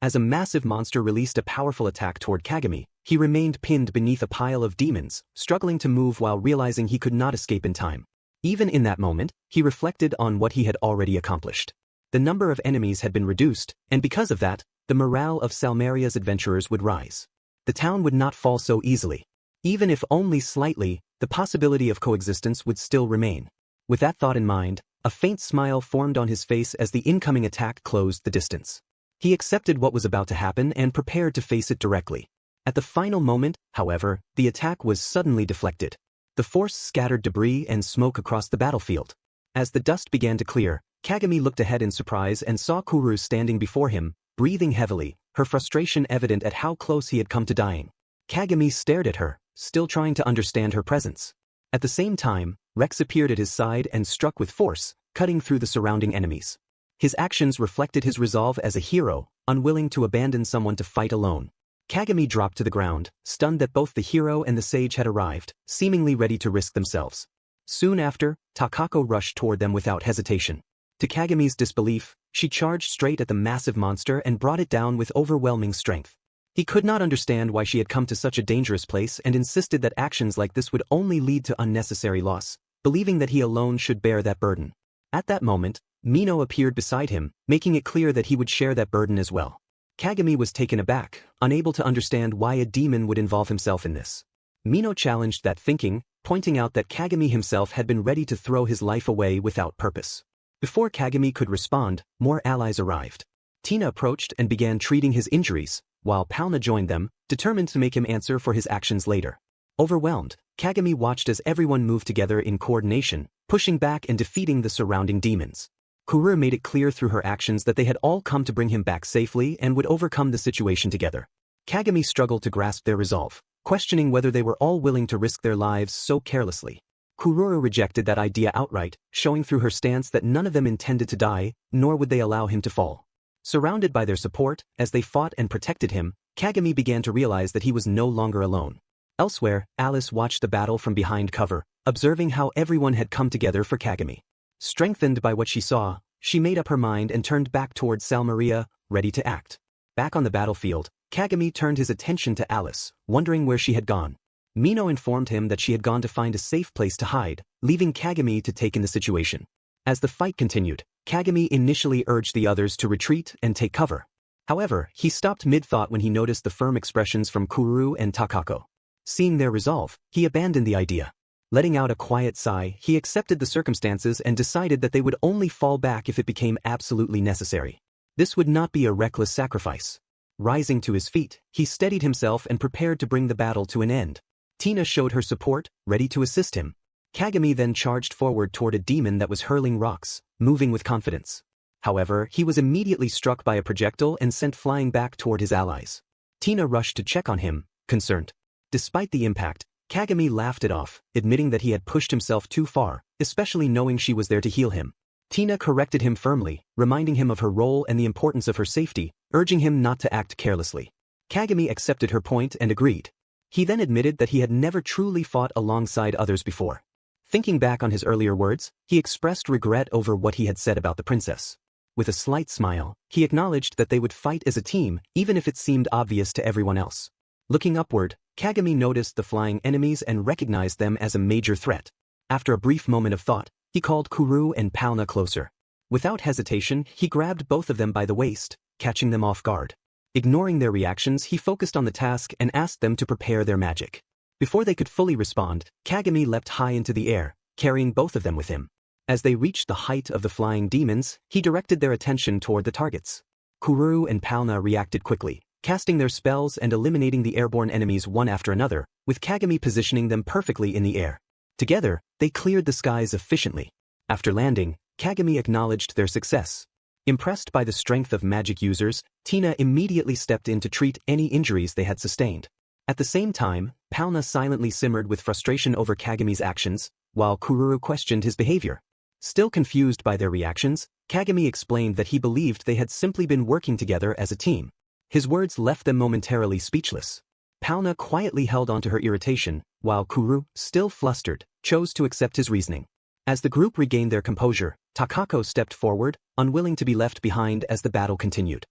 As a massive monster released a powerful attack toward Kagami, he remained pinned beneath a pile of demons, struggling to move while realizing he could not escape in time. Even in that moment, he reflected on what he had already accomplished. The number of enemies had been reduced, and because of that, the morale of Salmaria's adventurers would rise. The town would not fall so easily. Even if only slightly, the possibility of coexistence would still remain. With that thought in mind, a faint smile formed on his face as the incoming attack closed the distance. He accepted what was about to happen and prepared to face it directly. At the final moment, however, the attack was suddenly deflected. The force scattered debris and smoke across the battlefield. As the dust began to clear, Kagami looked ahead in surprise and saw Kururu standing before him, breathing heavily, her frustration evident at how close he had come to dying. Kagami stared at her, still trying to understand her presence. At the same time, Rex appeared at his side and struck with force, cutting through the surrounding enemies. His actions reflected his resolve as a hero, unwilling to abandon someone to fight alone. Kagami dropped to the ground, stunned that both the hero and the sage had arrived, seemingly ready to risk themselves. Soon after, Takaco rushed toward them without hesitation. To Kagami's disbelief, she charged straight at the massive monster and brought it down with overwhelming strength. He could not understand why she had come to such a dangerous place and insisted that actions like this would only lead to unnecessary loss, believing that he alone should bear that burden. At that moment, Mino appeared beside him, making it clear that he would share that burden as well. Kagami was taken aback, unable to understand why a demon would involve himself in this. Mino challenged that thinking, pointing out that Kagami himself had been ready to throw his life away without purpose. Before Kagami could respond, more allies arrived. Tina approached and began treating his injuries, while Palna joined them, determined to make him answer for his actions later. Overwhelmed, Kagami watched as everyone moved together in coordination, pushing back and defeating the surrounding demons. Kururu made it clear through her actions that they had all come to bring him back safely and would overcome the situation together. Kagami struggled to grasp their resolve, questioning whether they were all willing to risk their lives so carelessly. Kururu rejected that idea outright, showing through her stance that none of them intended to die, nor would they allow him to fall. Surrounded by their support, as they fought and protected him, Kagami began to realize that he was no longer alone. Elsewhere, Alice watched the battle from behind cover, observing how everyone had come together for Kagami. Strengthened by what she saw, she made up her mind and turned back towards Salmaria, ready to act. Back on the battlefield, Kagami turned his attention to Alice, wondering where she had gone. Mino informed him that she had gone to find a safe place to hide, leaving Kagami to take in the situation. As the fight continued, Kagami initially urged the others to retreat and take cover. However, he stopped mid-thought when he noticed the firm expressions from Kururu and Takaco. Seeing their resolve, he abandoned the idea. Letting out a quiet sigh, he accepted the circumstances and decided that they would only fall back if it became absolutely necessary. This would not be a reckless sacrifice. Rising to his feet, he steadied himself and prepared to bring the battle to an end. Tina showed her support, ready to assist him. Kagami then charged forward toward a demon that was hurling rocks, moving with confidence. However, he was immediately struck by a projectile and sent flying back toward his allies. Tina rushed to check on him, concerned. Despite the impact, Kagami laughed it off, admitting that he had pushed himself too far, especially knowing she was there to heal him. Tina corrected him firmly, reminding him of her role and the importance of her safety, urging him not to act carelessly. Kagami accepted her point and agreed. He then admitted that he had never truly fought alongside others before. Thinking back on his earlier words, he expressed regret over what he had said about the princess. With a slight smile, he acknowledged that they would fight as a team even if it seemed obvious to everyone else. Looking upward, Kagami noticed the flying enemies and recognized them as a major threat. After a brief moment of thought, he called Kururu and Palna closer. Without hesitation, he grabbed both of them by the waist, catching them off guard. Ignoring their reactions, he focused on the task and asked them to prepare their magic. Before they could fully respond, Kagami leapt high into the air, carrying both of them with him. As they reached the height of the flying demons, he directed their attention toward the targets. Kururu and Palna reacted quickly, casting their spells and eliminating the airborne enemies one after another, with Kagami positioning them perfectly in the air. Together, they cleared the skies efficiently. After landing, Kagami acknowledged their success. Impressed by the strength of magic users, Tina immediately stepped in to treat any injuries they had sustained. At the same time, Palna silently simmered with frustration over Kagami's actions, while Kururu questioned his behavior. Still confused by their reactions, Kagami explained that he believed they had simply been working together as a team. His words left them momentarily speechless. Palna quietly held onto her irritation, while Kururu, still flustered, chose to accept his reasoning. As the group regained their composure, Takaco stepped forward, unwilling to be left behind as the battle continued.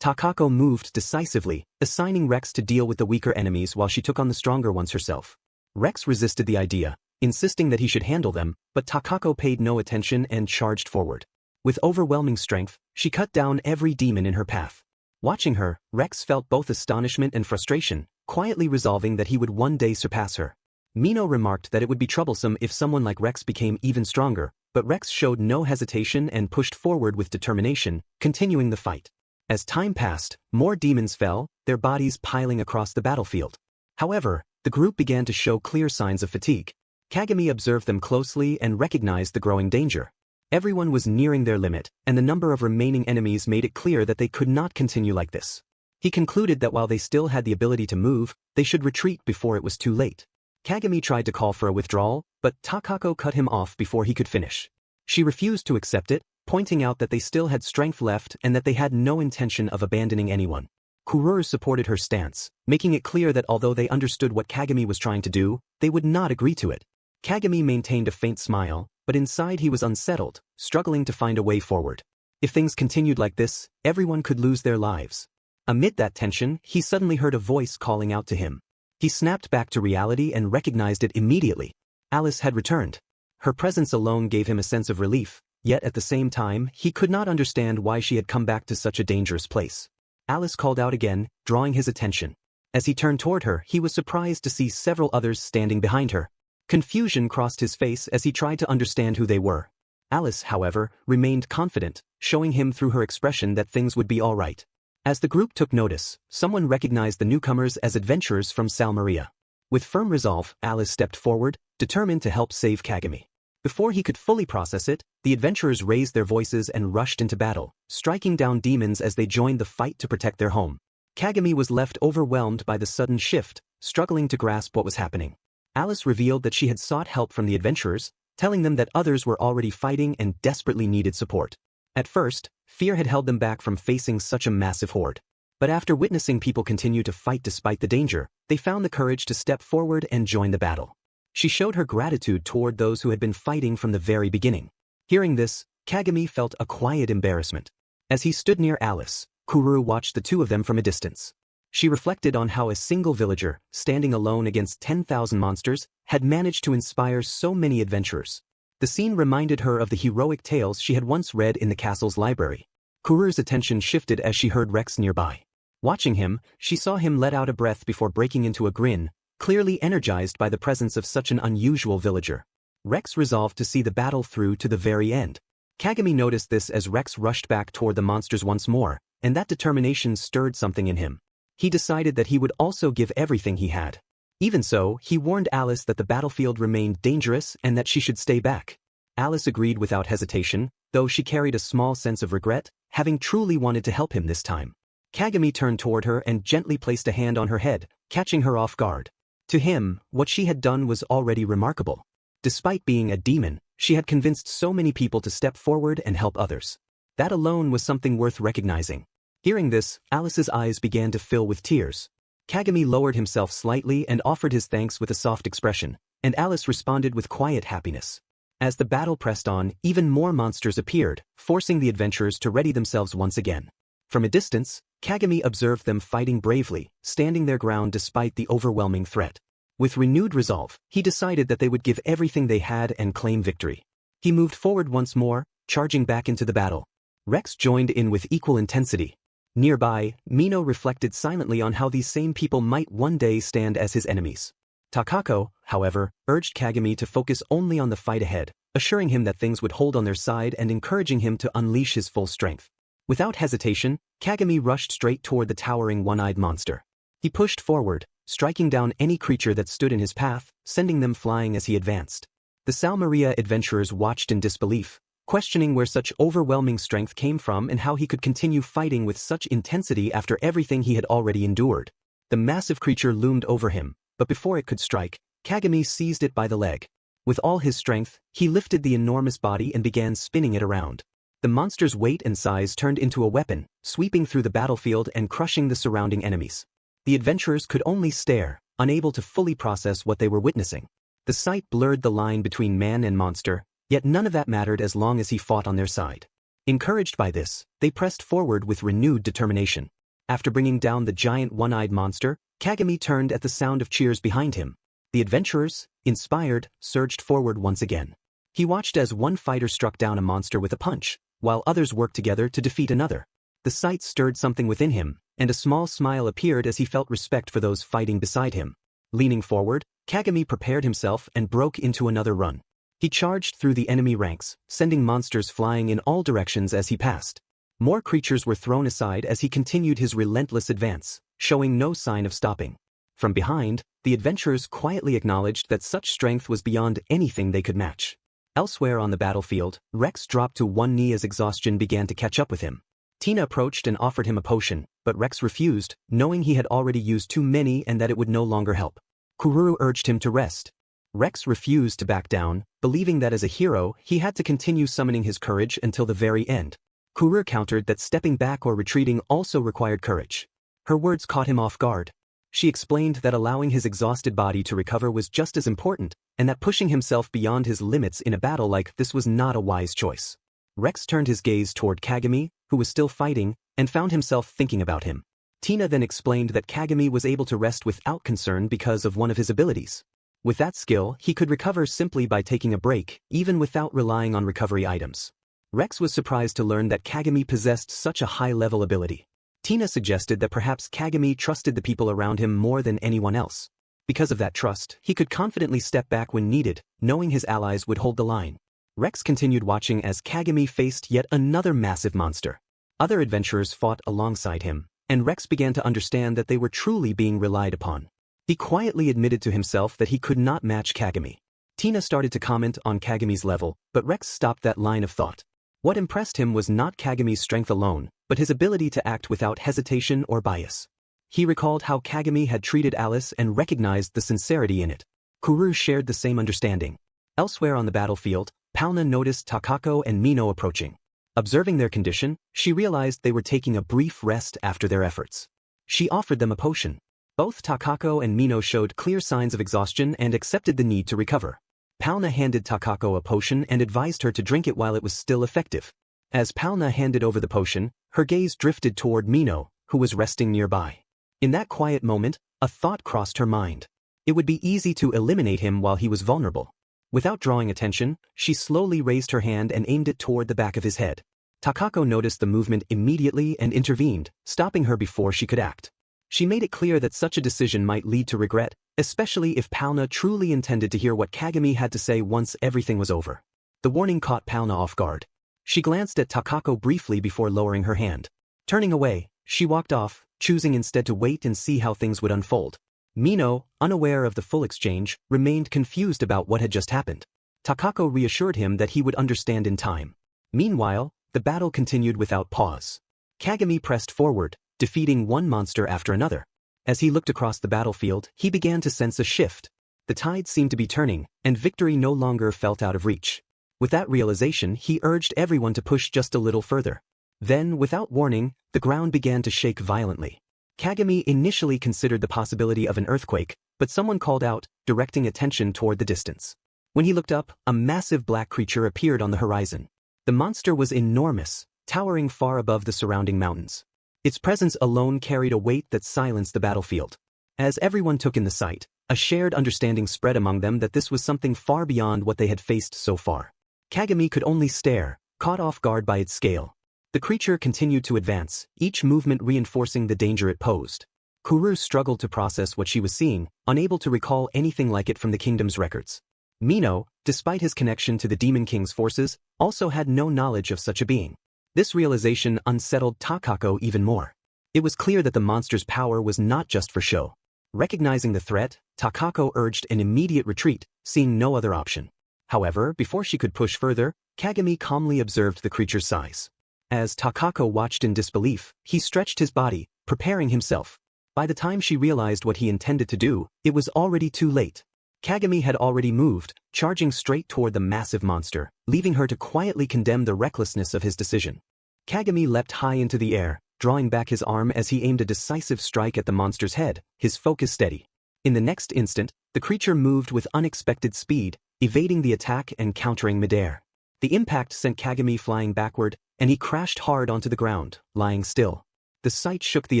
Takaco moved decisively, assigning Rex to deal with the weaker enemies while she took on the stronger ones herself. Rex resisted the idea, insisting that he should handle them, but Takaco paid no attention and charged forward. With overwhelming strength, she cut down every demon in her path. Watching her, Rex felt both astonishment and frustration, quietly resolving that he would one day surpass her. Mino remarked that it would be troublesome if someone like Rex became even stronger, but Rex showed no hesitation and pushed forward with determination, continuing the fight. As time passed, more demons fell, their bodies piling across the battlefield. However, the group began to show clear signs of fatigue. Kagami observed them closely and recognized the growing danger. Everyone was nearing their limit, and the number of remaining enemies made it clear that they could not continue like this. He concluded that while they still had the ability to move, they should retreat before it was too late. Kagami tried to call for a withdrawal, but Takaco cut him off before he could finish. She refused to accept it, pointing out that they still had strength left and that they had no intention of abandoning anyone. Kururu supported her stance, making it clear that although they understood what Kagami was trying to do, they would not agree to it. Kagami maintained a faint smile, but inside he was unsettled, struggling to find a way forward. If things continued like this, everyone could lose their lives. Amid that tension, he suddenly heard a voice calling out to him. He snapped back to reality and recognized it immediately. Alice had returned. Her presence alone gave him a sense of relief, yet at the same time, he could not understand why she had come back to such a dangerous place. Alice called out again, drawing his attention. As he turned toward her, he was surprised to see several others standing behind her. Confusion crossed his face as he tried to understand who they were. Alice, however, remained confident, showing him through her expression that things would be all right. As the group took notice, someone recognized the newcomers as adventurers from Salmaria. With firm resolve, Alice stepped forward, determined to help save Kagami. Before he could fully process it, the adventurers raised their voices and rushed into battle, striking down demons as they joined the fight to protect their home. Kagami was left overwhelmed by the sudden shift, struggling to grasp what was happening. Alice revealed that she had sought help from the adventurers, telling them that others were already fighting and desperately needed support. At first, fear had held them back from facing such a massive horde. But after witnessing people continue to fight despite the danger, they found the courage to step forward and join the battle. She showed her gratitude toward those who had been fighting from the very beginning. Hearing this, Kagami felt a quiet embarrassment. As he stood near Alice, Kuru watched the two of them from a distance. She reflected on how a single villager, standing alone against 10,000 monsters, had managed to inspire so many adventurers. The scene reminded her of the heroic tales she had once read in the castle's library. Kuru's attention shifted as she heard Rex nearby. Watching him, she saw him let out a breath before breaking into a grin, clearly energized by the presence of such an unusual villager. Rex resolved to see the battle through to the very end. Kagami noticed this as Rex rushed back toward the monsters once more, and that determination stirred something in him. He decided that he would also give everything he had. Even so, he warned Alice that the battlefield remained dangerous and that she should stay back. Alice agreed without hesitation, though she carried a small sense of regret, having truly wanted to help him this time. Kagami turned toward her and gently placed a hand on her head, catching her off guard. To him, what she had done was already remarkable. Despite being a demon, she had convinced so many people to step forward and help others. That alone was something worth recognizing. Hearing this, Alice's eyes began to fill with tears. Kagami lowered himself slightly and offered his thanks with a soft expression, and Alice responded with quiet happiness. As the battle pressed on, even more monsters appeared, forcing the adventurers to ready themselves once again. From a distance, Kagami observed them fighting bravely, standing their ground despite the overwhelming threat. With renewed resolve, he decided that they would give everything they had and claim victory. He moved forward once more, charging back into the battle. Rex joined in with equal intensity. Nearby, Mino reflected silently on how these same people might one day stand as his enemies. Takaco, however, urged Kagami to focus only on the fight ahead, assuring him that things would hold on their side and encouraging him to unleash his full strength. Without hesitation, Kagami rushed straight toward the towering one-eyed monster. He pushed forward, striking down any creature that stood in his path, sending them flying as he advanced. The Salmaria adventurers watched in disbelief, questioning where such overwhelming strength came from and how he could continue fighting with such intensity after everything he had already endured. The massive creature loomed over him, but before it could strike, Kagami seized it by the leg. With all his strength, he lifted the enormous body and began spinning it around. The monster's weight and size turned into a weapon, sweeping through the battlefield and crushing the surrounding enemies. The adventurers could only stare, unable to fully process what they were witnessing. The sight blurred the line between man and monster, yet none of that mattered as long as he fought on their side. Encouraged by this, they pressed forward with renewed determination. After bringing down the giant one-eyed monster, Kagami turned at the sound of cheers behind him. The adventurers, inspired, surged forward once again. He watched as one fighter struck down a monster with a punch, while others worked together to defeat another. The sight stirred something within him, and a small smile appeared as he felt respect for those fighting beside him. Leaning forward, Kagami prepared himself and broke into another run. He charged through the enemy ranks, sending monsters flying in all directions as he passed. More creatures were thrown aside as he continued his relentless advance, showing no sign of stopping. From behind, the adventurers quietly acknowledged that such strength was beyond anything they could match. Elsewhere on the battlefield, Rex dropped to one knee as exhaustion began to catch up with him. Tina approached and offered him a potion, but Rex refused, knowing he had already used too many and that it would no longer help. Kuru urged him to rest. Rex refused to back down, believing that as a hero, he had to continue summoning his courage until the very end. Kuru countered that stepping back or retreating also required courage. Her words caught him off guard. She explained that allowing his exhausted body to recover was just as important, and that pushing himself beyond his limits in a battle like this was not a wise choice. Rex turned his gaze toward Kagami, who was still fighting, and found himself thinking about him. Tina then explained that Kagami was able to rest without concern because of one of his abilities. With that skill, he could recover simply by taking a break, even without relying on recovery items. Rex was surprised to learn that Kagami possessed such a high-level ability. Tina suggested that perhaps Kagami trusted the people around him more than anyone else. Because of that trust, he could confidently step back when needed, knowing his allies would hold the line. Rex continued watching as Kagami faced yet another massive monster. Other adventurers fought alongside him, and Rex began to understand that they were truly being relied upon. He quietly admitted to himself that he could not match Kagami. Tina started to comment on Kagami's level, but Rex stopped that line of thought. What impressed him was not Kagami's strength alone, but his ability to act without hesitation or bias. He recalled how Kagami had treated Alice and recognized the sincerity in it. Kuru shared the same understanding. Elsewhere on the battlefield, Palna noticed Takaco and Mino approaching. Observing their condition, she realized they were taking a brief rest after their efforts. She offered them a potion. Both Takaco and Mino showed clear signs of exhaustion and accepted the need to recover. Palna handed Takaco a potion and advised her to drink it while it was still effective. As Palna handed over the potion, her gaze drifted toward Mino, who was resting nearby. In that quiet moment, a thought crossed her mind. It would be easy to eliminate him while he was vulnerable. Without drawing attention, she slowly raised her hand and aimed it toward the back of his head. Takaco noticed the movement immediately and intervened, stopping her before she could act. She made it clear that such a decision might lead to regret, especially if Palna truly intended to hear what Kagami had to say once everything was over. The warning caught Palna off guard. She glanced at Takaco briefly before lowering her hand. Turning away, she walked off, choosing instead to wait and see how things would unfold. Mino, unaware of the full exchange, remained confused about what had just happened. Takaco reassured him that he would understand in time. Meanwhile, the battle continued without pause. Kagami pressed forward, defeating one monster after another. As he looked across the battlefield, he began to sense a shift. The tide seemed to be turning, and victory no longer felt out of reach. With that realization, he urged everyone to push just a little further. Then, without warning, the ground began to shake violently. Kagami initially considered the possibility of an earthquake, but someone called out, directing attention toward the distance. When he looked up, a massive black creature appeared on the horizon. The monster was enormous, towering far above the surrounding mountains. Its presence alone carried a weight that silenced the battlefield. As everyone took in the sight, a shared understanding spread among them that this was something far beyond what they had faced so far. Kagami could only stare, caught off guard by its scale. The creature continued to advance, each movement reinforcing the danger it posed. Kuru struggled to process what she was seeing, unable to recall anything like it from the kingdom's records. Mino, despite his connection to the Demon King's forces, also had no knowledge of such a being. This realization unsettled Takaco even more. It was clear that the monster's power was not just for show. Recognizing the threat, Takaco urged an immediate retreat, seeing no other option. However, before she could push further, Kagami calmly observed the creature's size. As Takaco watched in disbelief, he stretched his body, preparing himself. By the time she realized what he intended to do, it was already too late. Kagami had already moved, charging straight toward the massive monster, leaving her to quietly condemn the recklessness of his decision. Kagami leapt high into the air, drawing back his arm as he aimed a decisive strike at the monster's head, his focus steady. In the next instant, the creature moved with unexpected speed, evading the attack and countering midair. The impact sent Kagami flying backward, and he crashed hard onto the ground, lying still. The sight shook the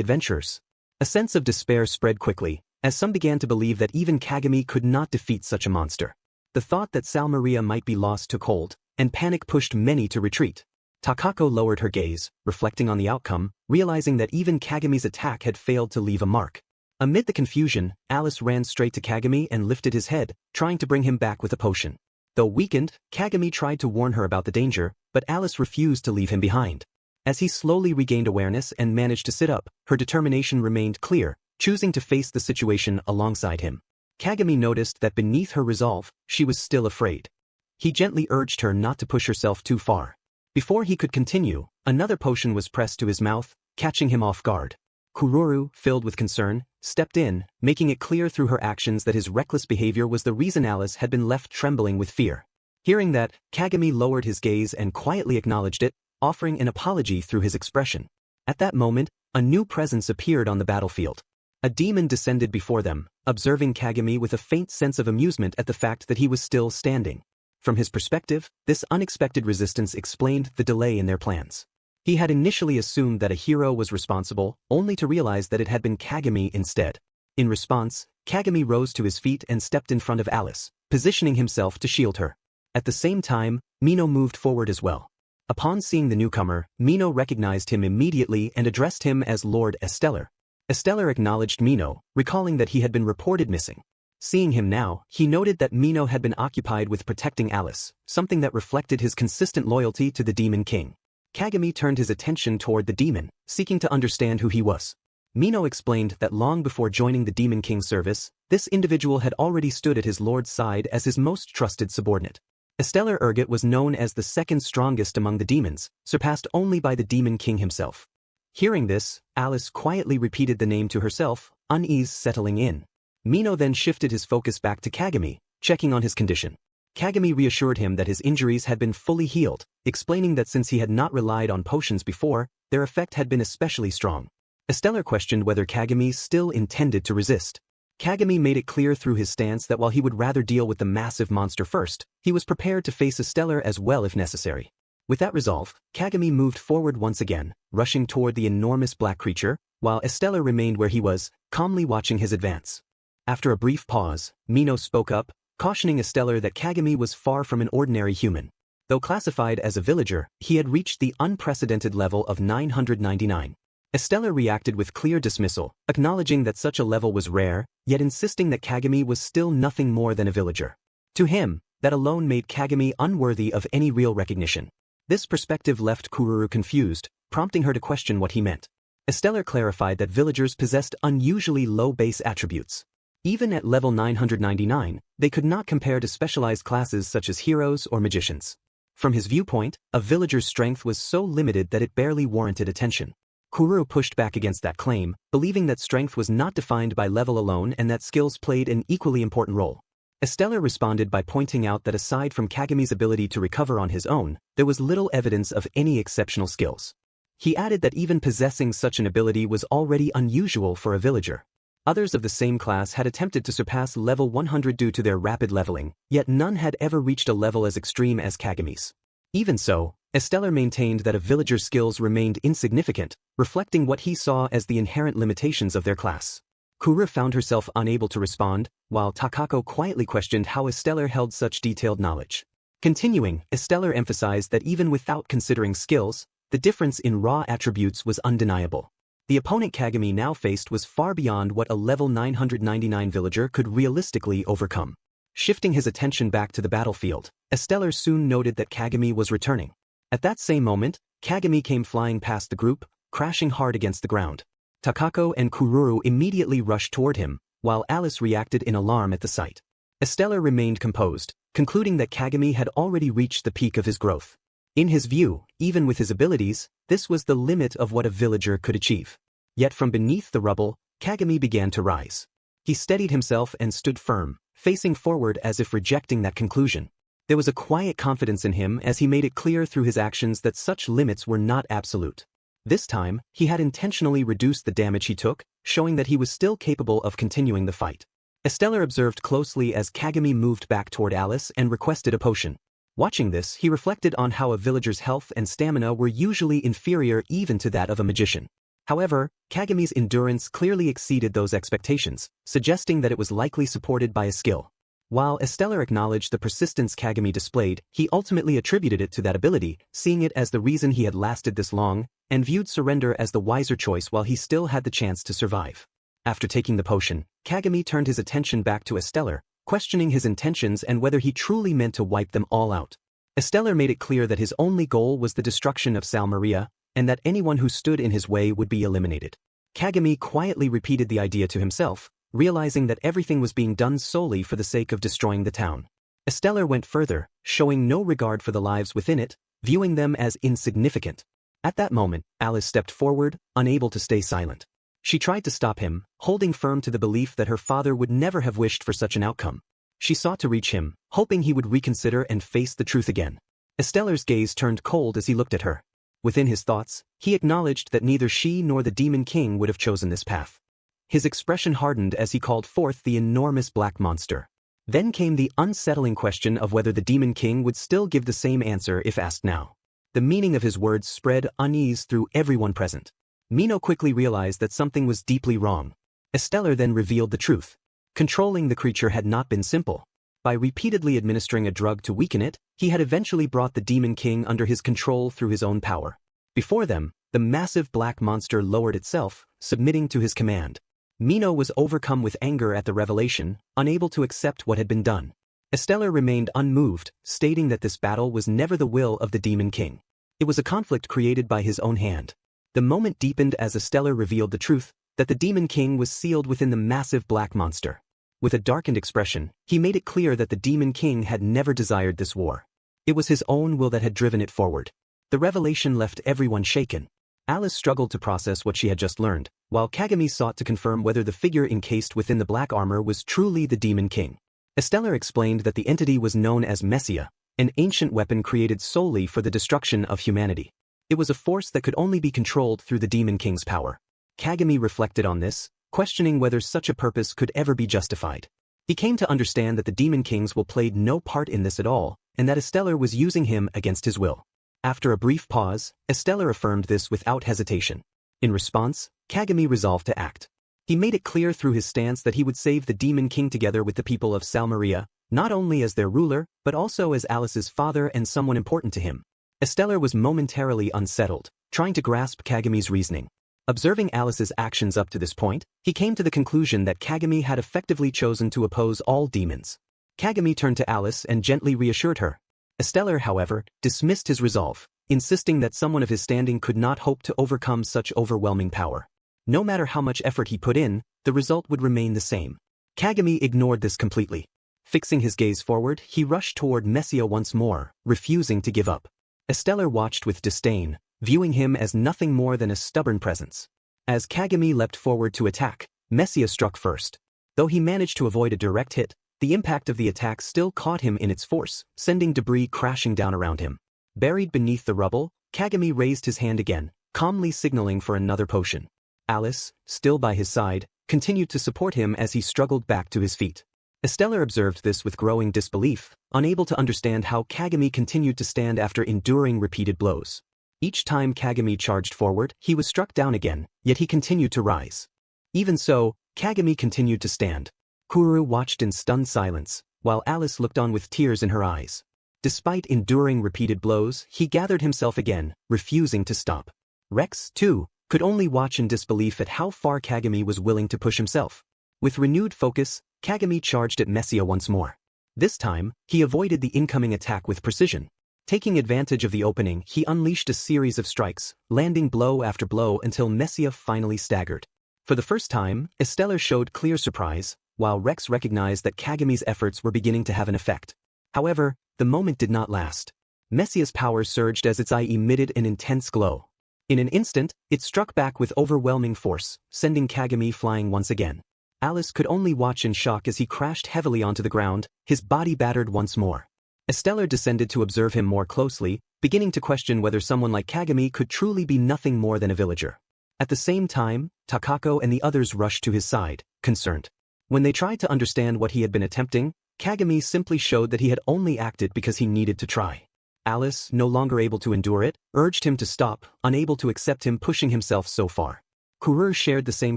adventurers. A sense of despair spread quickly, as some began to believe that even Kagami could not defeat such a monster. The thought that Salmaria might be lost took hold, and panic pushed many to retreat. Takaco lowered her gaze, reflecting on the outcome, realizing that even Kagami's attack had failed to leave a mark. Amid the confusion, Alice ran straight to Kagami and lifted his head, trying to bring him back with a potion. Though weakened, Kagami tried to warn her about the danger, but Alice refused to leave him behind. As he slowly regained awareness and managed to sit up, her determination remained clear, choosing to face the situation alongside him. Kagami noticed that beneath her resolve, she was still afraid. He gently urged her not to push herself too far. Before he could continue, another potion was pressed to his mouth, catching him off guard. Kururu, filled with concern, stepped in, making it clear through her actions that his reckless behavior was the reason Alice had been left trembling with fear. Hearing that, Kagami lowered his gaze and quietly acknowledged it, offering an apology through his expression. At that moment, a new presence appeared on the battlefield. A demon descended before them, observing Kagami with a faint sense of amusement at the fact that he was still standing. From his perspective, this unexpected resistance explained the delay in their plans. He had initially assumed that a hero was responsible, only to realize that it had been Kagami instead. In response, Kagami rose to his feet and stepped in front of Alice, positioning himself to shield her. At the same time, Mino moved forward as well. Upon seeing the newcomer, Mino recognized him immediately and addressed him as Lord Estellar. Estellar acknowledged Mino, recalling that he had been reported missing. Seeing him now, he noted that Mino had been occupied with protecting Alice, something that reflected his consistent loyalty to the Demon King. Kagami turned his attention toward the demon, seeking to understand who he was. Mino explained that long before joining the Demon King's service, this individual had already stood at his lord's side as his most trusted subordinate. Estellar Urgot was known as the second strongest among the demons, surpassed only by the Demon King himself. Hearing this, Alice quietly repeated the name to herself, unease settling in. Mino then shifted his focus back to Kagami, checking on his condition. Kagami reassured him that his injuries had been fully healed, explaining that since he had not relied on potions before, their effect had been especially strong. Estellar questioned whether Kagami still intended to resist. Kagami made it clear through his stance that while he would rather deal with the massive monster first, he was prepared to face Estellar as well if necessary. With that resolve, Kagami moved forward once again, rushing toward the enormous black creature, while Estellar remained where he was, calmly watching his advance. After a brief pause, Mino spoke up, cautioning Estellar that Kagami was far from an ordinary human. Though classified as a villager, he had reached the unprecedented level of 999. Estellar reacted with clear dismissal, acknowledging that such a level was rare, yet insisting that Kagami was still nothing more than a villager. To him, that alone made Kagami unworthy of any real recognition. This perspective left Kururu confused, prompting her to question what he meant. Estellar clarified that villagers possessed unusually low base attributes. Even at level 999, they could not compare to specialized classes such as heroes or magicians. From his viewpoint, a villager's strength was so limited that it barely warranted attention. Kururu pushed back against that claim, believing that strength was not defined by level alone and that skills played an equally important role. Estellar responded by pointing out that aside from Kagami's ability to recover on his own, there was little evidence of any exceptional skills. He added that even possessing such an ability was already unusual for a villager. Others of the same class had attempted to surpass level 100 due to their rapid leveling, yet none had ever reached a level as extreme as Kagami's. Even so, Estellar maintained that a villager's skills remained insignificant, reflecting what he saw as the inherent limitations of their class. Kururu found herself unable to respond, while Takaco quietly questioned how Estellar held such detailed knowledge. Continuing, Estellar emphasized that even without considering skills, the difference in raw attributes was undeniable. The opponent Kagami now faced was far beyond what a level 999 villager could realistically overcome. Shifting his attention back to the battlefield, Estellar soon noted that Kagami was returning. At that same moment, Kagami came flying past the group, crashing hard against the ground. Takaco and Kururu immediately rushed toward him, while Alice reacted in alarm at the sight. Estellar remained composed, concluding that Kagami had already reached the peak of his growth. In his view, even with his abilities, this was the limit of what a villager could achieve. Yet from beneath the rubble, Kagami began to rise. He steadied himself and stood firm, facing forward as if rejecting that conclusion. There was a quiet confidence in him as he made it clear through his actions that such limits were not absolute. This time, he had intentionally reduced the damage he took, showing that he was still capable of continuing the fight. Estellar observed closely as Kagami moved back toward Alice and requested a potion. Watching this, he reflected on how a villager's health and stamina were usually inferior even to that of a magician. However, Kagami's endurance clearly exceeded those expectations, suggesting that it was likely supported by a skill. While Estellar acknowledged the persistence Kagami displayed, he ultimately attributed it to that ability, seeing it as the reason he had lasted this long, and viewed surrender as the wiser choice while he still had the chance to survive. After taking the potion, Kagami turned his attention back to Estellar, questioning his intentions and whether he truly meant to wipe them all out. Estellar made it clear that his only goal was the destruction of Salmaria, and that anyone who stood in his way would be eliminated. Kagami quietly repeated the idea to himself, realizing that everything was being done solely for the sake of destroying the town. Estellar went further, showing no regard for the lives within it, viewing them as insignificant. At that moment, Alice stepped forward, unable to stay silent. She tried to stop him, holding firm to the belief that her father would never have wished for such an outcome. She sought to reach him, hoping he would reconsider and face the truth again. Estellar's gaze turned cold as he looked at her. Within his thoughts, he acknowledged that neither she nor the Demon King would have chosen this path. His expression hardened as he called forth the enormous black monster. Then came the unsettling question of whether the Demon King would still give the same answer if asked now. The meaning of his words spread unease through everyone present. Mino quickly realized that something was deeply wrong. Estellar then revealed the truth. Controlling the creature had not been simple. By repeatedly administering a drug to weaken it, he had eventually brought the Demon King under his control through his own power. Before them, the massive black monster lowered itself, submitting to his command. Mino was overcome with anger at the revelation, unable to accept what had been done. Estellar remained unmoved, stating that this battle was never the will of the Demon King. It was a conflict created by his own hand. The moment deepened as Estellar revealed the truth, that the Demon King was sealed within the massive black monster. With a darkened expression, he made it clear that the Demon King had never desired this war. It was his own will that had driven it forward. The revelation left everyone shaken. Alice struggled to process what she had just learned, while Kagami sought to confirm whether the figure encased within the black armor was truly the Demon King. Estellar explained that the entity was known as Messia, an ancient weapon created solely for the destruction of humanity. It was a force that could only be controlled through the Demon King's power. Kagami reflected on this, questioning whether such a purpose could ever be justified. He came to understand that the Demon King's will played no part in this at all, and that Estellar was using him against his will. After a brief pause, Estellar affirmed this without hesitation. In response, Kagami resolved to act. He made it clear through his stance that he would save the Demon King together with the people of Salmaria, not only as their ruler, but also as Alice's father and someone important to him. Estellar was momentarily unsettled, trying to grasp Kagami's reasoning. Observing Alice's actions up to this point, he came to the conclusion that Kagami had effectively chosen to oppose all demons. Kagami turned to Alice and gently reassured her. Estellar, however, dismissed his resolve, insisting that someone of his standing could not hope to overcome such overwhelming power. No matter how much effort he put in, the result would remain the same. Kagami ignored this completely. Fixing his gaze forward, he rushed toward Messia once more, refusing to give up. Estellar watched with disdain, viewing him as nothing more than a stubborn presence. As Kagami leapt forward to attack, Messia struck first. Though he managed to avoid a direct hit, the impact of the attack still caught him in its force, sending debris crashing down around him. Buried beneath the rubble, Kagami raised his hand again, calmly signaling for another potion. Alice, still by his side, continued to support him as he struggled back to his feet. Estellar observed this with growing disbelief, unable to understand how Kagami continued to stand after enduring repeated blows. Each time Kagami charged forward, he was struck down again, yet he continued to rise. Even so, Kagami continued to stand. Kuru watched in stunned silence, while Alice looked on with tears in her eyes. Despite enduring repeated blows, he gathered himself again, refusing to stop. Rex, too, could only watch in disbelief at how far Kagami was willing to push himself. With renewed focus, Kagami charged at Messia once more. This time, he avoided the incoming attack with precision. Taking advantage of the opening, he unleashed a series of strikes, landing blow after blow until Messia finally staggered. For the first time, Estellar showed clear surprise, while Rex recognized that Kagami's efforts were beginning to have an effect. However, the moment did not last. Messia's power surged as its eye emitted an intense glow. In an instant, it struck back with overwhelming force, sending Kagami flying once again. Alice could only watch in shock as he crashed heavily onto the ground, his body battered once more. Estellar descended to observe him more closely, beginning to question whether someone like Kagami could truly be nothing more than a villager. At the same time, Takaco and the others rushed to his side, concerned. When they tried to understand what he had been attempting, Kagami simply showed that he had only acted because he needed to try. Alice, no longer able to endure it, urged him to stop, unable to accept him pushing himself so far. Kuru shared the same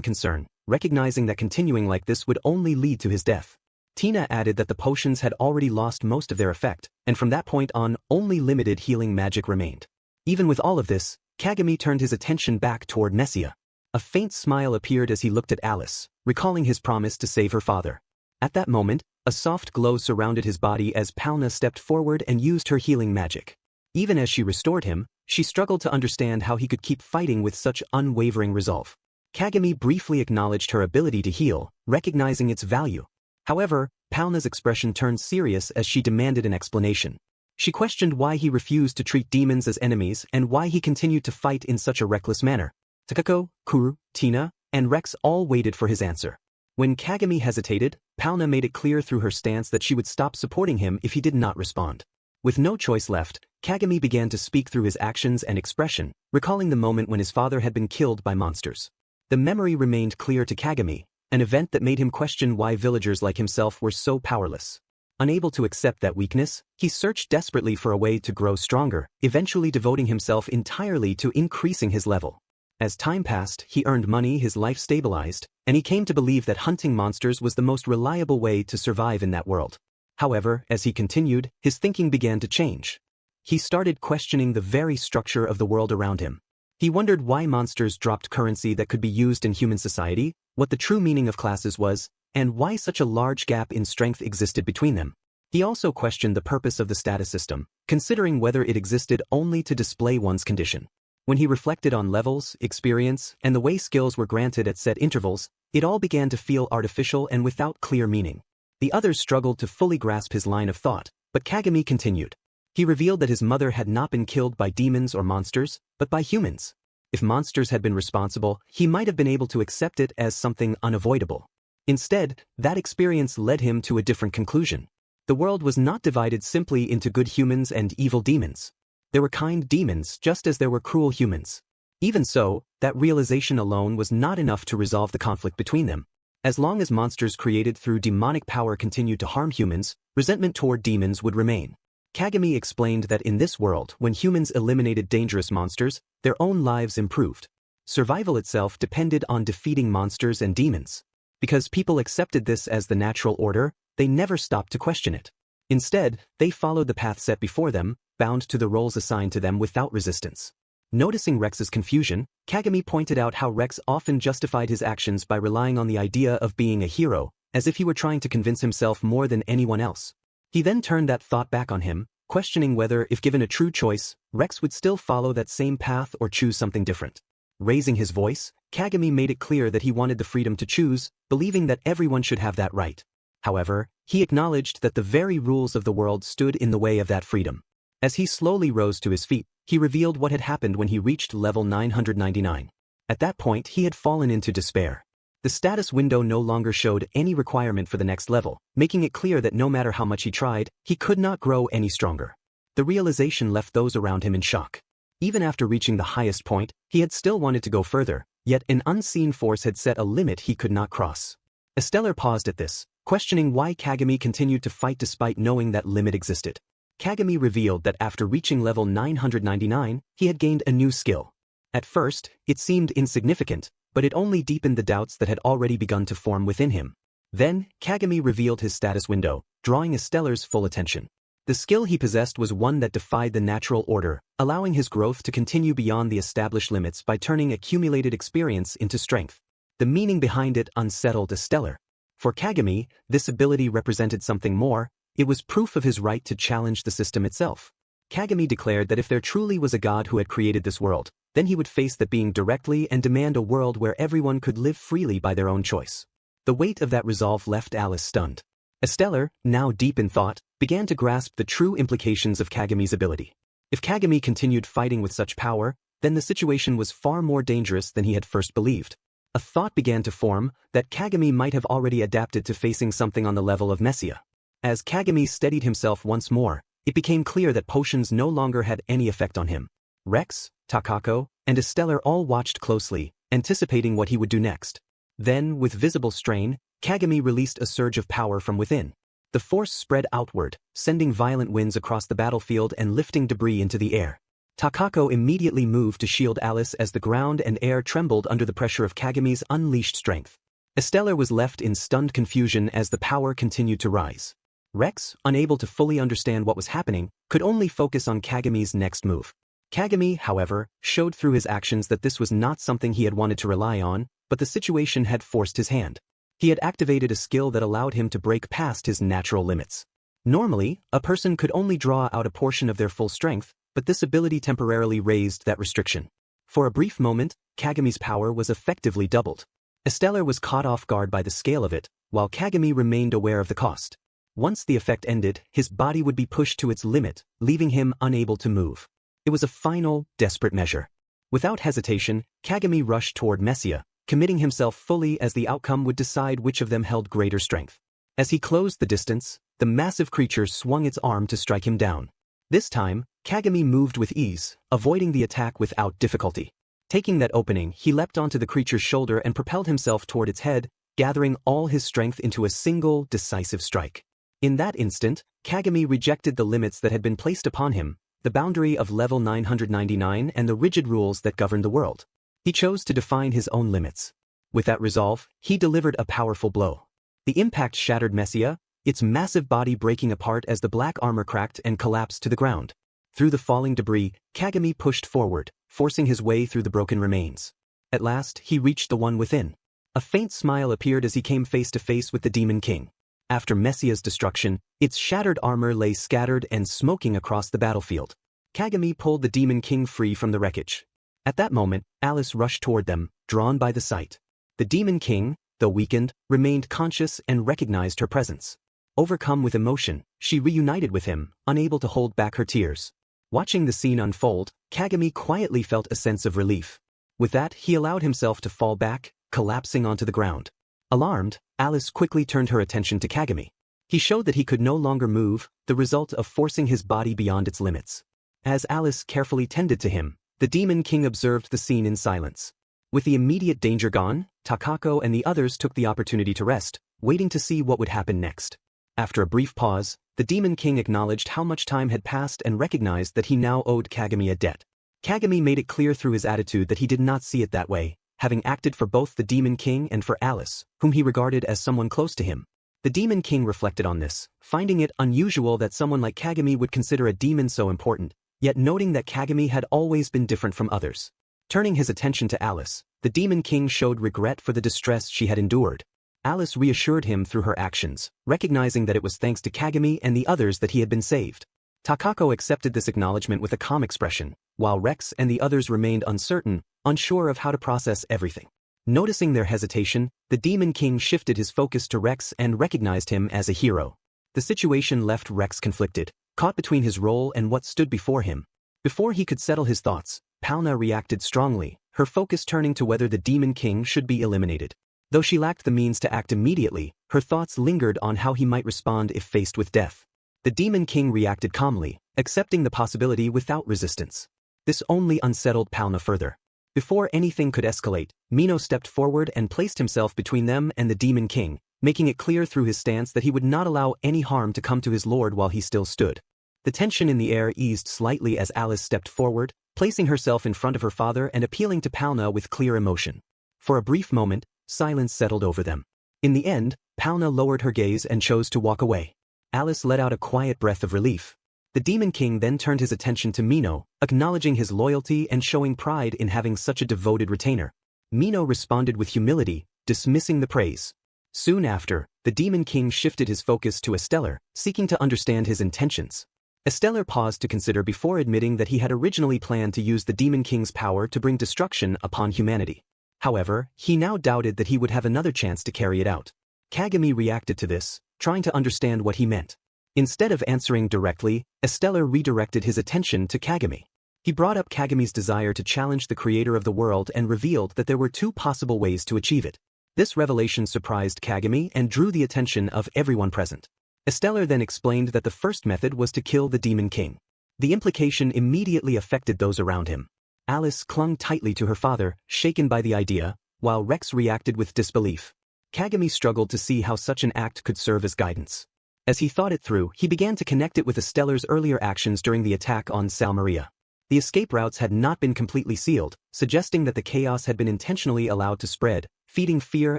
concern, recognizing that continuing like this would only lead to his death. Tina added that the potions had already lost most of their effect, and from that point on, only limited healing magic remained. Even with all of this, Kagami turned his attention back toward Messia. A faint smile appeared as he looked at Alice, recalling his promise to save her father. At that moment, a soft glow surrounded his body as Palna stepped forward and used her healing magic. Even as she restored him, she struggled to understand how he could keep fighting with such unwavering resolve. Kagami briefly acknowledged her ability to heal, recognizing its value. However, Palna's expression turned serious as she demanded an explanation. She questioned why he refused to treat demons as enemies and why he continued to fight in such a reckless manner. Takaco, Kuru, Tina, and Rex all waited for his answer. When Kagami hesitated, Palna made it clear through her stance that she would stop supporting him if he did not respond. With no choice left, Kagami began to speak through his actions and expression, recalling the moment when his father had been killed by monsters. The memory remained clear to Kagami, an event that made him question why villagers like himself were so powerless. Unable to accept that weakness, he searched desperately for a way to grow stronger, eventually devoting himself entirely to increasing his level. As time passed, he earned money, his life stabilized, and he came to believe that hunting monsters was the most reliable way to survive in that world. However, as he continued, his thinking began to change. He started questioning the very structure of the world around him. He wondered why monsters dropped currency that could be used in human society, what the true meaning of classes was, and why such a large gap in strength existed between them. He also questioned the purpose of the status system, considering whether it existed only to display one's condition. When he reflected on levels, experience, and the way skills were granted at set intervals, it all began to feel artificial and without clear meaning. The others struggled to fully grasp his line of thought, but Kagami continued. He revealed that his mother had not been killed by demons or monsters, but by humans. If monsters had been responsible, he might have been able to accept it as something unavoidable. Instead, that experience led him to a different conclusion. The world was not divided simply into good humans and evil demons. There were kind demons just as there were cruel humans. Even so, that realization alone was not enough to resolve the conflict between them. As long as monsters created through demonic power continued to harm humans, resentment toward demons would remain. Kagami explained that in this world, when humans eliminated dangerous monsters, their own lives improved. Survival itself depended on defeating monsters and demons. Because people accepted this as the natural order, they never stopped to question it. Instead, they followed the path set before them, bound to the roles assigned to them without resistance. Noticing Rex's confusion, Kagami pointed out how Rex often justified his actions by relying on the idea of being a hero, as if he were trying to convince himself more than anyone else. He then turned that thought back on him, questioning whether, if given a true choice, Rex would still follow that same path or choose something different. Raising his voice, Kagami made it clear that he wanted the freedom to choose, believing that everyone should have that right. However, he acknowledged that the very rules of the world stood in the way of that freedom. As he slowly rose to his feet, he revealed what had happened when he reached level 999. At that point, he had fallen into despair. The status window no longer showed any requirement for the next level, making it clear that no matter how much he tried, he could not grow any stronger. The realization left those around him in shock. Even after reaching the highest point, he had still wanted to go further, yet an unseen force had set a limit he could not cross. Estellar paused at this, questioning why Kagami continued to fight despite knowing that limit existed. Kagami revealed that after reaching level 999, he had gained a new skill. At first, it seemed insignificant, but it only deepened the doubts that had already begun to form within him. Then, Kagami revealed his status window, drawing Estellar's full attention. The skill he possessed was one that defied the natural order, allowing his growth to continue beyond the established limits by turning accumulated experience into strength. The meaning behind it unsettled Estellar. For Kagami, this ability represented something more. It was proof of his right to challenge the system itself. Kagami declared that if there truly was a god who had created this world, then he would face that being directly and demand a world where everyone could live freely by their own choice. The weight of that resolve left Alice stunned. Estellar, now deep in thought, began to grasp the true implications of Kagami's ability. If Kagami continued fighting with such power, then the situation was far more dangerous than he had first believed. A thought began to form that Kagami might have already adapted to facing something on the level of Messia. As Kagami steadied himself once more, it became clear that potions no longer had any effect on him. Rex, Takaco, and Estellar all watched closely, anticipating what he would do next. Then, with visible strain, Kagami released a surge of power from within. The force spread outward, sending violent winds across the battlefield and lifting debris into the air. Takaco immediately moved to shield Alice as the ground and air trembled under the pressure of Kagami's unleashed strength. Estellar was left in stunned confusion as the power continued to rise. Rex, unable to fully understand what was happening, could only focus on Kagami's next move. Kagami, however, showed through his actions that this was not something he had wanted to rely on, but the situation had forced his hand. He had activated a skill that allowed him to break past his natural limits. Normally, a person could only draw out a portion of their full strength, but this ability temporarily raised that restriction. For a brief moment, Kagami's power was effectively doubled. Estellar was caught off guard by the scale of it, while Kagami remained aware of the cost. Once the effect ended, his body would be pushed to its limit, leaving him unable to move. It was a final, desperate measure. Without hesitation, Kagami rushed toward Messia, committing himself fully as the outcome would decide which of them held greater strength. As he closed the distance, the massive creature swung its arm to strike him down. This time, Kagami moved with ease, avoiding the attack without difficulty. Taking that opening, he leapt onto the creature's shoulder and propelled himself toward its head, gathering all his strength into a single, decisive strike. In that instant, Kagami rejected the limits that had been placed upon him, the boundary of level 999 and the rigid rules that governed the world. He chose to define his own limits. With that resolve, he delivered a powerful blow. The impact shattered Messia, its massive body breaking apart as the black armor cracked and collapsed to the ground. Through the falling debris, Kagami pushed forward, forcing his way through the broken remains. At last, he reached the one within. A faint smile appeared as he came face to face with the Demon King. After Messia's destruction, its shattered armor lay scattered and smoking across the battlefield. Kagami pulled the Demon King free from the wreckage. At that moment, Alice rushed toward them, drawn by the sight. The Demon King, though weakened, remained conscious and recognized her presence. Overcome with emotion, she reunited with him, unable to hold back her tears. Watching the scene unfold, Kagami quietly felt a sense of relief. With that, he allowed himself to fall back, collapsing onto the ground. Alarmed, Alice quickly turned her attention to Kagami. He showed that he could no longer move, the result of forcing his body beyond its limits. As Alice carefully tended to him, the Demon King observed the scene in silence. With the immediate danger gone, Takaco and the others took the opportunity to rest, waiting to see what would happen next. After a brief pause, the Demon King acknowledged how much time had passed and recognized that he now owed Kagami a debt. Kagami made it clear through his attitude that he did not see it that way, having acted for both the Demon King and for Alice, whom he regarded as someone close to him. The Demon King reflected on this, finding it unusual that someone like Kagami would consider a demon so important, yet noting that Kagami had always been different from others. Turning his attention to Alice, the Demon King showed regret for the distress she had endured. Alice reassured him through her actions, recognizing that it was thanks to Kagami and the others that he had been saved. Takaco accepted this acknowledgement with a calm expression, while Rex and the others remained uncertain, unsure of how to process everything. Noticing their hesitation, the Demon King shifted his focus to Rex and recognized him as a hero. The situation left Rex conflicted, caught between his role and what stood before him. Before he could settle his thoughts, Palna reacted strongly, her focus turning to whether the Demon King should be eliminated. Though she lacked the means to act immediately, her thoughts lingered on how he might respond if faced with death. The Demon King reacted calmly, accepting the possibility without resistance. This only unsettled Palna further. Before anything could escalate, Mino stepped forward and placed himself between them and the Demon King, making it clear through his stance that he would not allow any harm to come to his lord while he still stood. The tension in the air eased slightly as Alice stepped forward, placing herself in front of her father and appealing to Palna with clear emotion. For a brief moment, silence settled over them. In the end, Palna lowered her gaze and chose to walk away. Alice let out a quiet breath of relief. The Demon King then turned his attention to Mino, acknowledging his loyalty and showing pride in having such a devoted retainer. Mino responded with humility, dismissing the praise. Soon after, the Demon King shifted his focus to Estellar, seeking to understand his intentions. Estellar paused to consider before admitting that he had originally planned to use the Demon King's power to bring destruction upon humanity. However, he now doubted that he would have another chance to carry it out. Kagami reacted to this, trying to understand what he meant. Instead of answering directly, Estellar redirected his attention to Kagami. He brought up Kagami's desire to challenge the creator of the world and revealed that there were two possible ways to achieve it. This revelation surprised Kagami and drew the attention of everyone present. Estellar then explained that the first method was to kill the Demon King. The implication immediately affected those around him. Alice clung tightly to her father, shaken by the idea, while Rex reacted with disbelief. Kagami struggled to see how such an act could serve as guidance. As he thought it through, he began to connect it with Estellar's earlier actions during the attack on Salmaria. The escape routes had not been completely sealed, suggesting that the chaos had been intentionally allowed to spread, feeding fear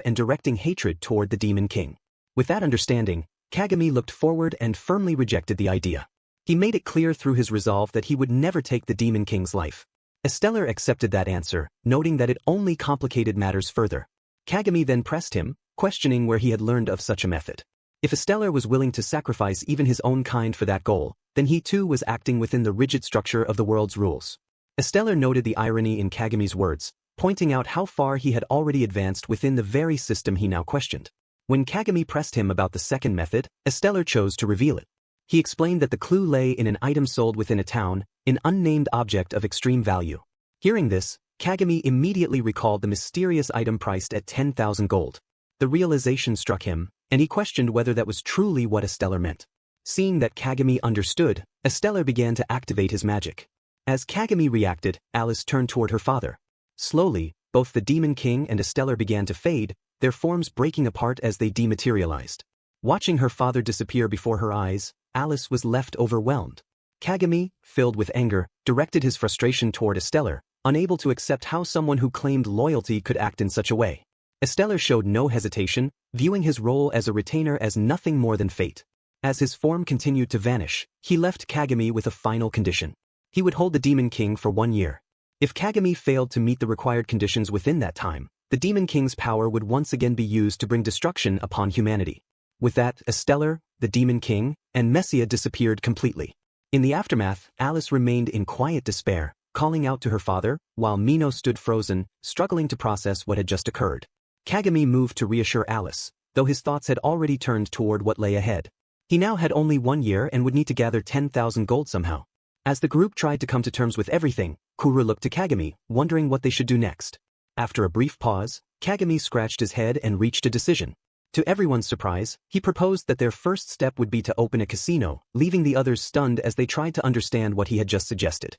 and directing hatred toward the Demon King. With that understanding, Kagami looked forward and firmly rejected the idea. He made it clear through his resolve that he would never take the Demon King's life. Estellar accepted that answer, noting that it only complicated matters further. Kagami then pressed him, questioning where he had learned of such a method. If Estellar was willing to sacrifice even his own kind for that goal, then he too was acting within the rigid structure of the world's rules. Estellar noted the irony in Kagami's words, pointing out how far he had already advanced within the very system he now questioned. When Kagami pressed him about the second method, Estellar chose to reveal it. He explained that the clue lay in an item sold within a town, an unnamed object of extreme value. Hearing this, Kagami immediately recalled the mysterious item priced at 10,000 gold. The realization struck him, and he questioned whether that was truly what Estellar meant. Seeing that Kagami understood, Estellar began to activate his magic. As Kagami reacted, Alice turned toward her father. Slowly, both the Demon King and Estellar began to fade, their forms breaking apart as they dematerialized. Watching her father disappear before her eyes, Alice was left overwhelmed. Kagami, filled with anger, directed his frustration toward Estellar, unable to accept how someone who claimed loyalty could act in such a way. Estellar showed no hesitation, viewing his role as a retainer as nothing more than fate. As his form continued to vanish, he left Kagami with a final condition. He would hold the Demon King for 1 year. If Kagami failed to meet the required conditions within that time, the Demon King's power would once again be used to bring destruction upon humanity. With that, Estellar, the Demon King, and Messia disappeared completely. In the aftermath, Alice remained in quiet despair, calling out to her father, while Mino stood frozen, struggling to process what had just occurred. Kagami moved to reassure Alice, though his thoughts had already turned toward what lay ahead. He now had only 1 year and would need to gather 10,000 gold somehow. As the group tried to come to terms with everything, Kuru looked to Kagami, wondering what they should do next. After a brief pause, Kagami scratched his head and reached a decision. To everyone's surprise, he proposed that their first step would be to open a casino, leaving the others stunned as they tried to understand what he had just suggested.